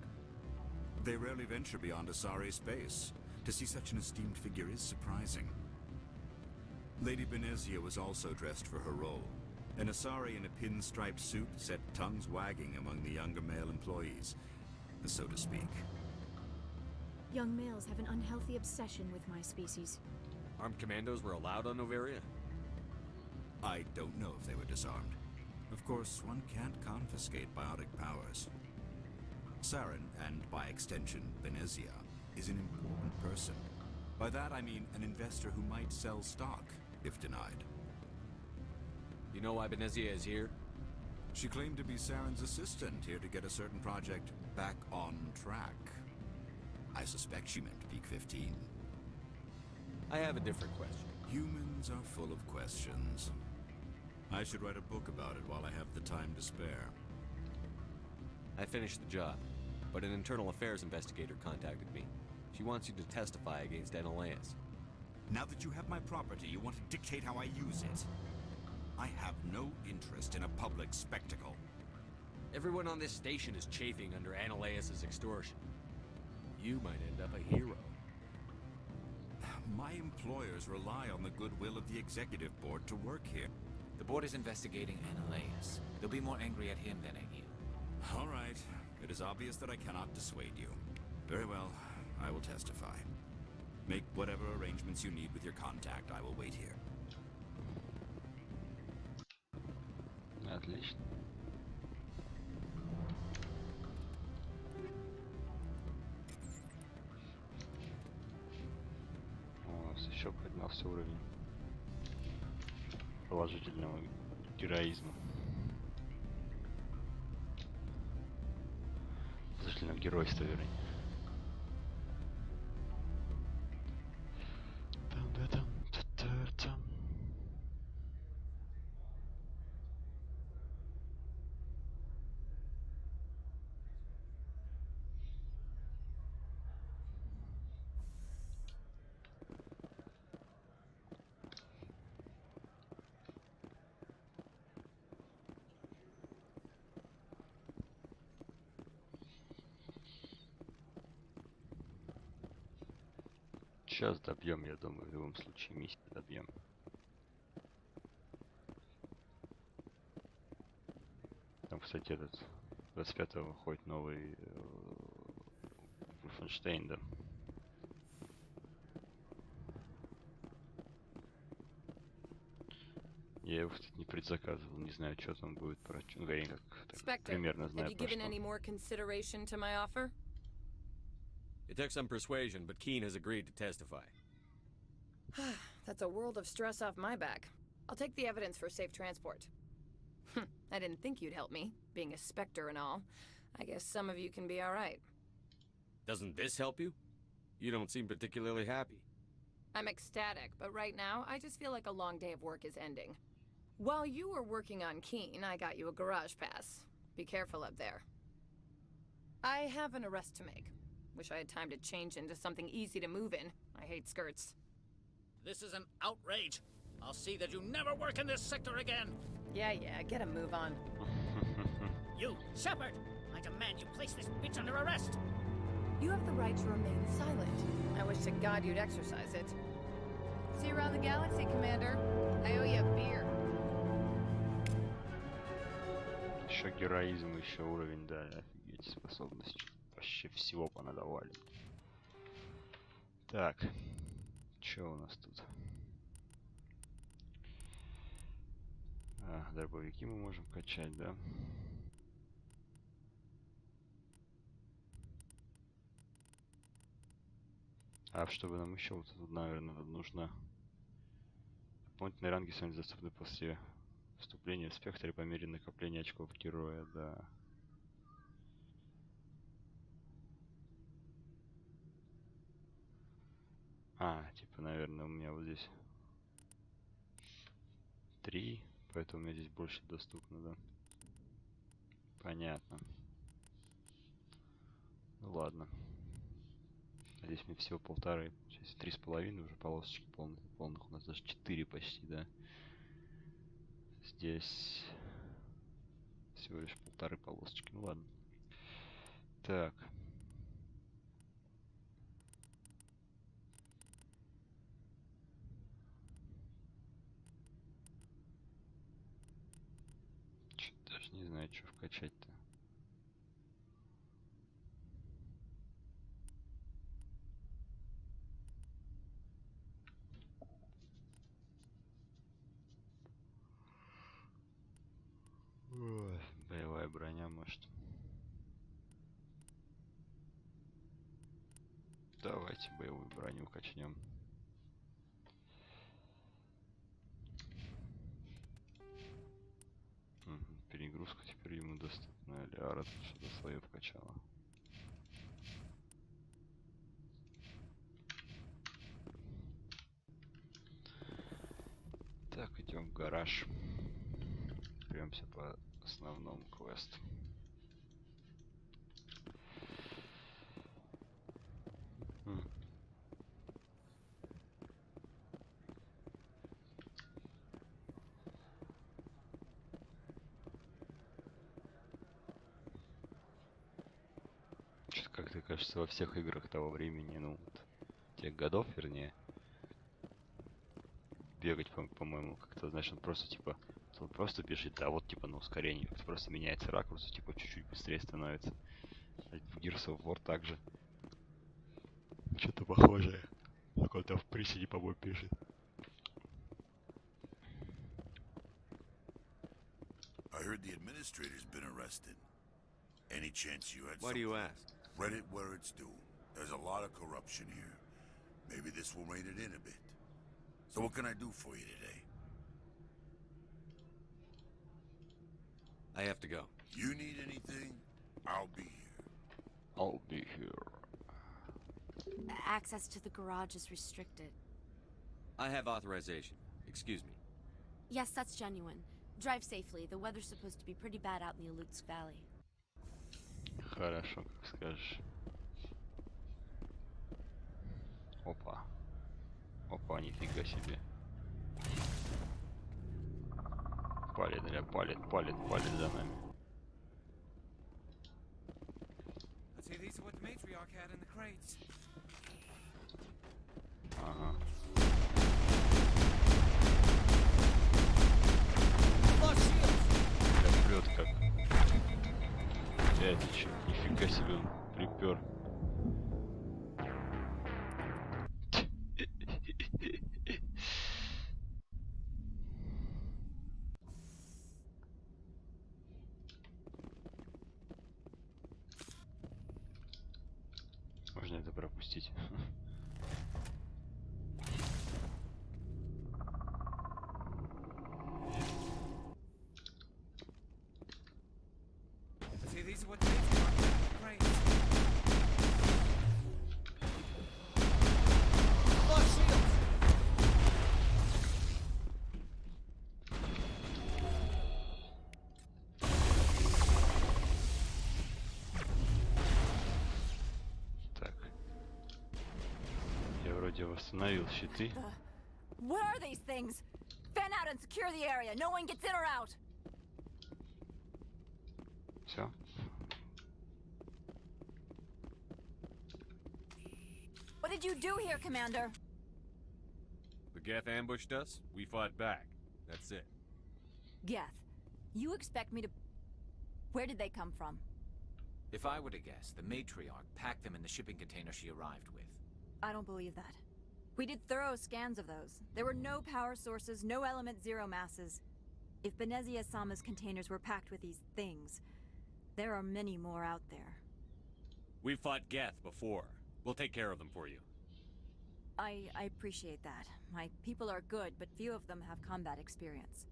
They rarely venture beyond Asari space. To see such an esteemed figure is surprising. Lady Benezia was also dressed for her role. An Asari in a pinstriped suit set tongues wagging among the younger male employees, so to speak. Young males have an unhealthy obsession with my species. Armed commandos were allowed on Novaria? I don't know if they were disarmed. Of course, one can't confiscate biotic powers. Saren, and by extension, Benezia, is an important person. By that I mean an investor who might sell stock, if denied. You know why Benezia is here? She claimed to be Saren's assistant, here to get a certain project back on track. I suspect she meant Peak 15. I have a different question. Humans are full of questions. I should write a book about it while I have the time to spare. I finished the job, but an internal affairs investigator contacted me. She wants you to testify against Ananias. Now that you have my property, you want to dictate how I use it. I have no interest in a public spectacle. Everyone on this station is chafing under Ananias' extortion. You might end up a hero. My employers rely on the goodwill of the executive board to work here. The board is investigating Ananias. They'll be more angry at him than at you. All right. It is obvious that I cannot dissuade you. Very well, I will testify. Make whatever arrangements you need with your contact. I will wait here. Отлично. У нас еще поднялся уровень положительного героизма. Положительного геройства, вернее. Сейчас добьем, я думаю, в любом случае миссию добьем. Там, кстати, этот 25-го выходит новый Wolfenstein, да. Я его, кстати, не предзаказывал, не знаю, что там будет, ну, я как так, примерно знаю, про что. It took some persuasion, but Keen has agreed to testify. That's a world of stress off my back. I'll take the evidence for safe transport. I didn't think you'd help me, being a Spectre and all. I guess some of you can be all right. Doesn't this help you? You don't seem particularly happy. I'm ecstatic, but right now, I just feel like a long day of work is ending. While you were working on Keen, I got you a garage pass. Be careful up there. I have an arrest to make. Wish I had time to change into something easy to move in. I hate skirts. This is an outrage. I'll see that you never work in this sector again. Yeah, get a move on. You, Shepard! I demand you place this bitch under arrest. You have the right to remain silent. I wish to God you'd exercise it. See you around the galaxy, Commander. I owe you a beer. Еще героизм, еще уровень, да, офигеть, способность. Вообще всего понадавали. Так, что у нас тут? Дробовики мы можем качать, да? А чтобы нам еще вот тут, наверное, нужно дополнительные ранги с вами доступны после вступления в спектре по мере накопления очков героя, да. Типа, наверное, у меня вот здесь 3, поэтому у меня здесь больше доступно, да. Понятно. Ну ладно. Здесь мне всего 1,5. Сейчас 3,5 уже полосочки полных. У нас даже 4 почти, да. Здесь всего лишь 1,5 полосочки. Ну ладно. Так. Даже не знаю, что вкачать-то. Ой, боевая броня, может. Давайте боевую броню качнем. Перегрузка теперь ему доступна. Лиара тут что-то свое вкачала. Так, идем в гараж. Прямся по основному квесту. Что-то как-то кажется во всех играх того времени, ну, вот, тех годов, вернее, бегать, по-моему, как-то, знаешь, он просто, типа, он просто бежит, а вот, типа, на ускорении, как-то просто меняется ракурс, типа, чуть-чуть быстрее становится. В Gears of War также. Что-то похожее. Только он там в приседе, по-моему, пишет. I heard the administrator's been arrested. Any chance you had Why do you ask? Read it where it's due. There's a lot of corruption here. Maybe this will rein it in a bit. So what can I do for you today? I have to go. You need anything? I'll be here. I'll be here. Access to the garage is restricted. I have authorization. Excuse me. Yes, that's genuine. Drive safely. The weather's supposed to be pretty bad out in the Alutsk Valley. Хорошо, как скажешь. Опа. Опа, нифига себе. Палит за нами. Let's see, these are what the matriarch had in the crates. Ага. Как прет, как. Это чё? Нифига себе он припер. Можно это пропустить. See, these are what the matriarch had in the crates. Lost shields! Так. Я вроде восстановил щиты. What are these things? Fan out and secure the area. No one gets in or out. Все. What did you do here, Commander? The Geth ambushed us. We fought back. That's it. Geth, you expect me to... Where did they come from? If I were to guess, the matriarch packed them in the shipping container she arrived with. I don't believe that. We did thorough scans of those. There were no power sources, no element zero masses. If Benezia Sama's containers were packed with these things, there are many more out there. We've fought Geth before. We'll take care of them for you. I appreciate that. My people are good, but few of them have combat experience.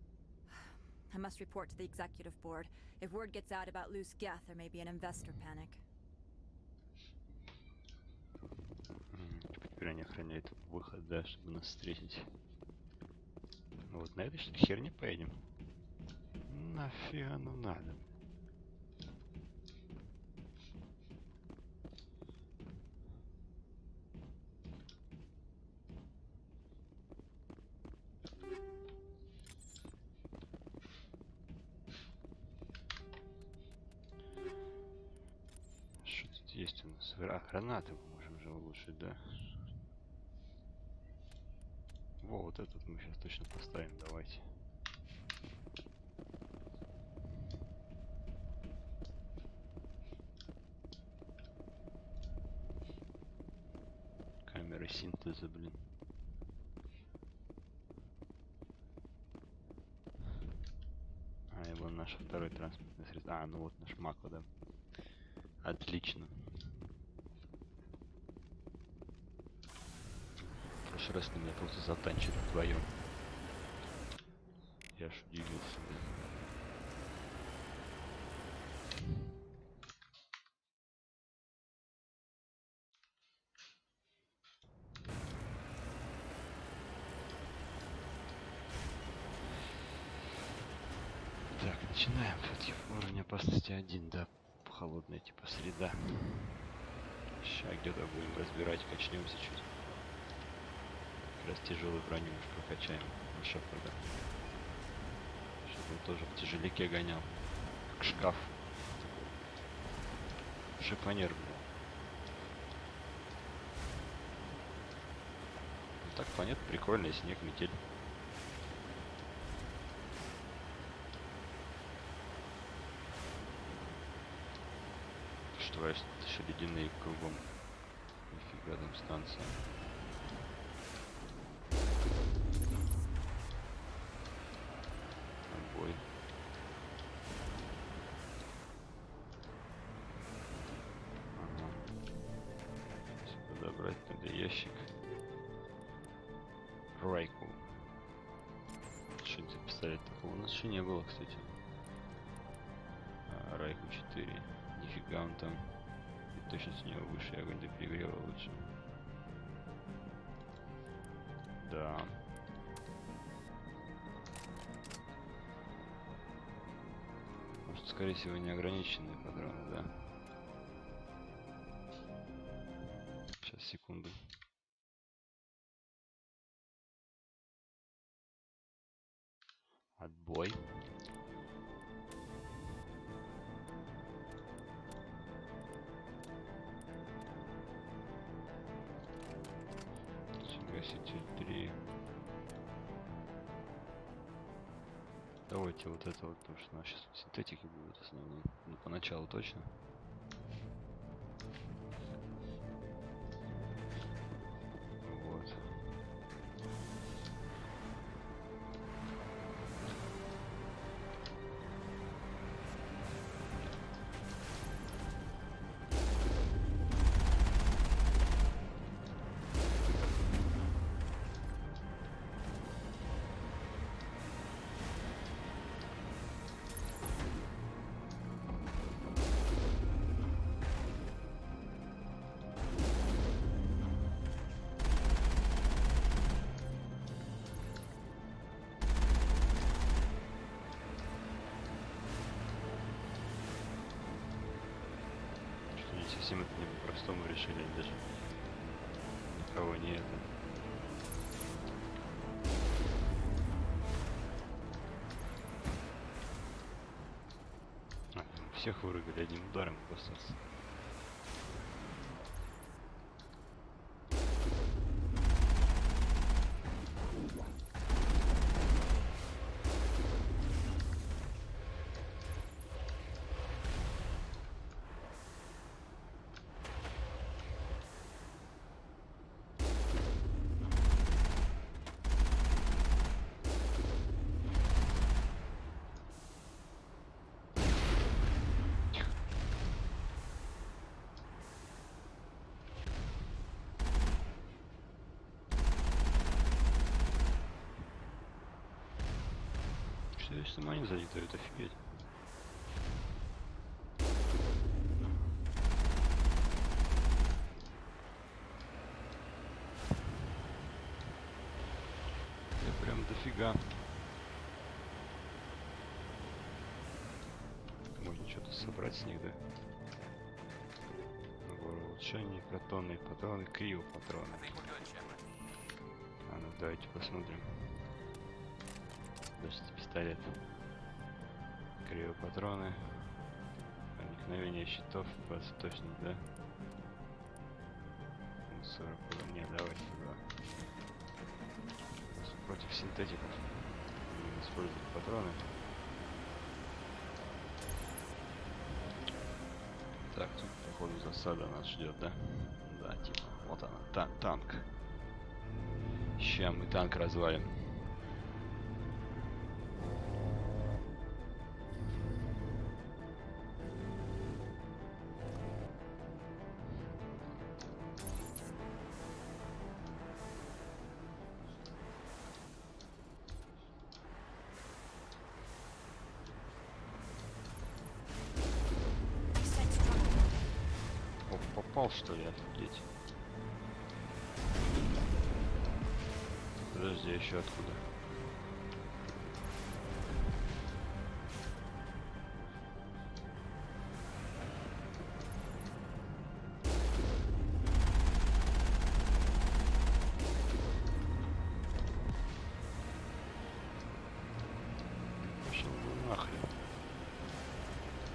I must report to the executive board. If word gets out about loose Geth, there may be an investor panic. Теперь они охраняют выход, да, чтобы нас встретить. Ну вот на этой что ли херне поедем? Нафига ну надо? Что тут есть у нас? Гранаты мы можем же улучшить, да? Во, вот этот мы сейчас точно поставим, давайте. Камера синтеза, блин. А, и вон наш второй транспортный средство. А, ну вот наш Мако, да. Отлично. В прошлый раз на меня просто затанчили вдвоем. Я аж удивился, блин. Так, начинаем. Все-таки уровень опасности 1, да. Холодная типа среда. Сейчас где-то будем разбирать, качнемся чуть. Как раз тяжелую броню уж прокачаем на Шепарда. Чтобы он тоже в тяжеляке гонял. Как шкаф. Шифонер, блин. Ну, так понятно, прикольно, снег, метель. тварь, что-то еще ледяные кругом. Нифига там станция. Отбой. Ага. Подобрать надо ящик. Райку. Что-нибудь за пистолет такого у нас еще не было, кстати. Райку 4. Нифига он там. И точность у него выше, и огонь до перегрева лучше. Да. Может, скорее всего, неограниченные патроны, да? Сейчас, секунду. Отбой. Гаситель 3. Давайте вот это вот, потому что у нас сейчас синтетики будут в основном. Ну, поначалу точно. Вот. Совсем это не по-простому решили, даже никого не это. Всех вырубили одним ударом просто. Если сама не сзади, то это офигеть. Я прям дофига. Можно что-то собрать с них, да? Набор улучшений, протонные патроны, криопатроны. А ну давайте посмотрим. Даже пистолет. Криопатроны. Проникновение щитов, 20 точность, да? 40 не, давайте туда. Против синтетиков. Будем использовать патроны. Так, тут походу засада нас ждет, да? Да, типа, вот она, танк. Ща мы танк развалим. Попал, что ли, офигеть? Подожди, еще откуда? Пошел бы нахрен.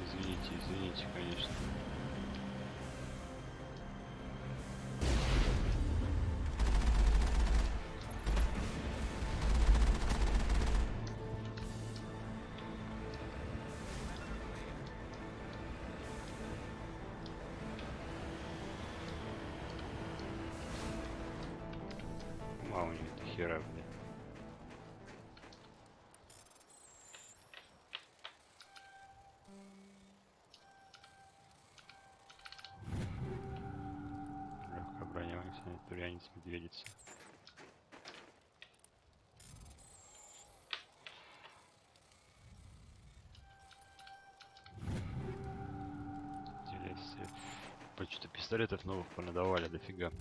Извините, конечно. хера, блин. Легкая броня, турянец, медведица. Почему-то пистолетов новых понадавали дофига.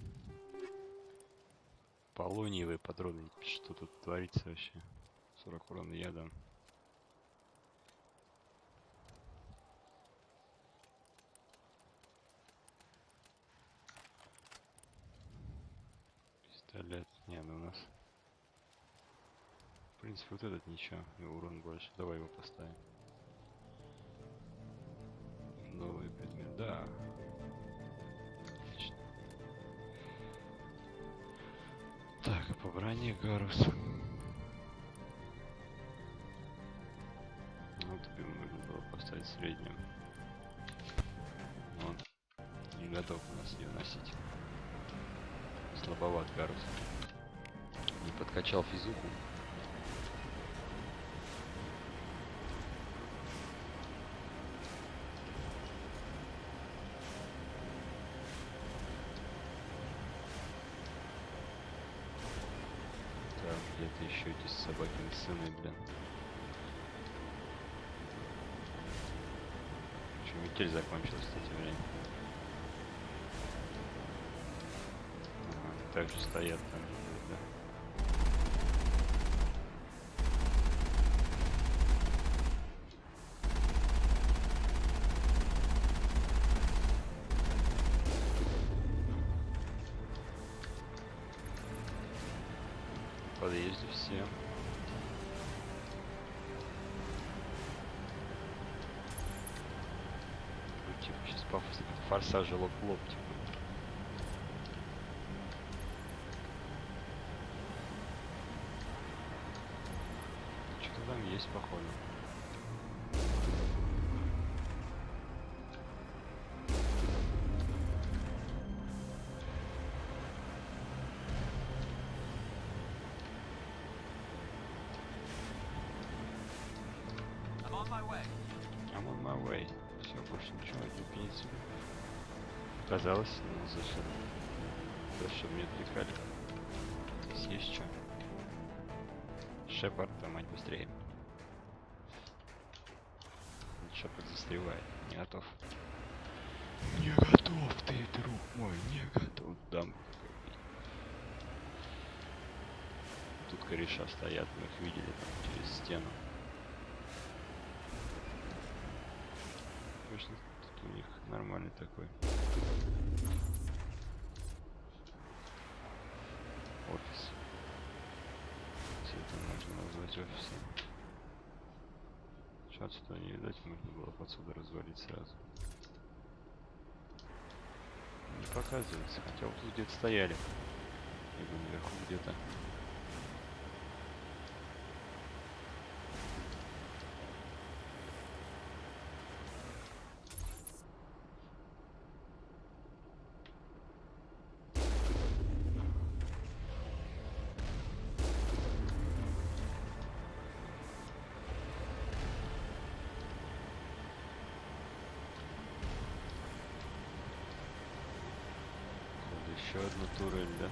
Полониевые патроны. Что тут творится вообще? 40 урона яда. Пистолет. Не, ну у нас... В принципе, вот этот ничего. И урон больше. Давай его поставим. Новый предмет. Да. Отлично. Так, а по броне Гарус. Ну, тебе можно было поставить среднюю. Он не готов у нас ее носить. Слабоват Гарус. Не подкачал физуху. Где-то еще эти собакины сыны, блин. Че, метель закончилась, кстати, время. Ага, они также стоят там, да. В подъезде все. Ну, типа, сейчас пафосно. Форсаж лоб-лоб, типа. Что-то там есть, походу. I'm on my way. Все, больше ничего, единицы. Казалось, ну зачем? Зачем мне отвлекали? Есть что? Шепард, мать, быстрее. Шепард застревает. Не готов. Не готов ты, друг мой, не готов. Дам. Тут кореша стоят, мы их видели там через стену. Точно, тут у них нормальный такой офис. Все это можно назвать офисом. Что отсюда не видать, можно было отсюда развалить сразу. Не показывается, хотя вот тут где-то стояли. Либо наверху где-то. Еще одна турель, да?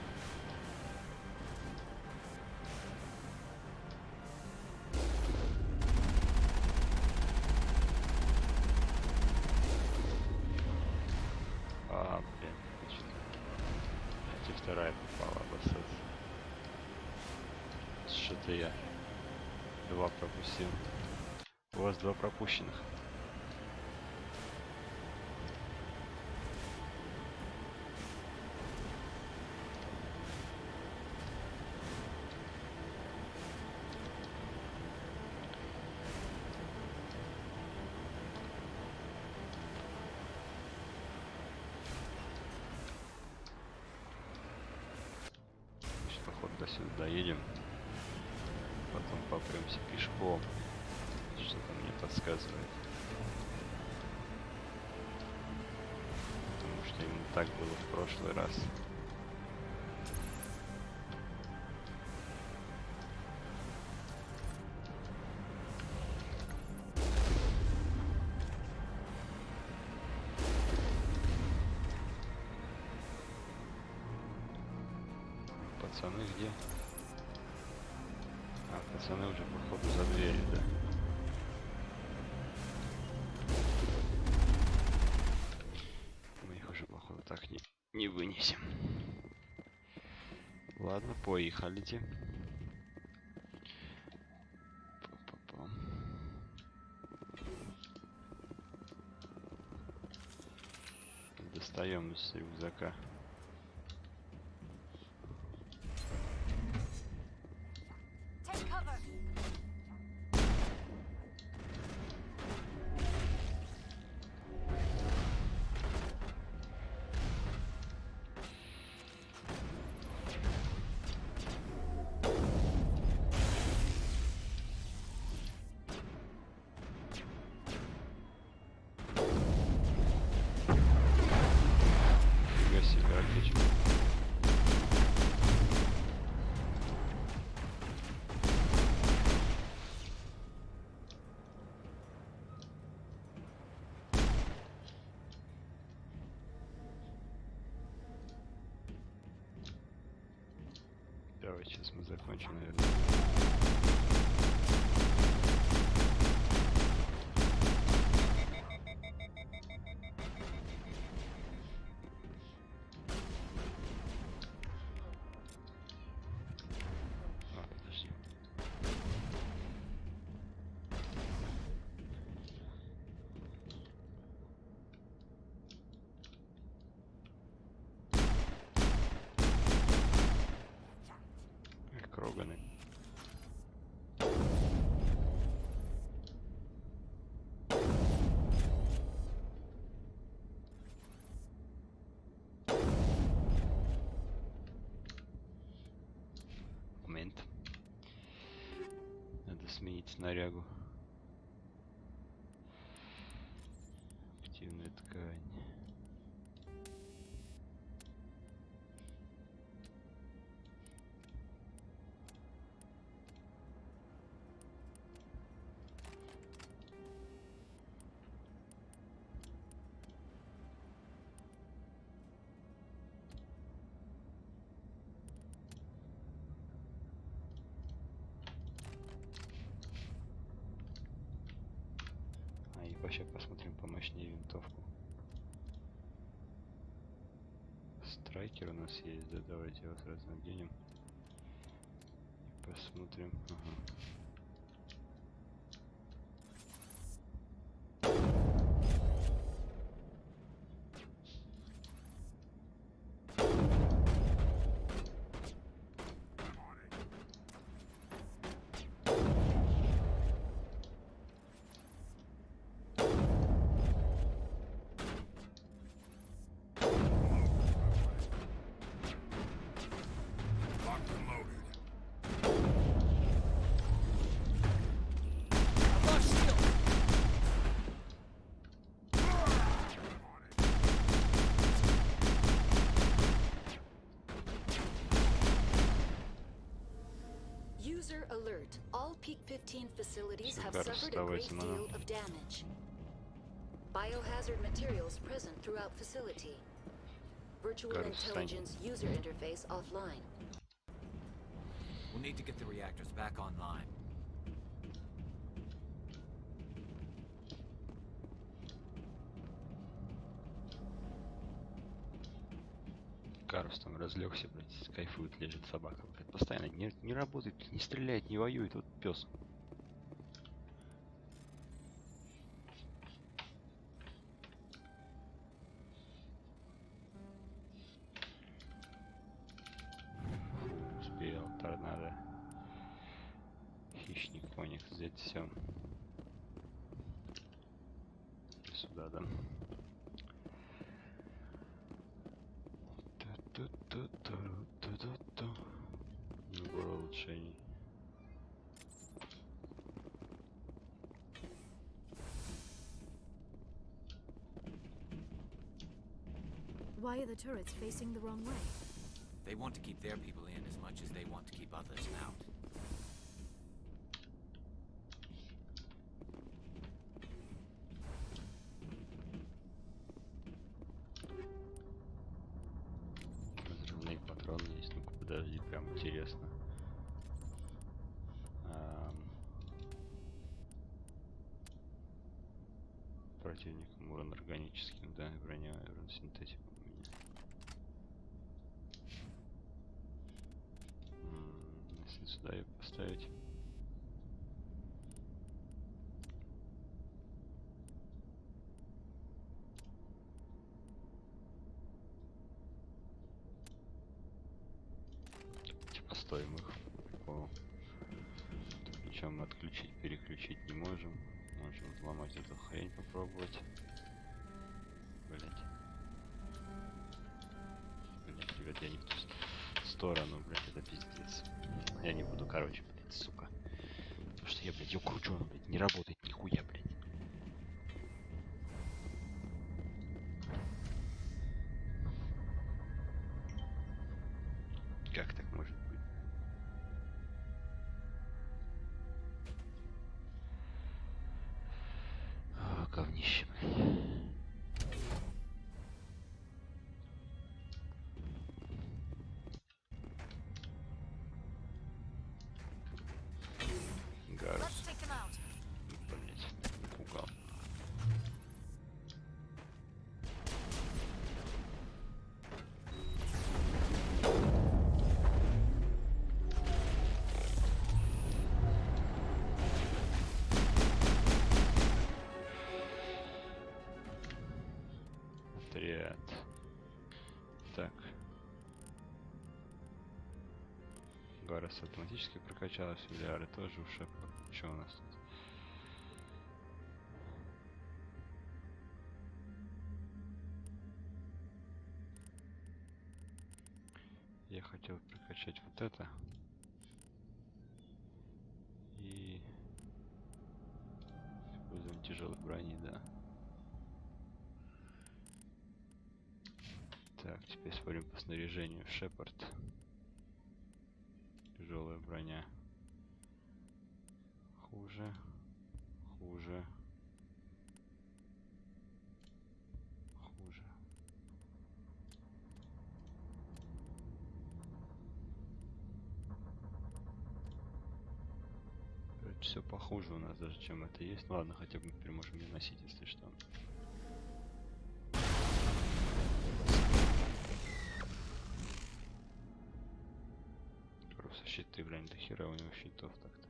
А, блин, точно. Эти вторая попала, обоссаться. Что-то я 2 пропустил. У вас 2 пропущенных. До сюда доедем, потом попремся пешком, что-то мне подсказывает, потому что именно так было в прошлый раз. пацаны где? А, пацаны уже походу за дверью, да? Мы их уже походу так не вынесем. Ладно, поехали-те. Достаем из рюкзака. Давай, сейчас мы закончим, наверное. Подожди. Кроганы. Момент. Надо сменить снарягу. Активная ткань. Вообще посмотрим помощнее винтовку. Страйкер у нас есть, да, давайте его сразу наденем. И посмотрим. Ага. User alert. All Peak 15 facilities have suffered a great deal of damage. Biohazard materials present throughout facility. Virtual intelligence user interface offline. We'll need to get the reactors back online. Карус там разлегся, блядь, кайфует, лежит собака, блядь, постоянно не работает, не стреляет, не воюет, вот пес. Успел, торнадо. Хищник, коник, взять все. Сюда, да. Набор улучшений. Why are the turrets facing the wrong way? They want to keep their people in as much as they want to keep others out. Разрывные патроны есть, ну-ка подожди, прям интересно. Противникам урон органическим, да, броня, урон синтетиком у меня. Если сюда ее поставить. Поставим их. Ничего мы отключить, переключить не можем. Можем взломать эту хрень, попробовать. Блять, ребят, я не в ту сторону, блять, это пиздец. Я не буду, короче, блять, сука. Потому что я, блять, ее кручу, она, блять, не работает нихуя, блять. Как так может быть? О, говнище, блядь. Гарус. Блядь, напугал. Отряд. Так. Гарус автоматически прокачалась, миллиарды тоже у Шепа. Что у нас тут? Я хотел прокачать вот это. И используем тяжелой брони, да. Так, теперь смотрим по снаряжению. Шепард. Тяжелая броня. Хуже. Хуже. Хуже. Это все похуже у нас даже, чем это есть. Ну ладно, хотя бы мы теперь можем не носить, если что. Просто щиты, блин, до хера у него щитов так-то.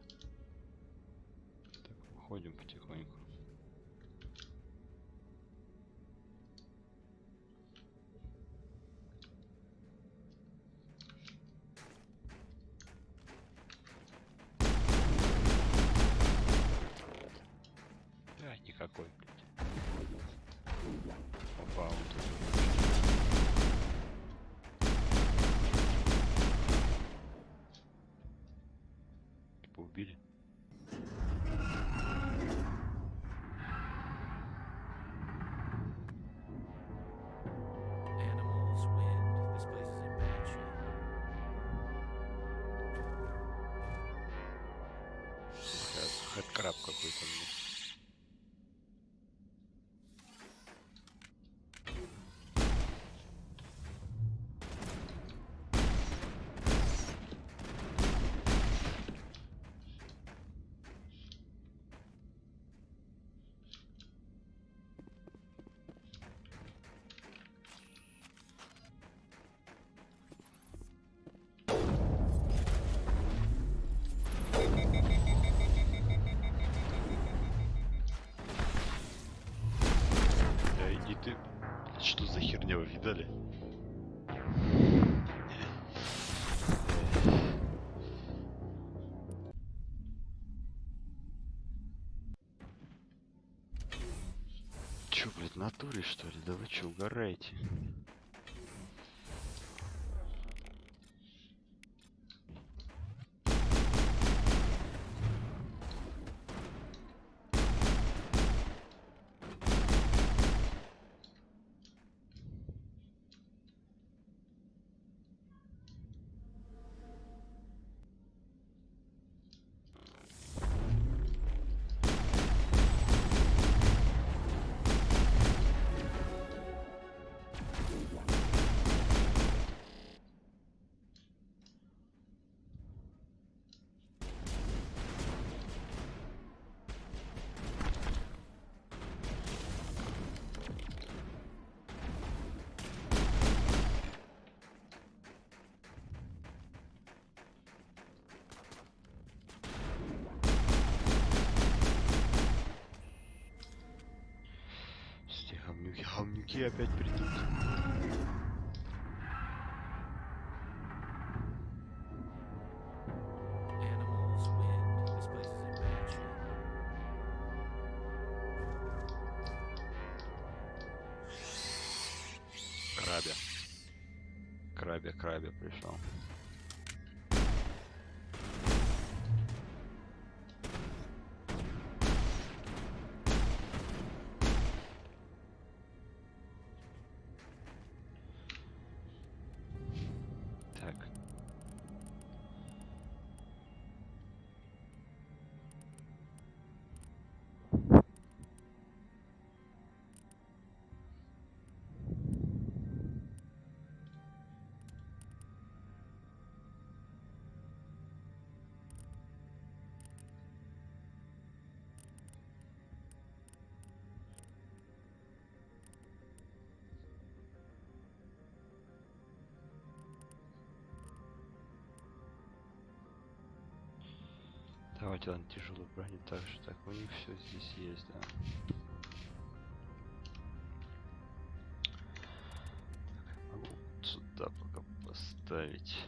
Так, уходим потихоньку. Да, никакой, блядь. Опа, он тут. Типа убили. Хэдкраб какой-то, блин. Что за херня, вы видали? Чё, блядь, в натуре, что ли? Да вы чё, угораете? Мужики опять придут. Крабя пришел. Так. Давайте, ладно, тяжелую броню также. Так, у них все здесь есть, да. Так, могу вот сюда пока поставить.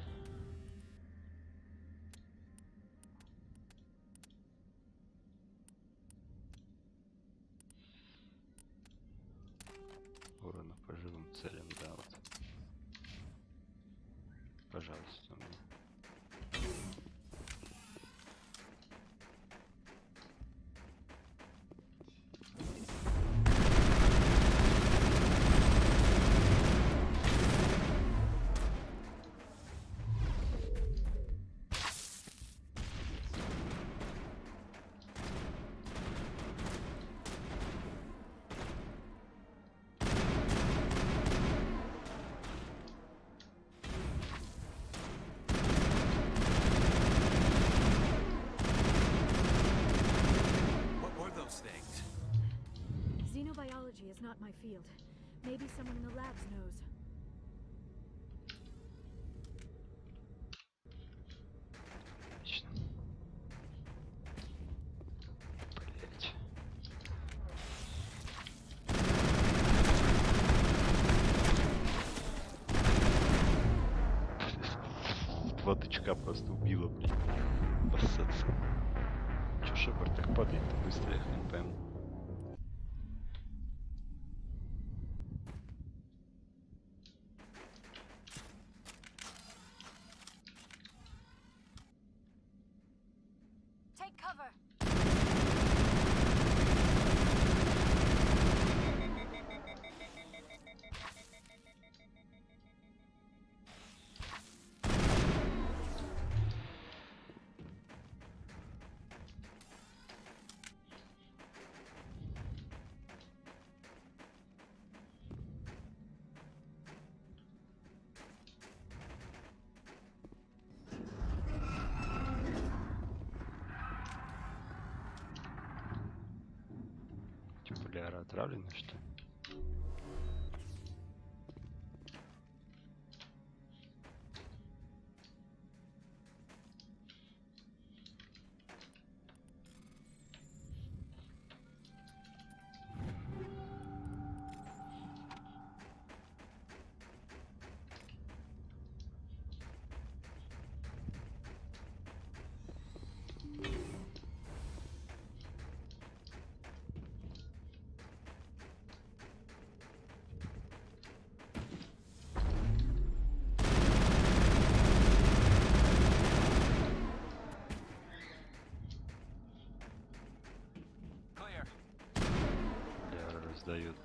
Урона по живым целям, да, вот. Пожалуйста, мне. Xenobiology is not my field. Maybe someone in the labs knows. Отлично. Блять. Два тычка просто убило, блин. Поссаться. Чё Шепард так падает-то быстро, я не пойму. Ляра отравлена, что ли? Раздает.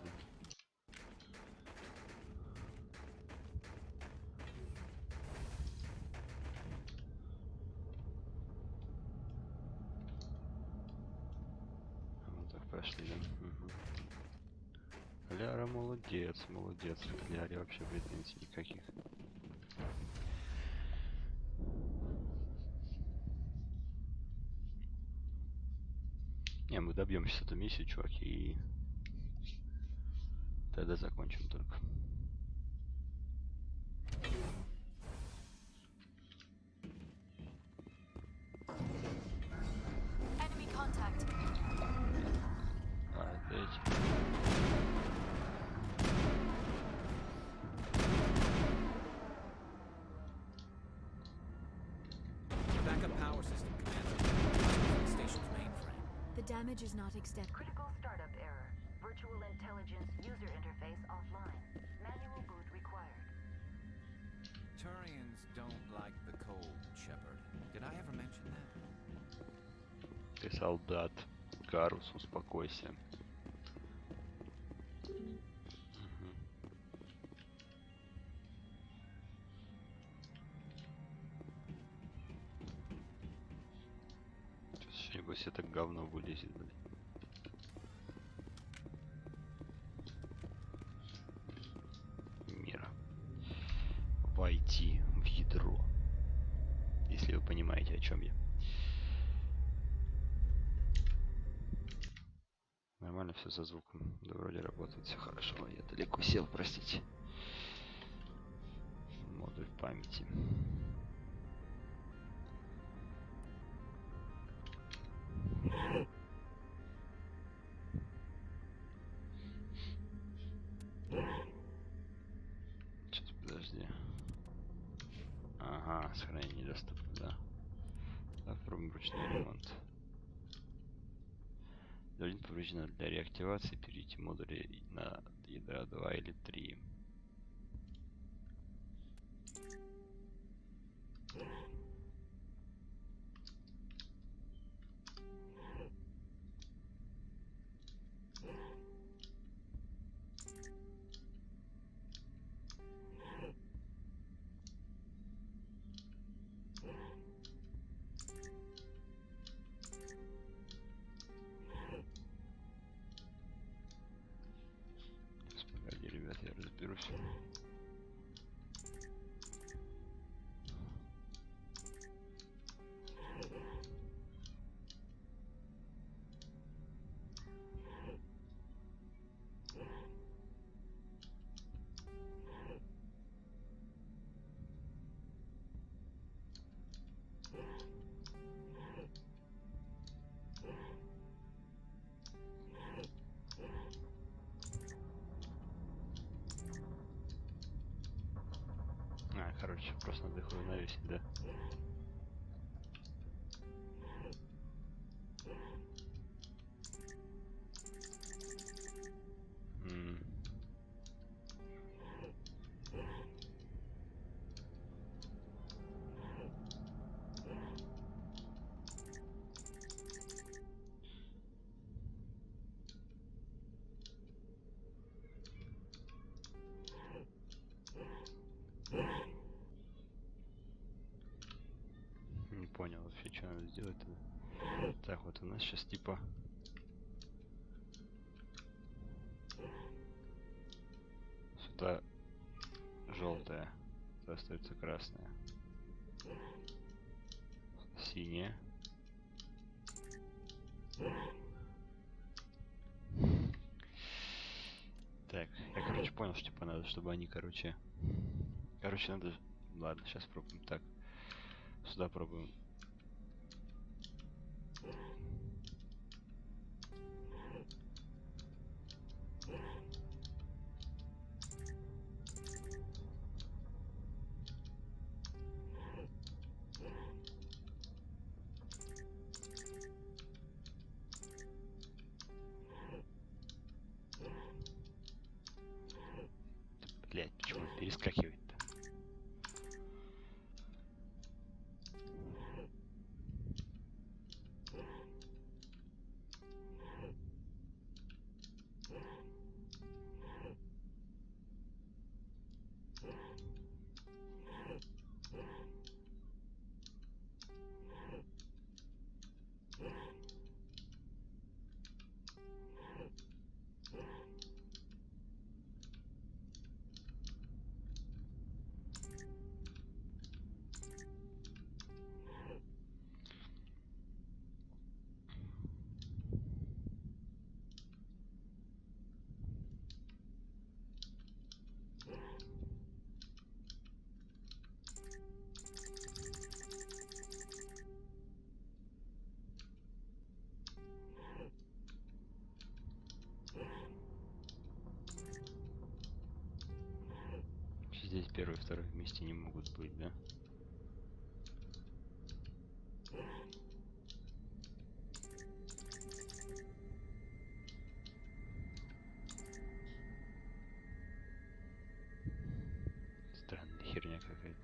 Вот так пошли, да? Угу. Ляра молодец, молодец. К Ляре вообще претензий никаких. Не, мы добьемся эту миссию, чуваки, и тогда закончим только. Опять. damage is not extended. Critical startup error. Virtual intelligence user interface offline. Manual boot required. Turians don't like the cold, Shepard. Did I ever mention that? Ты солдат. Гарус, успокойся. Сейчас что-нибудь это говно вылезет, блин. Мира. Войти в ядро. Если вы понимаете, о чем я. Нормально все со звуком. Да вроде работает все хорошо. Я далеко сел, простите. Модуль памяти. Сейчас, подожди. Ага, сохранение недоступно, да. Попробуем ручной ремонт. Долин повреждена для реактивации. Перейти модули на ядра 2 или 3. Погоди, ребят, я разберусь. Короче, просто надо их навесить, да? Не понял вообще, что надо сделать -то. Так, вот у нас сейчас типа сюда желтая, остается красная, синяя. Так, я короче понял, что типа надо, чтобы они, короче надо, ладно, сейчас пробуем так. Сюда пробуем. Блять, почему перескакивает-то? Здесь первый и второй вместе не могут быть, да? херня какая-то.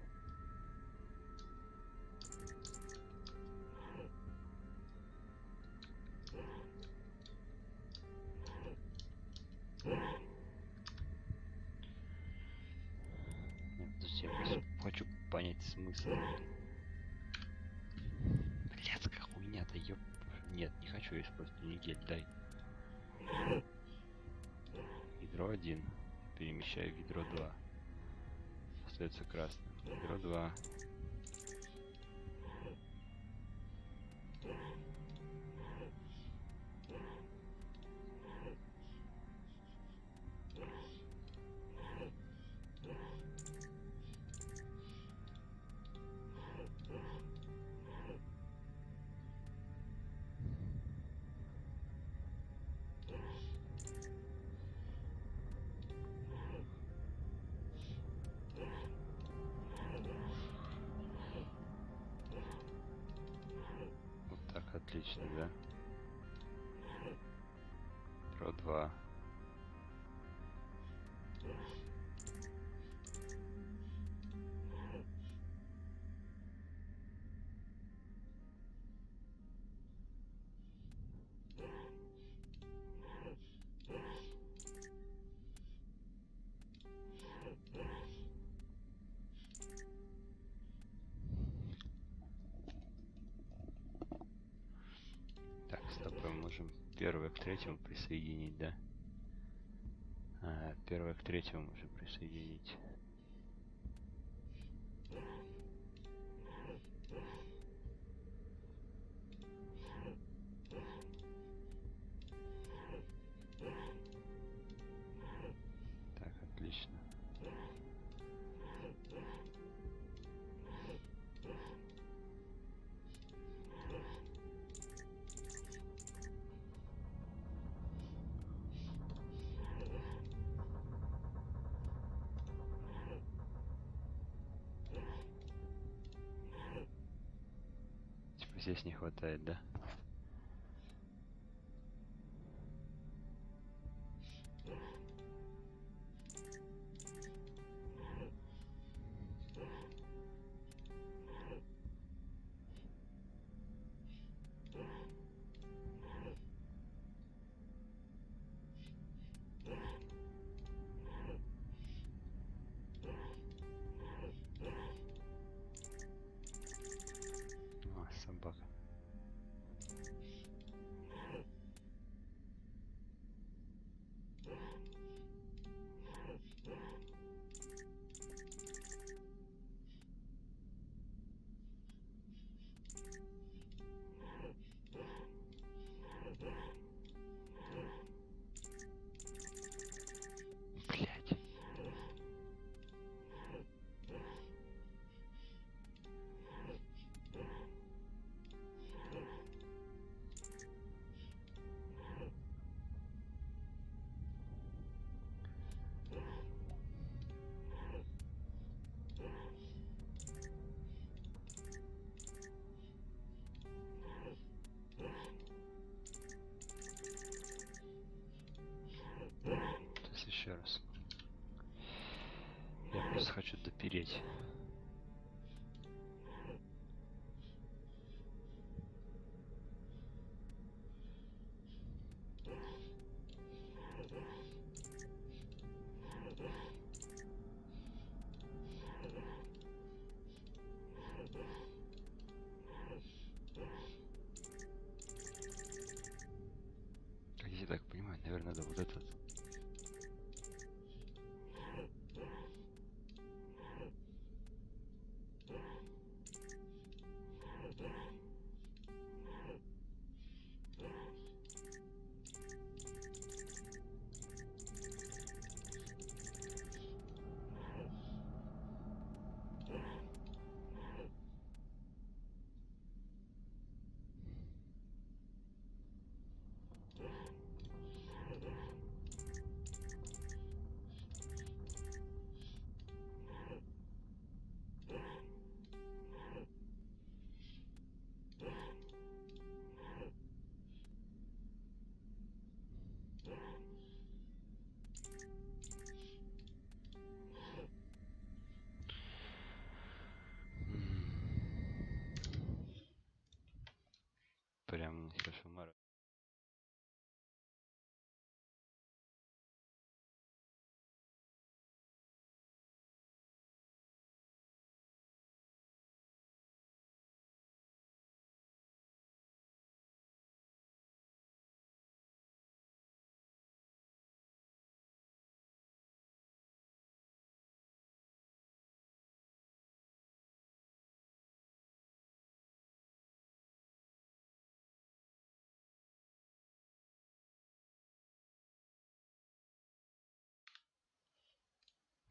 Подожди, я просто хочу понять смысл. Блядская хуйня-то, ёп. Нет, не хочу использовать нигель, дай. Ядро 1. Перемещаю в ядро 2. Остается красным. Ядро 2. Отлично, да? Про 2. Так, с тобой можем первое к третьему присоединить, да? Первое к третьему можем присоединить. Так, отлично. Типа здесь не хватает, да? Собака. Блять. Сейчас еще раз. Я просто хочу допереть. Я так понимаю, наверное, надо вот этот.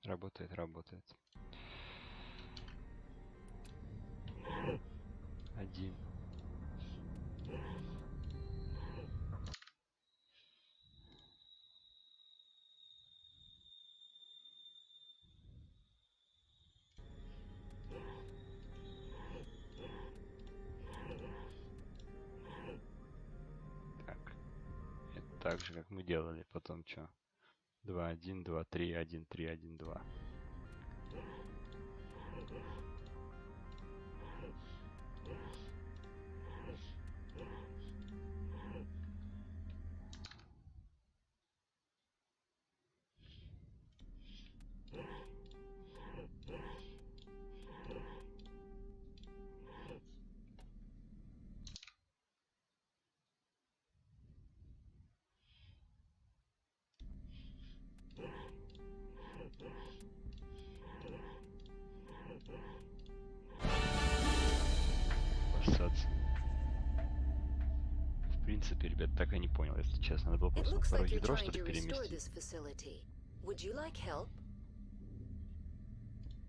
Работает, работает. 1. Так. Это так же, как мы делали. Потом что? 2, 1, 2, 3, 1, 3, 1, 2. В принципе, ребят, так и не понял, если честно. Надо было просто на второе ядро, что ли, переместить. Would you like help?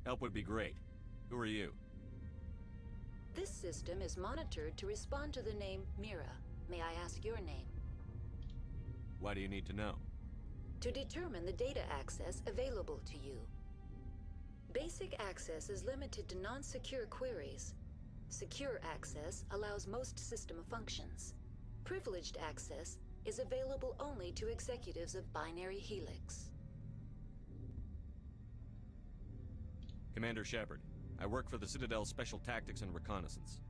Help would be great. Who are you? This system is monitored to respond to the name Mira. May I ask your name? Why do you need to know? To determine the data access available to you. Basic access is limited to non-secure queries. Secure access allows most system functions. Privileged access is available only to executives of Binary Helix. Commander Shepard, I work for the Citadel's Special Tactics and Reconnaissance.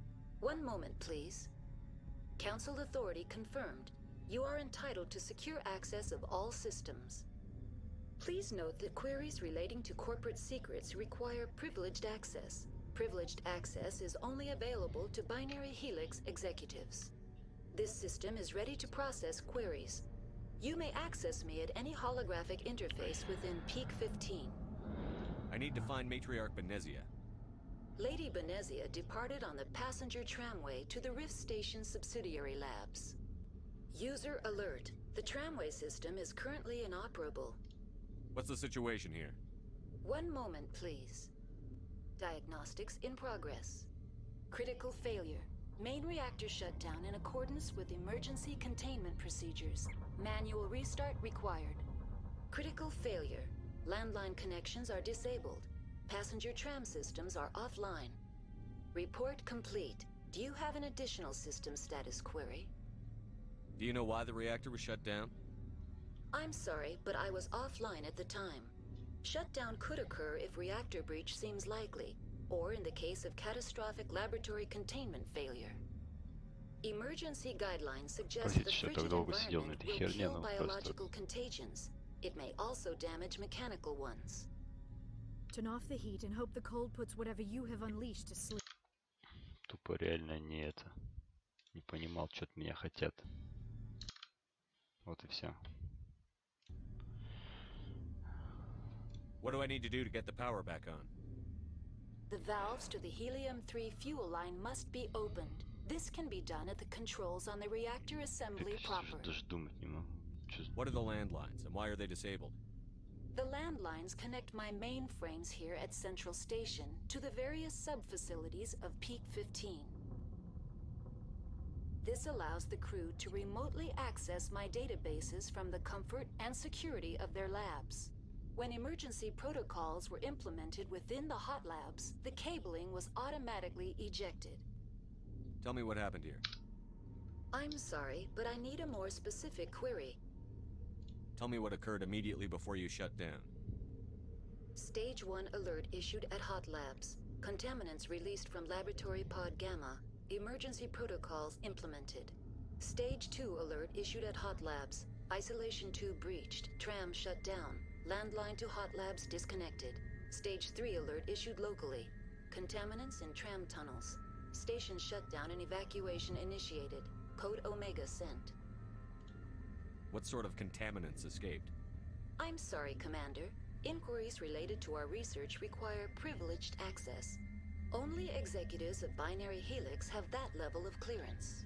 One moment, please. Council authority confirmed. You are entitled to secure access of all systems. Please note that queries relating to corporate secrets require privileged access. Privileged access is only available to Binary Helix executives. This system is ready to process queries. You may access me at any holographic interface within Peak 15. I need to find Matriarch Benezia. Lady Benezia departed on the passenger tramway to the Rift Station subsidiary labs. User alert. The tramway system is currently inoperable. What's the situation here? One moment, please. Diagnostics in progress. Critical failure. Main reactor shut down in accordance with emergency containment procedures. Manual restart required. Critical failure. Landline connections are disabled. Passenger tram systems are offline. Report complete. Do you have an additional system status query? Do you know why the reactor was shut down? I'm sorry, but I was offline at the time. Shutdown could occur if reactor breach seems likely, or in the case of catastrophic laboratory containment failure. Emergency guidelines suggest the frigid environment will kill biological contagions. It may also damage mechanical ones. Turn off the heat and hope the cold puts whatever you have unleashed to sleep. Тупо реально не это. Не понимал, что от меня хотят. Вот и все. What do I need to do to get the power back on? The valves to the Helium-3 fuel line must be opened. This can be done at the controls on the reactor assembly proper. Даже думать не могу. What are the landlines, and why are they disabled? The landlines connect my mainframes here at Central Station to the various sub-facilities of Peak 15. This allows the crew to remotely access my databases from the comfort and security of their labs. When emergency protocols were implemented within the hot labs, the cabling was automatically ejected. Tell me what happened here. I'm sorry, but I need a more specific query. Tell me what occurred immediately before you shut down. Stage 1 alert issued at hot labs. Contaminants released from laboratory pod Gamma. Emergency protocols implemented. Stage 2 alert issued at hot labs. Isolation tube breached. Tram shut down. Landline to hot labs disconnected. Stage 3 alert issued locally. Contaminants in tram tunnels. Station shutdown and evacuation initiated. Code Omega sent. What sort of contaminants escaped? I'm sorry, Commander. Inquiries related to our research require privileged access. Only executives of Binary Helix have that level of clearance.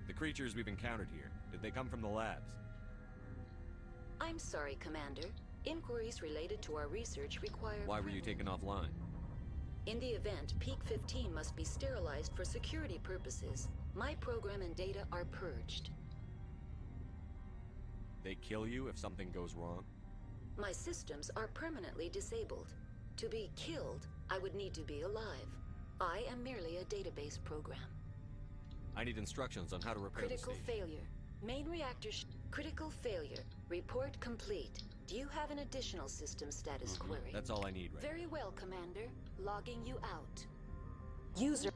The creatures we've encountered here, did they come from the labs? I'm sorry, Commander. Inquiries related to our research require... Why were you taken offline? In the event, Peak 15 must be sterilized for security purposes. My program and data are purged. They kill you if something goes wrong? My systems are permanently disabled. To be killed, I would need to be alive. I am merely a database program. I need instructions on how to repair Critical the station. failure. Main reactor critical failure. Report complete. Do you have an additional system status query? That's all I need right Very well, Commander. Logging you out. User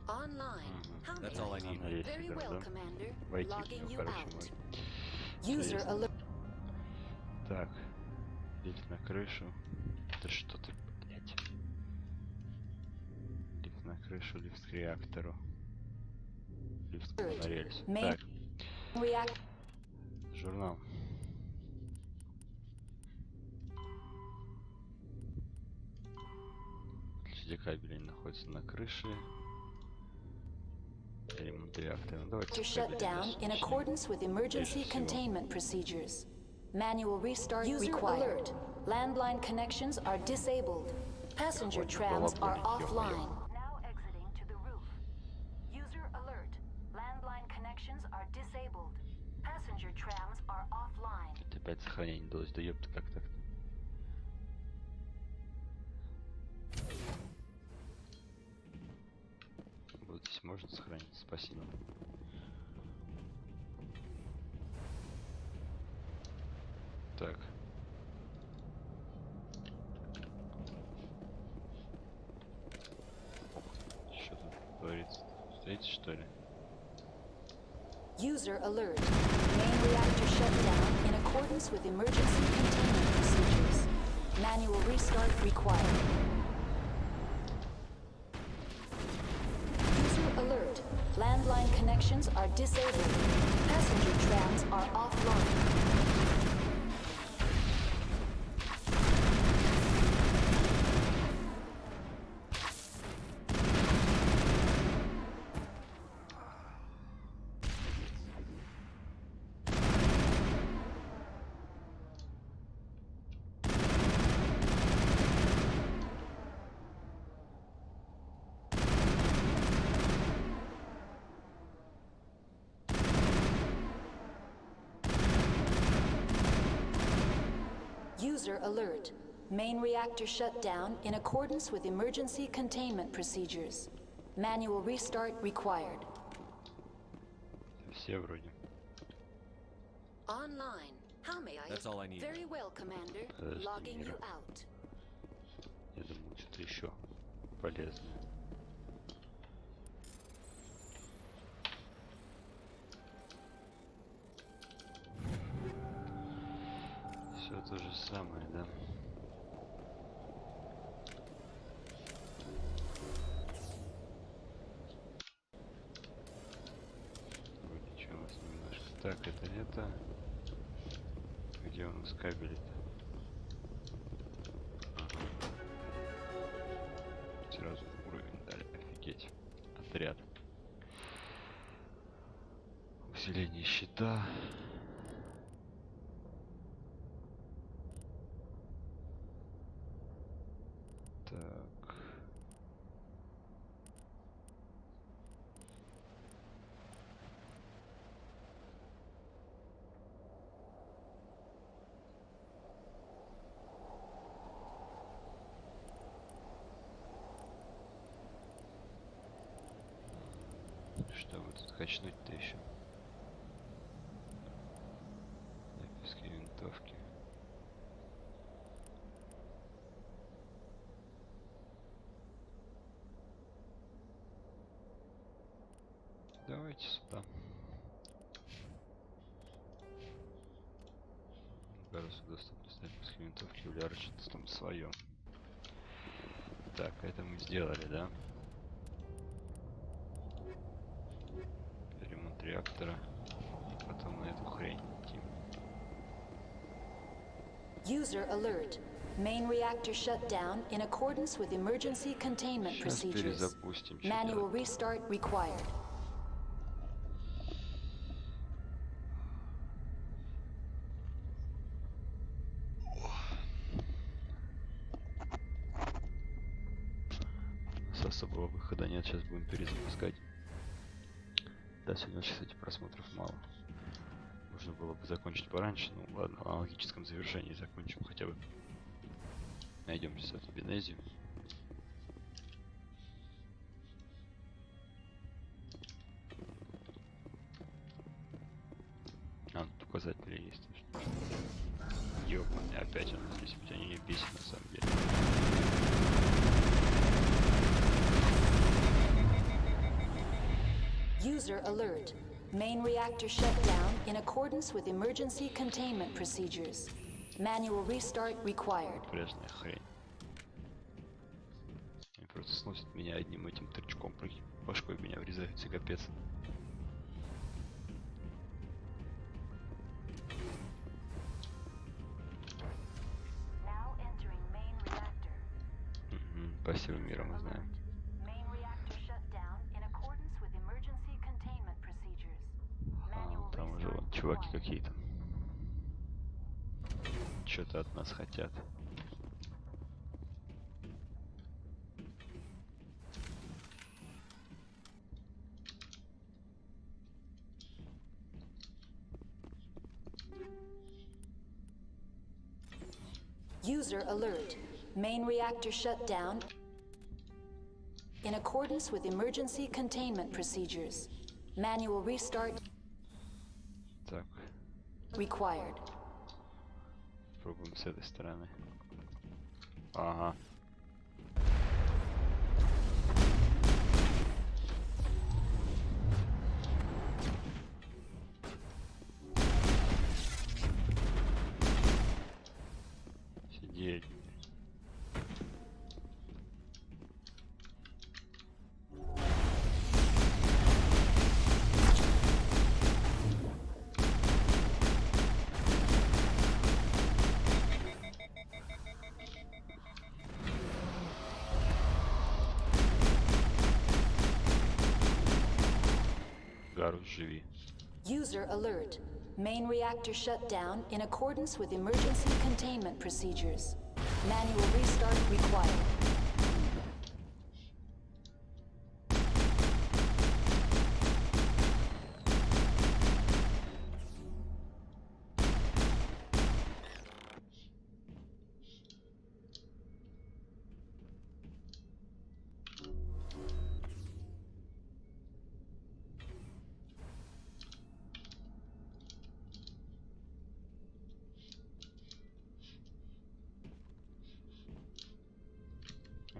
online. How That's may all I need. Very well, Commander. Войти Logging в you него, out. короче, User alert. Так, лифт на крышу. Это что ты, блядь? Лифт на крышу, лифт к реактору. Лифт на рельс. Так. Журнал. Ключи кабелей находятся на крыше. Ремонт реактора. Ну, давайте Shut down in accordance with emergency containment procedures. Manual restart required. Landline connections are disabled. Passenger trams are offline. Now exiting to the roof. User alert. Landline connections are disabled. Passenger trams are offline. Опять сохранение не удалось. Да ёпта, как так? Вот здесь можно сохранить. Спасибо. Так. Что тут творится? Стоите, что ли? User alert. Main reactor shut down in accordance with emergency containment procedures. Manual restart required. User alert. Landline connections are disabled. Passenger trams are offline. User alert. Main reactor shut down in accordance with emergency containment procedures. Manual restart required. Все вроде. Online. How may I? That's all I need. Very well, Commander. Logging you out. Я думаю, что-то еще полезное. Все то же самое, да? Вылечу вас немножко. Так, это. Где у нас кабели-то? Ага. Сразу уровень дали. Офигеть. Отряд. Усиление щита. Так. Что вы тут качнуть-то еще? Записки винтовки. Давайте сюда. Кажется, доступность записки винтовки в Лярчинс там свое. Так, это мы сделали, да? Ремонт реактора. И потом на эту хрень идти. User alert. Main reactor shut down in accordance with emergency containment procedures. Manual restart required. особого выхода нет, сейчас будем перезапускать. Да, сегодня, кстати, просмотров мало. Можно было бы закончить пораньше, ну ладно, в логическом завершении закончим хотя бы. Найдем сейчас эту Бенезию. А, тут указатели есть. Ёбаный, опять он здесь, ведь они не бесит на самом деле. User alert. Main reactor shut down in accordance with emergency containment procedures. Manual restart required. Прежняя хрень. Они просто сносят меня одним этим тычком, башкой в меня врезается, капец. Спасибо, мира, мы знаем. А, там уже вон чуваки какие-то. Что-то от нас хотят. User alert. Main reactor shut down in accordance with emergency containment procedures. Manual restart Так. required. Пробуем с этой стороны. Ага. Сидеть. Гарус, живи. User alert. Main reactor shut down in accordance with emergency containment procedures. Manual restart required.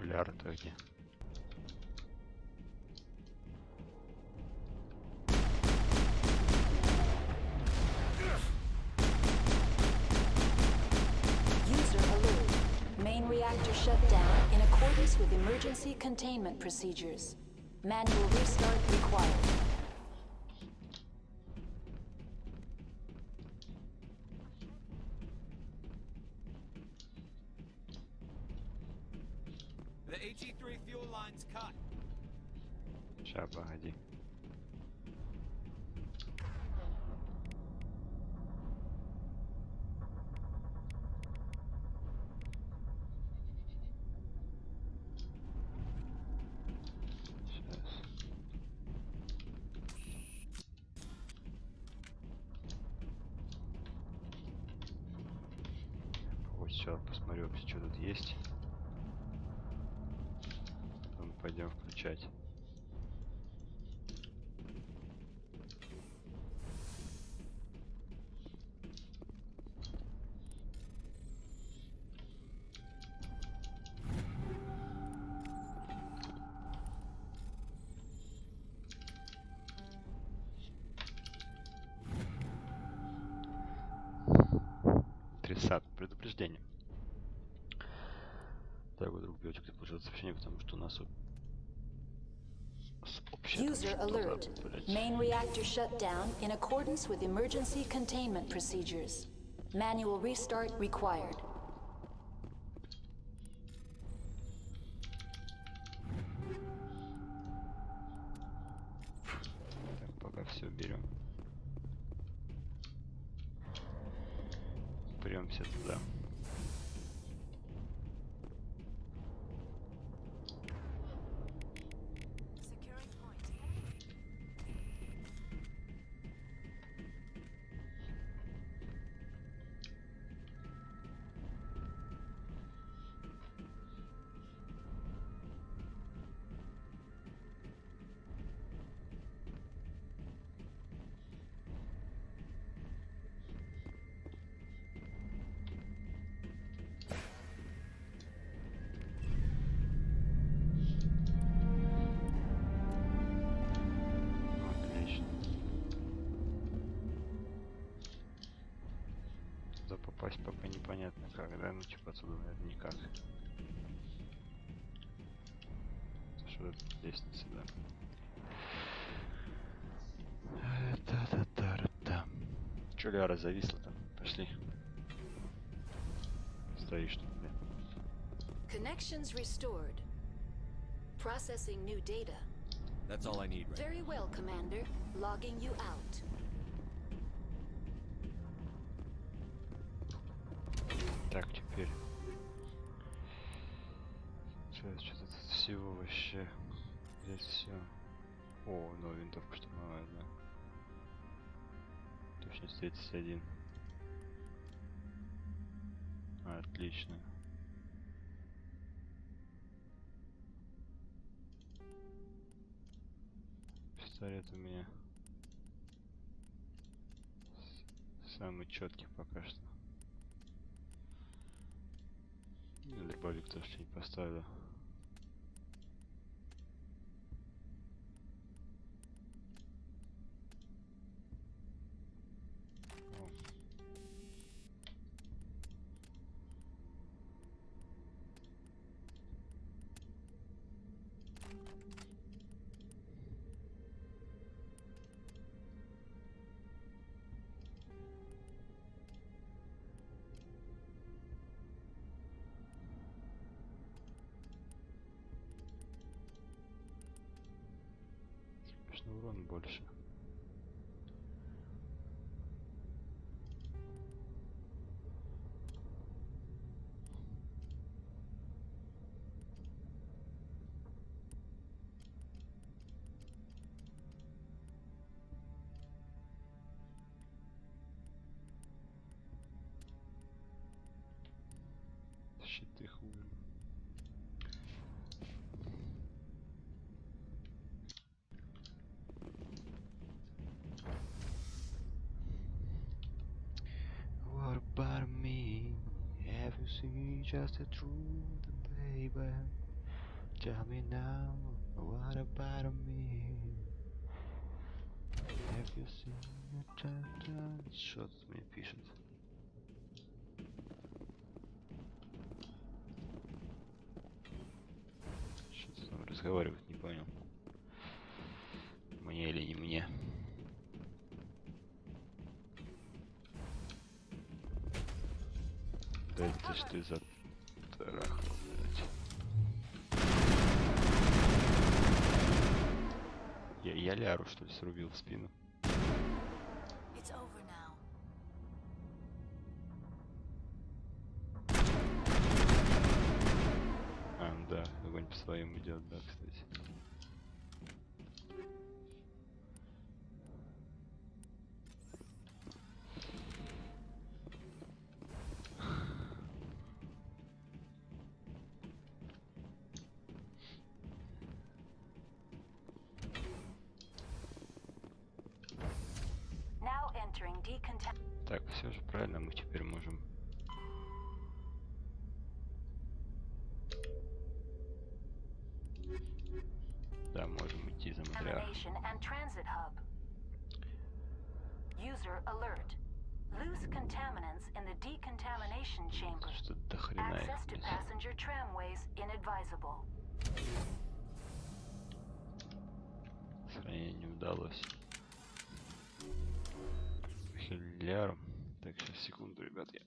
Ляр, это где? User alert. Main reactor shut down in accordance with emergency containment procedures. Manual restart required. The HE3 fuel line's cut. Ща, погоди. Сейчас. Вот сейчас посмотрю, что тут есть. Потом пойдем включать. Трясат. Предупреждение. Дорогой друг биотик, ты получил сообщение, потому что у нас User alert. Main reactor shut down in accordance with emergency containment procedures. Manual restart required. Так, пока все берем. Премся туда. непонятно когда, ну типа отсюда, наверное, никак. Что это лестница, да. Та-та-та-та-та. Чё Ляра зависла там? Пошли. Стоишь тут, блин. Connections restored. Processing new data. That's all I need right Very well, Commander. Logging you out. Так, теперь. Что-то тут всего вообще. Здесь все. О, ну винтовка штурмовая, да. Точность 31. Отлично. Пистолет у меня самый четкий пока что. Дробовик тоже что-нибудь поставлю. Конечно, урон больше. Щиты хуже. What about me? Have you seen just the truth, baby? Tell me now, what about me? Have you seen the time? Что тут мне пишет? Что-то там разговаривать не понял. Мне или не мне? Да это ж ты за трах, блядь. Я Ляру, что ли, срубил в спину? It's over now. Да, огонь по своим идет, да, кстати. Now entering decontamination. Так, все же правильно, мы теперь можем. Да, можем идти за матриархом. And transit hub. User alert. Loose contaminants in the decontamination chamber. Что до хрена их, Access to passenger tramways inadvisable. Сохранение не удалось. Хилляром. Так, сейчас секунду, ребят, я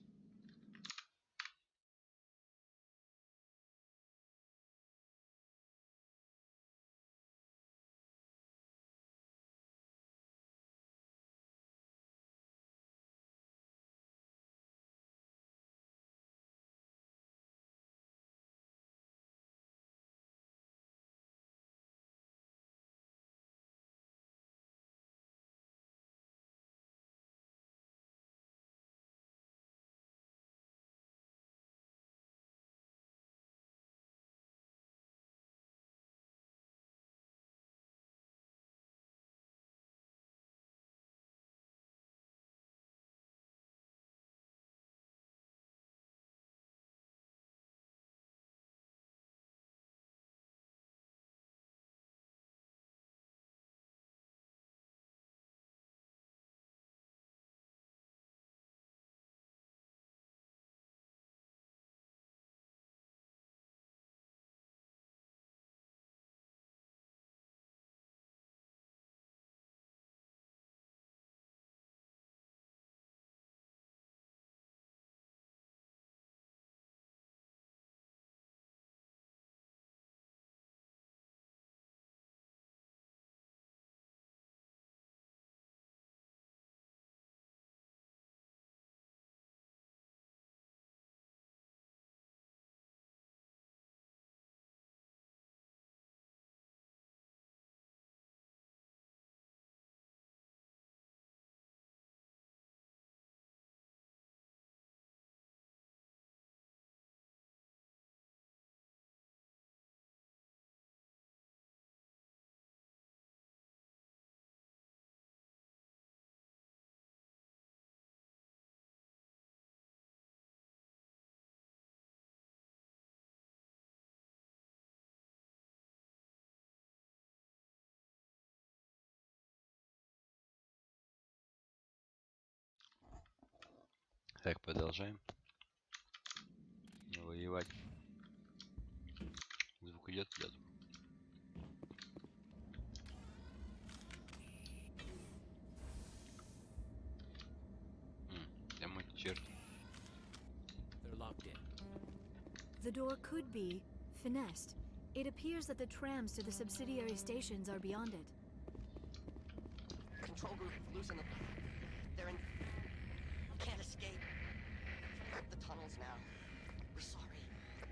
Так, продолжаем воевать. Звук идет, идет. Домой черт. They're locked in. The door could be finessed. It appears that the trams to the subsidiary stations are beyond it. Control group losing it. They're in. Can't escape. The tunnels now. We're sorry.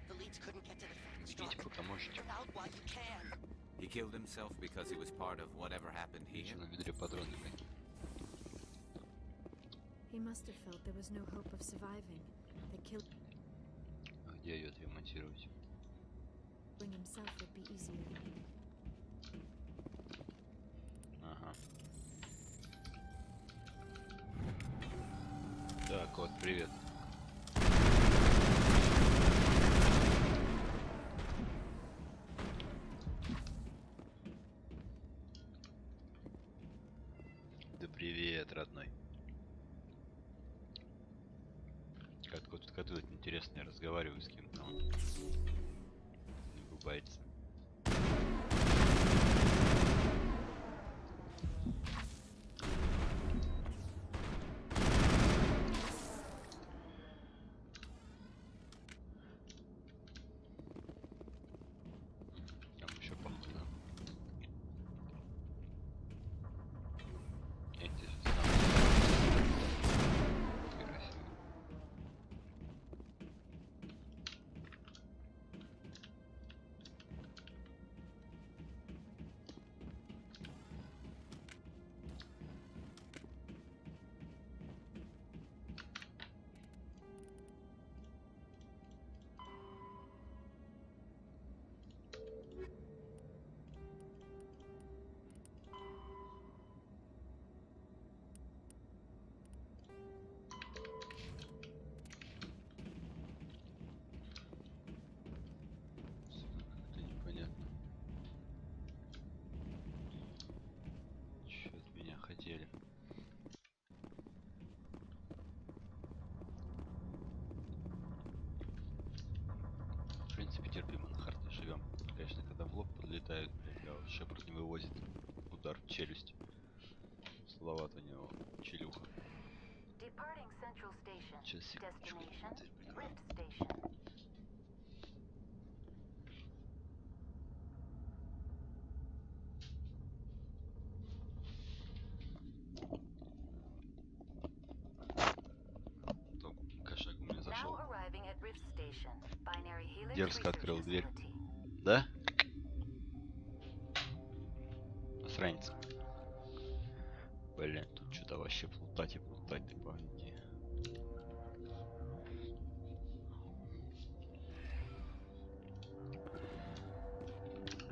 The leads couldn't get to the Идите, пока можете. Get out while you can. He killed himself because he was part of whatever happened here. На ведре патроны. He must have felt there was no hope of surviving. They killed. Где ее отремонтировать? Himself would be easier. Ага. Так, вот, привет. Да привет, родной. Как тут интересно, я разговариваю с кем-то. Не врубается. Там еще походу, да? Эти же самые. Красиво. Как-то непонятно. Что от меня хотели? В принципе, терпимо на харде живем. Конечно, когда в лоб подлетают, блядь, а вот Шепард не вывозит удар в челюсть. Слова-то у него челюха. Departing Central Station. Сейчас, секундочку. Destination Rift Station. Топ, кошак у меня зашел. Now arriving at Rift Station. Binary Helix Дерзко Research открыл дверь. Facility. Да? Засранец. Блин, тут что-то вообще плутать и плутать, ты пойди.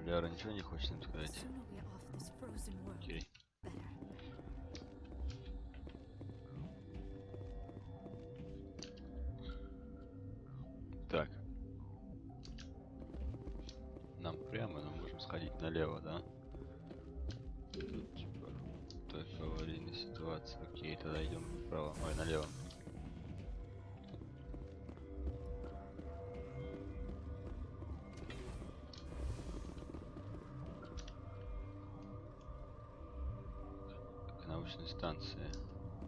Ляра ничего не хочет им сказать? Окей. Так. Нам прямо, но можем сходить налево, да? Тут типа так аварийная ситуация. Окей, тогда идем направо. Ой, налево. К научной станции.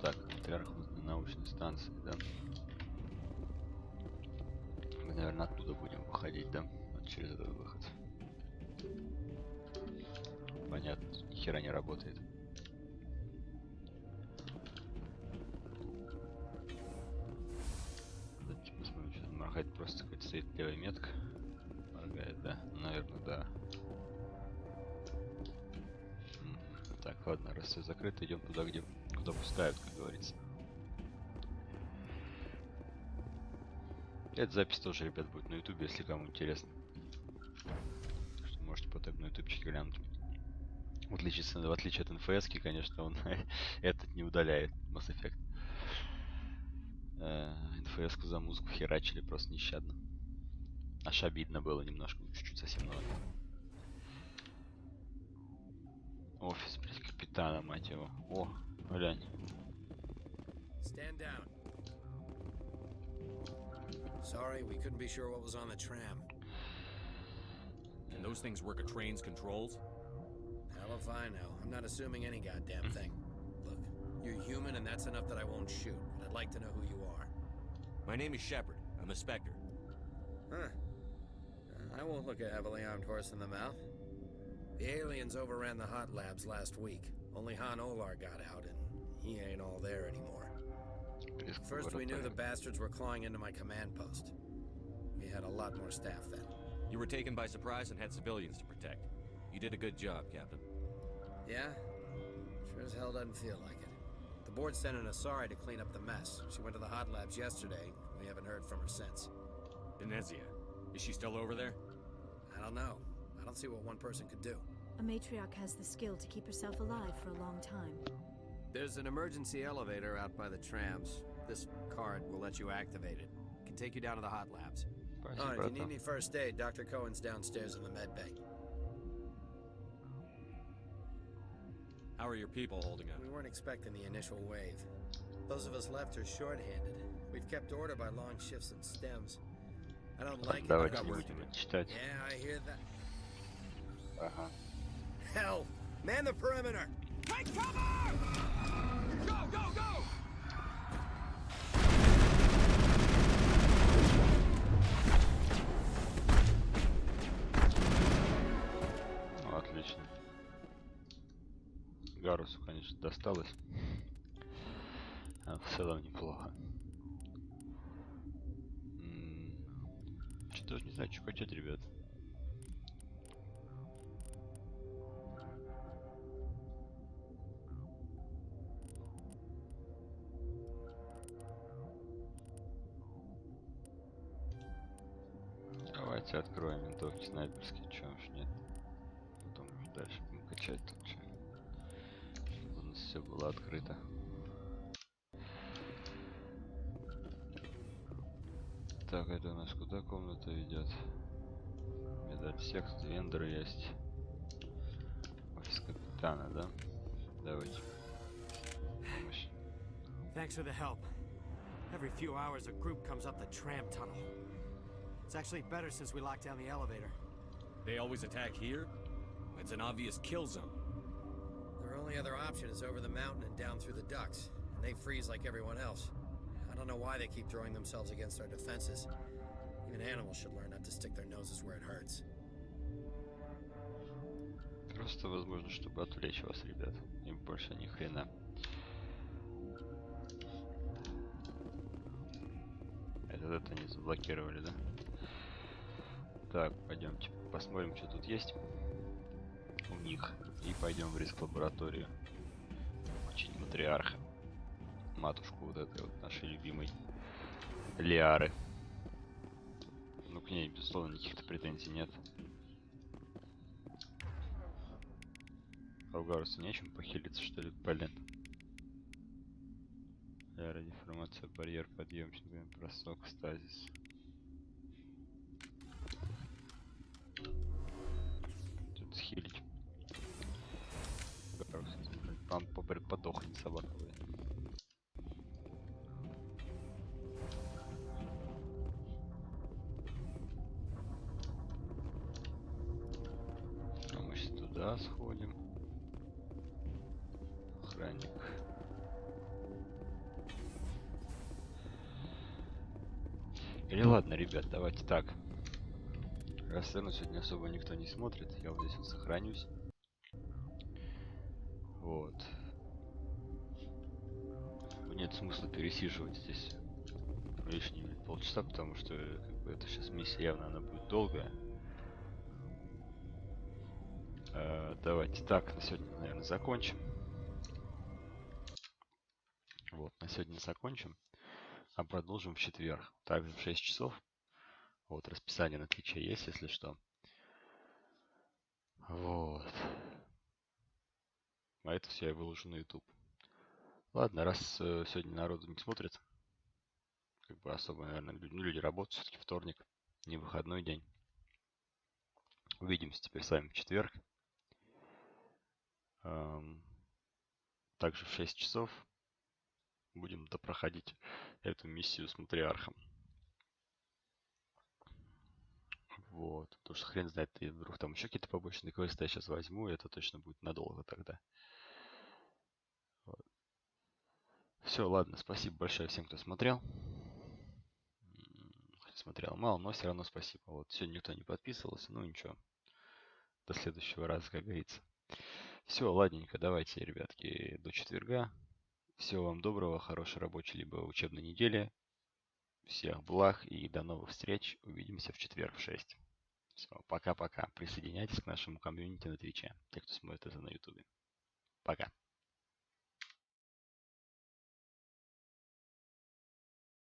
Так, во-первых, на научной станции, да? Мы, наверное, оттуда будем выходить, да? Вот через этот выход. Понятно, тут ни хера не работает. Давайте посмотрим, что моргает, просто какая-то стоит левая метка. Моргает, да? Наверное, да. Так, ладно, раз все закрыто, идем туда, куда пускают, как говорится. Эта запись тоже, ребят, будет на ютубе, если кому интересно. Так что можете потом на ютубчике глянуть. В отличие от НФС-ки, конечно, он этот не удаляет, Mass Effect. НФС-ку за музыку херачили просто нещадно. Аж обидно было немножко, чуть-чуть совсем много. Офис, блядь, капитана, мать его. О, глянь. Sorry, we couldn't be sure what was on the tram. Can those things work a train's controls? Hell if I know. I'm not assuming any goddamn thing. Look, you're human and that's enough that I won't shoot. But I'd like to know who you are. My name is Shepard. I'm a Spectre. Huh. I won't look a heavily armed horse in the mouth. The aliens overran the hot labs last week. Only Han Olar got out, and he ain't all there anymore. First we knew the bastards were clawing into my command post. We had a lot more staff then. You were taken by surprise and had civilians to protect. You did a good job, Captain. Yeah? Sure as hell doesn't feel like it. The board sent an Asari to clean up the mess. She went to the hot labs yesterday. We haven't heard from her since. Benezia. Is she still over there? I don't know. I don't see what one person could do. A matriarch has the skill to keep herself alive for a long time. There's an emergency elevator out by the trams. This card will let you activate it. It can take you down to the hot labs. Oh, if you need any first aid, Dr. Cohen's downstairs in the med bay. How are your people holding up? We weren't expecting the initial wave. Those of us left are shorthanded. We've kept order by long shifts and stems. I don't like it. Давайте не будем это читать. Yeah, I hear that. Ага. Hell! Man the perimeter! Take cover! Go, go, go! Ну, отлично. Гарусу, конечно, досталось. А в целом неплохо. Что даже не знаю, что хотеть, ребят. Давайте откроем винтовки снайперские, чё уж нет. Потом уже дальше будем качать тут, чё. Чтобы у нас все было открыто. Так, это у нас куда комната ведет? Медаль секс, вендор есть. Офис капитана, да? Давайте. Помощь. Thanks for the help. Every few hours a group comes up the tram tunnel. It's actually better since we locked down the elevator. They always attack here? It's an obvious kill zone. Their only other option is over the mountain and down through the ducts. And they freeze like everyone else. I don't know why they keep throwing themselves against our defenses. Even animals should learn not to stick their noses where it hurts. Просто возможно, чтобы отвлечь вас, ребят. И больше ни хрена. Это не заблокировали, да? Так, пойдемте посмотрим, что тут есть у них. И пойдем в риск-лабораторию. Учить матриарха. Матушку вот этой вот нашей любимой Лиары. Ну, к ней, безусловно, никаких-то претензий нет. А у Гаруса нечем похилиться, что ли, блин. Лиара, деформация, барьер, подъемчик, бросок, стазис. Тут схилить. Гарус, там подохнет собака. Туда сходим. Охранник. Или ладно, ребят, давайте так. Раз сцену сегодня особо никто не смотрит, я вот здесь вот сохранюсь. Вот. Нет смысла пересиживать здесь лишние полчаса, потому что как бы, это сейчас миссия явно она будет долгая. Давайте так, на сегодня, наверное, закончим. Вот, на сегодня закончим. А продолжим в четверг. Также в 6 часов. Вот, расписание на Твиче есть, если что. Вот. А это все я выложу на YouTube. Ладно, раз сегодня народу не смотрит. Как бы особо, наверное, люди работают. Все-таки вторник, не выходной день. Увидимся теперь с вами в четверг. Также в 6 часов будем допроходить эту миссию с матриархом. Потому что хрен знает, и вдруг там еще какие-то побочные квесты я сейчас возьму, и это точно будет надолго тогда. Вот. Все, ладно, спасибо большое всем, кто смотрел. Смотрел мало, но все равно спасибо. Вот, сегодня никто не подписывался, ну ничего. До следующего раза, как говорится. Все, ладненько, давайте, ребятки, до четверга. Всего вам доброго, хорошей рабочей либо учебной недели. Всех благ и до новых встреч. Увидимся в четверг в 6. Все, пока-пока. Присоединяйтесь к нашему комьюнити на Твиче. Те, кто смотрит это на Ютубе. Пока.